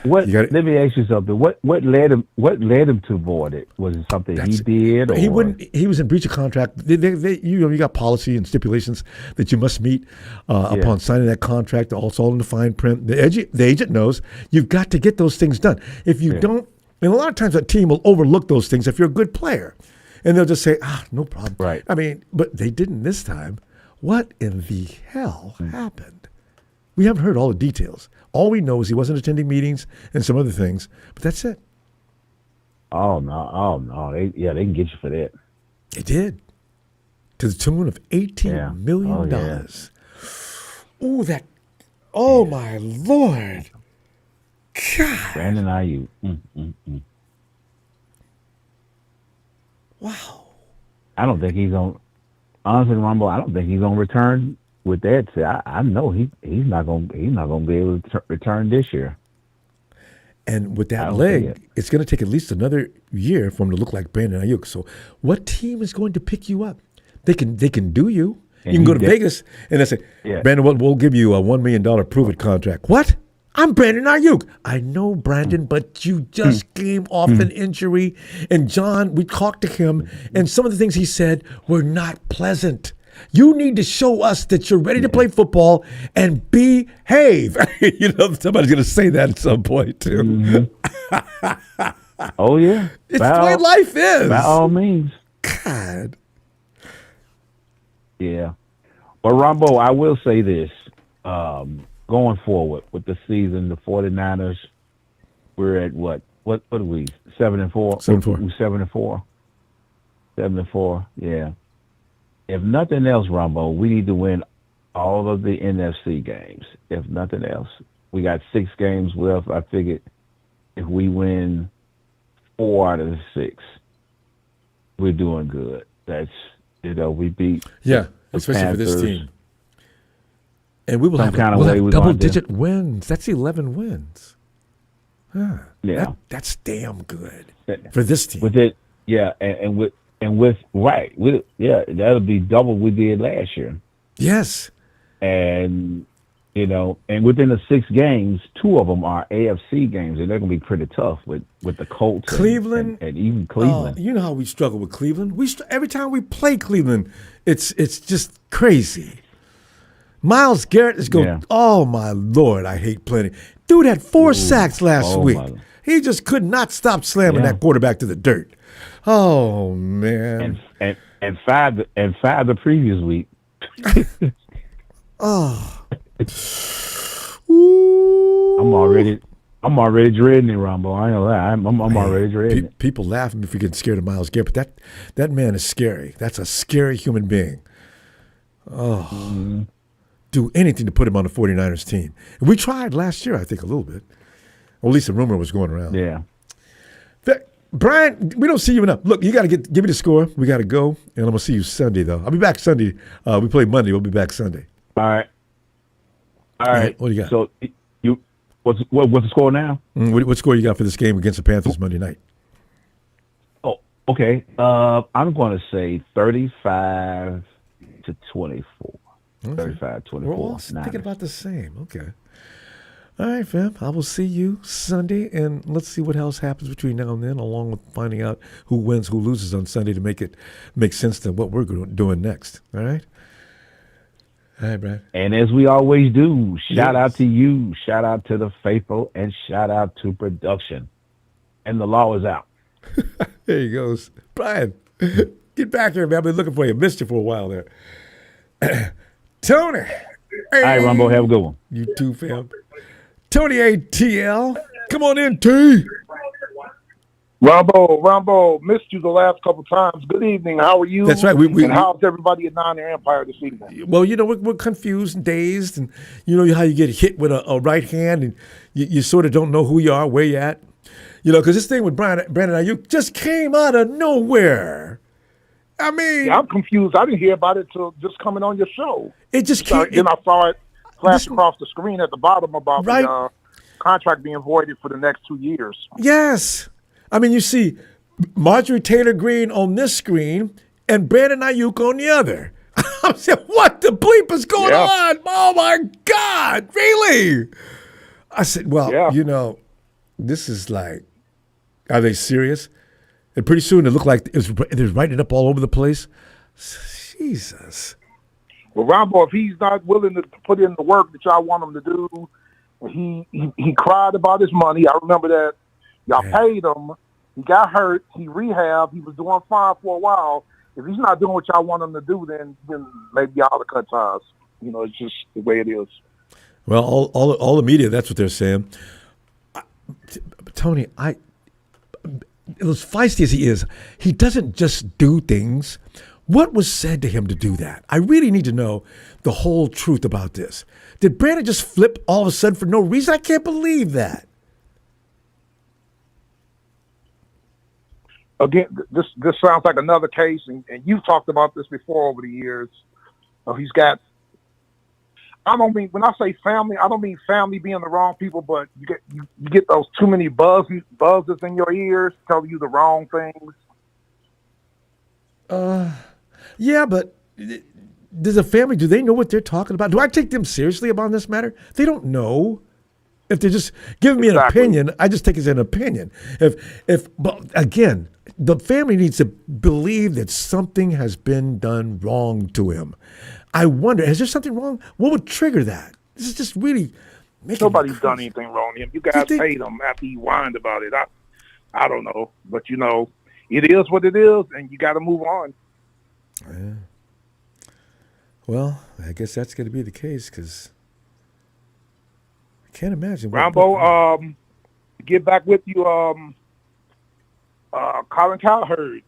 Let me ask you something. What led him to avoid it? Was it something he did? Or? He wouldn't. He was in breach of contract. You got policy and stipulations that you must meet upon signing that contract. It's all in the fine print. The agent knows you've got to get those things done. If you don't, and a lot of times that team will overlook those things if you're a good player, and they'll just say, no problem. Right. I mean, but they didn't this time. What in the hell happened? We haven't heard all the details. All we know is he wasn't attending meetings and some other things, but that's it. Oh no! They can get you for that. They did, to the tune of $18 million. Ooh, that! Oh my Lord! God! Brandon Aiyuk. Wow! I don't think he's on. Honestly, Ronbo, I don't think he's on return. With that, I know he's not gonna be able to return this year. And with that leg, it's going to take at least another year for him to look like Brandon Aiyuk. So, what team is going to pick you up? They can do you. You can go to Vegas and they say, Brandon, we'll give you a $1 million prove-it contract. What? I'm Brandon Aiyuk. I know, Brandon, but you just came off an injury. And John, we talked to him, and some of the things he said were not pleasant. You need to show us that you're ready to play football and behave. Somebody's going to say that at some point, too. Oh, yeah. It's the way life is. By all means. God. Yeah. But, Ronbo, I will say this. Going forward with the season, the 49ers, we're at what? What are we? 7-4? 7-4. 7-4, yeah. If nothing else, Ronbo, we need to win all of the NFC games. If nothing else, we got 6 games left. I figured if we win 4 out of the 6, we're doing good. That's we beat the especially Panthers. For this team. And we will have double-digit wins. That's 11 wins. Huh. Yeah, that's damn good for this team. With it, that'll be double we did last year. Yes. And and within the 6 games, 2 of them are AFC games, and they're going to be pretty tough with the Colts, Cleveland, and even Cleveland. You know how we struggle with Cleveland. Every time we play Cleveland, it's just crazy. Myles Garrett is going. Yeah. Oh my Lord, I hate playing. Dude had 4 sacks last week. He just could not stop slamming that quarterback to the dirt. Oh man! And 5 the previous week. I'm already dreading it, Ronbo. I know that. I'm already dreading it. People laugh at me if you get scared of Myles Garrett, but that man is scary. That's a scary human being. Do anything to put him on the 49ers team. And we tried last year, I think, a little bit. Or at least a rumor was going around. Yeah. Brian, we don't see you enough. Look, you got to give me the score. We got to go, and I'm going to see you Sunday, though. I'll be back Sunday. We play Monday. We'll be back Sunday. All right. What do you got? So, what's the score now? What score you got for this game against the Panthers Monday night? Oh, okay. I'm going to say 35-24. 35-24. We're all thinking about the same. Okay. All right, fam. I will see you Sunday, and let's see what else happens between now and then, along with finding out who wins, who loses on Sunday to make sense to what we're doing next. All right? All right, Brad. And as we always do, shout out to you, shout out to the faithful, and shout out to production. And the law is out. There he goes. Brian, get back here, man. I've been looking for you. Missed you for a while there. Tony. All right, Ronbo, have a good one. You too, fam. Tony ATL. Come on in, T. Ronbo, missed you the last couple times. Good evening. How are you? That's right. And how's everybody at Nine-Air Empire this evening? Well, we're confused and dazed, and you know how you get hit with a right hand, and you sort of don't know who you are, where you at. Because this thing with Brandon Aiyuk just came out of nowhere. I mean, yeah, I'm confused. I didn't hear about it till just coming on your show. It just So, can't. then I saw it flash across the screen at the bottom about Right. the contract being voided for the next 2 years. Yes. I mean, you see Marjorie Taylor Greene on this screen and Brandon Aiyuk on the other. I'm saying, what the bleep is going on? Oh, my God. Really? I said, well, you know, this is like, are they serious? And pretty soon it looked like it was writing it up all over the place. Jesus. Well, Ronbo, if he's not willing to put in the work that y'all want him to do, he cried about his money. I remember that. Y'all paid him. He got hurt. He rehabbed. He was doing fine for a while. If he's not doing what y'all want him to do, then maybe y'all ought to cut ties. You know, it's just the way it is. Well, all the media, that's what they're saying. Tony, as feisty as he is, he doesn't just do things. What was said to him to do that? I really need to know the whole truth about this. Did Brandon just flip all of a sudden for no reason? I can't believe that. Again, this sounds like another case, and you've talked about this before over the years. He's got. I don't mean when I say family, I don't mean family being the wrong people, but you get those too many buzzes in your ears telling you the wrong things. Yeah, but does a family, do they know what they're talking about? Do I take them seriously about this matter? They don't know. If they're just giving me an opinion, I just take it as an opinion. But again, the family needs to believe that something has been done wrong to him. I wonder, is there something wrong? What would trigger that? This is just really making Nobody's done anything wrong to him. You guys paid him after he whined about it. I don't know, but you know, it is what it is, and you got to move on. Yeah. Well, I guess that's going to be the case because I can't imagine. Ronbo, get back with you, Colin Cowherd.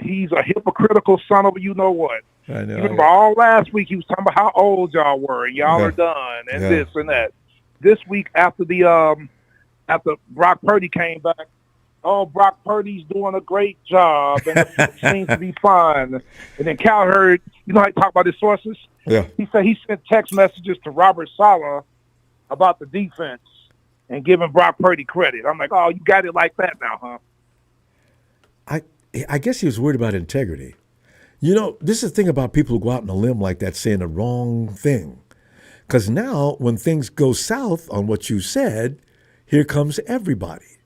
He's a hypocritical son of a you-know-what. I know. You remember all last week he was talking about how old y'all were and y'all are done and this and that. This week after after Brock Purdy came back, Brock Purdy's doing a great job and it seems to be fine. And then Cowherd, you know how he talk about his sources? Yeah. He said he sent text messages to Robert Saleh about the defense and giving Brock Purdy credit. I'm like, oh, you got it like that now, huh? I guess he was worried about integrity. You know, this is the thing about people who go out on a limb like that saying the wrong thing. Because now when things go south on what you said, here comes everybody.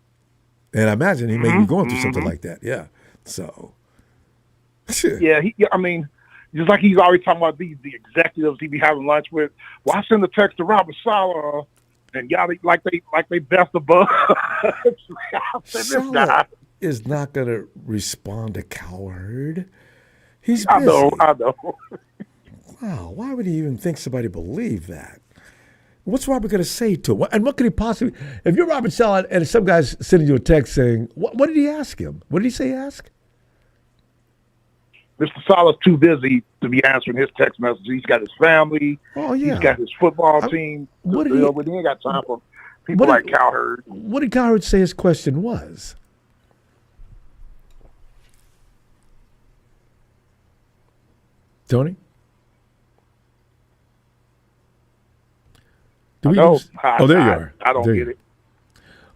And I imagine he may be going through something like that. Yeah. So. Yeah, I mean, just like he's always talking about the executives he be having lunch with. Well, I send a text to Robert Saleh and y'all like they best of buds. Saleh is not going to respond to Cowherd. He's busy. I know. Wow, why would he even think somebody believe that? What's Robert going to say to him? And what could he possibly... If you're Robert Saleh and some guy's sending you a text saying... What did he ask him? What did he say ask? Mr. Saleh's too busy to be answering his text messages. He's got his family. Oh, yeah. He's got his football team. What did he ain't got time for people like Cowherd. What did Cowherd say his question was? Tony? There you are. I don't get it.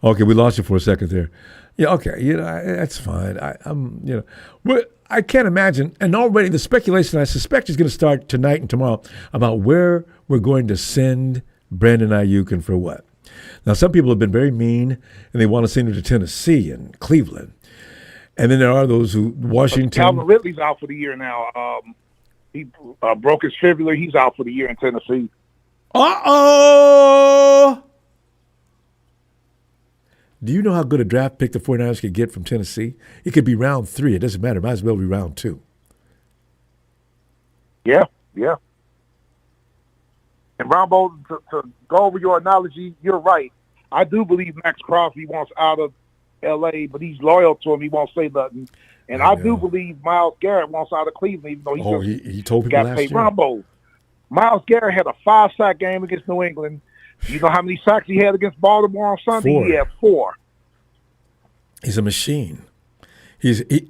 Okay, we lost you for a second there. Yeah, okay, that's fine. I can't imagine, and already the speculation I suspect is going to start tonight and tomorrow about where we're going to send Brandon Aiyuk and for what. Now, some people have been very mean, and they want to send him to Tennessee and Cleveland. And then there are those who, Washington. Calvin Ridley's out for the year now. He broke his fibula. He's out for the year in Tennessee. Uh-oh! Do you know how good a draft pick the 49ers could get from Tennessee? It could be round 3. It doesn't matter. Might as well be round 2. Yeah. And Ronbo, to go over your analogy, you're right. I do believe Max Crosby wants out of L.A., but he's loyal to him. He won't say nothing. And I do believe Myles Garrett wants out of Cleveland, even though he told people got last paid. year. Ronbo, Myles Garrett had a 5-sack game against New England. You know how many sacks he had against Baltimore on Sunday? 4. He had 4. He's a machine.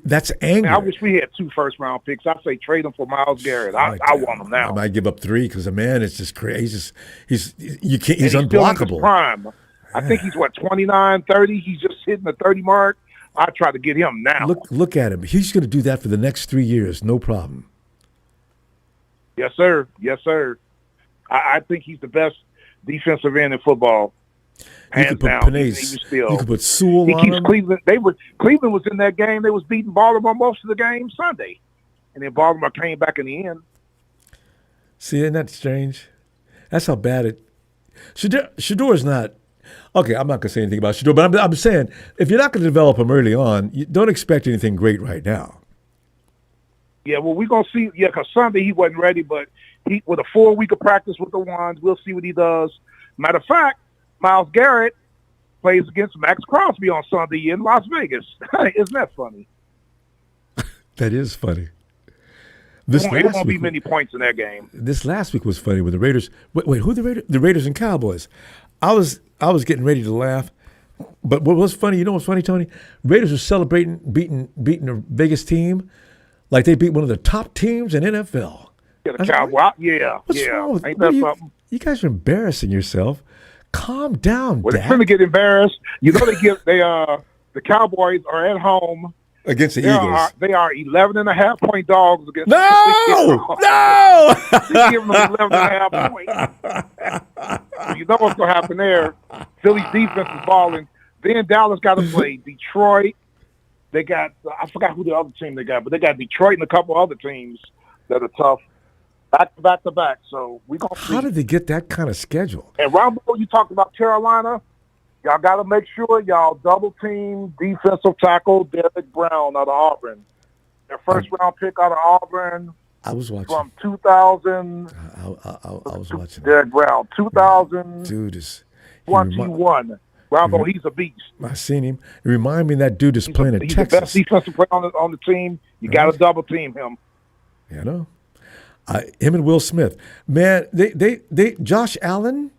That's Man, anger. I wish we had 2 first-round picks. I say trade them for Myles Garrett. I want him now. I might give up 3 because the man is just crazy. He's And unblockable. still in his prime. I think he's 29, 30. He's just hitting the 30 mark. I try to get him now. Look at him. He's going to do that for the next 3 years, no problem. Yes, sir. Yes, sir. I think he's the best defensive end in football. You Hands could put down. Penez. You could put Sewell He on keeps him. Cleveland. Cleveland was in that game. They was beating Baltimore most of the game Sunday, and then Baltimore came back in the end. See, isn't that strange? That's how bad it. Shador is not. Okay, I'm not going to say anything about Shador, but I'm saying if you're not going to develop him early on, you don't expect anything great right now. Yeah, well, we're going to see. Yeah, because Sunday he wasn't ready, but he with a 4 week of practice with the ones, we'll see what he does. Matter of fact, Myles Garrett plays against Max Crosby on Sunday in Las Vegas. Isn't that funny? That is funny. It won't be many points in that game. This last week was funny with the Raiders. Wait, who the Raiders? The Raiders and Cowboys. I was getting ready to laugh, but what was funny? You know what's funny, Tony? Raiders were celebrating beating a Vegas team like they beat one of the top teams in NFL. Yeah, the Cowboys. What's wrong with, Ain't that something? You guys are embarrassing yourself. Calm down, Well, they're Dak. going to get embarrassed. You know the Cowboys are at home Against the Eagles. They are 11.5-point dogs against No! No! They give them 11.5 points. So you know what's going to happen there. Philly's defense is balling. Then Dallas got to play Detroit. They got, I forgot who the other team they got, but they got Detroit and a couple other teams that are tough. Back to back. So we're going to see. How did they get that kind of schedule? And Ronbo, you talked about Carolina. Y'all got to make sure y'all double-team defensive tackle Derek Brown out of Auburn. Their first-round pick out of Auburn. I was watching. From 2000. I was watching. Derek Brown, 2000. Dude is 21. Ronbo, he's a beast. I seen him. It reminded me of that dude that's playing at He's Texas. the best defensive player on the team. You got to double-team him. Yeah, I know. Him and Will Smith. Man, they Josh Allen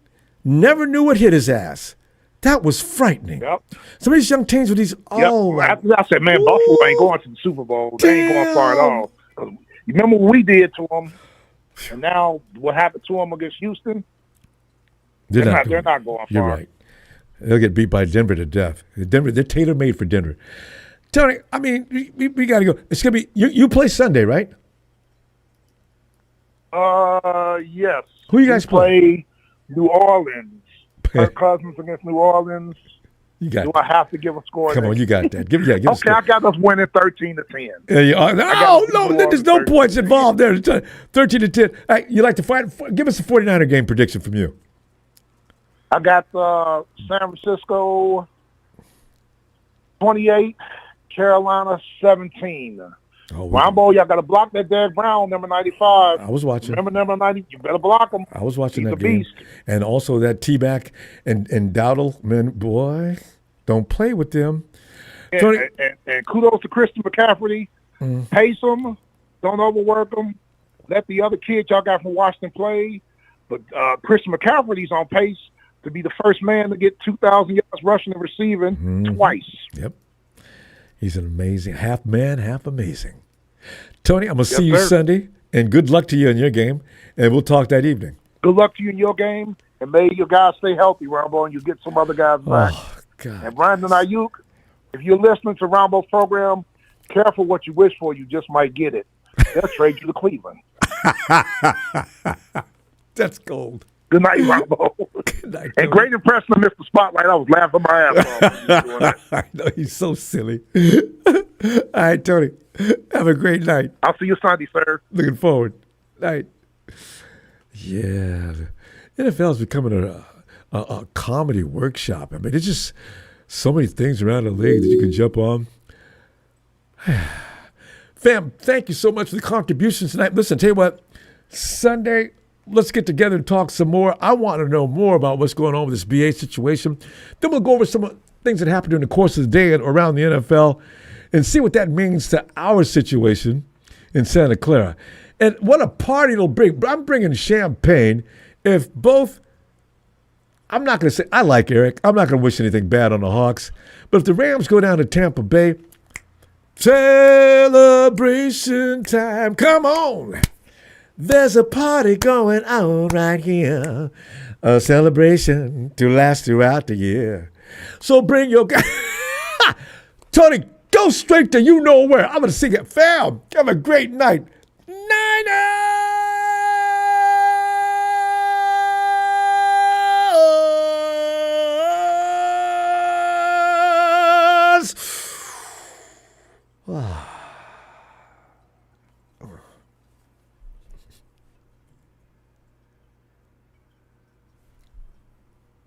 never knew what hit his ass. That was frightening. Yep. Some of these young teams with these, After that, I said, man, Buffalo ain't going to the Super Bowl. They ain't going far at all. 'Cause you remember what we did to them, and now what happened to them against Houston? They're not going far. You're right. They'll get beat by Denver to death. They're tailor-made for Denver. Tony, I mean, we got to go. It's going to be, you play Sunday, right? Yes. Who you guys play? New Orleans. Kirk Cousins against New Orleans. You got Do I have to give a score? Come on, you got that. Give okay, a score. I got us winning 13-10. No, there's no points involved there. 13-10. Hey, you like to fight? Give us a 49er game prediction from you. I got San Francisco 28, Carolina 17. Ronbo, y'all got to block that Derek Brown, number 95. I was watching. Remember number 90? You better block him. I was watching He's that a game. beast. And also that T-back and Dowdle, man, boy, don't play with them. And kudos to Christian McCaffrey. Pace him. Don't overwork him. Let the other kids y'all got from Washington play. But Christian McCaffrey's on pace to be the first man to get 2,000 yards rushing and receiving twice. Yep. He's an amazing, half man, half amazing. Tony, I'm going to see you sir. Sunday, and good luck to you in your game, and we'll talk that evening. Good luck to you in your game, and may your guys stay healthy, Ronbo, and you get some other guys back. Oh, God. And Brandon Aiyuk, if you're listening to Ronbo's program, careful what you wish for. You just might get it. They'll trade you to Cleveland. That's gold. Good night, Ronbo. Good night, and great impression of Mr. Spotlight. I was laughing my ass off. I know, he's so silly. All right, Tony, have a great night. I'll see you Sunday, sir. Looking forward. Night. Yeah, the NFL is becoming a comedy workshop. I mean, there's just so many things around the league that you can jump on. Fam, thank you so much for the contributions tonight. Listen, tell you what, Sunday, let's get together and talk some more. I want to know more about what's going on with this BA situation. Then we'll go over some things that happened during the course of the day and around the NFL and see what that means to our situation in Santa Clara. And what a party it'll bring. I'm bringing champagne if both, I'm not going to say, I like Eric. I'm not going to wish anything bad on the Hawks. But if the Rams go down to Tampa Bay, Celebration time. Come on. There's a party going on right here. A celebration to last throughout the year. So bring your guy. Tony, go straight to you know where. I'm going to sing it. Fam, have a great night.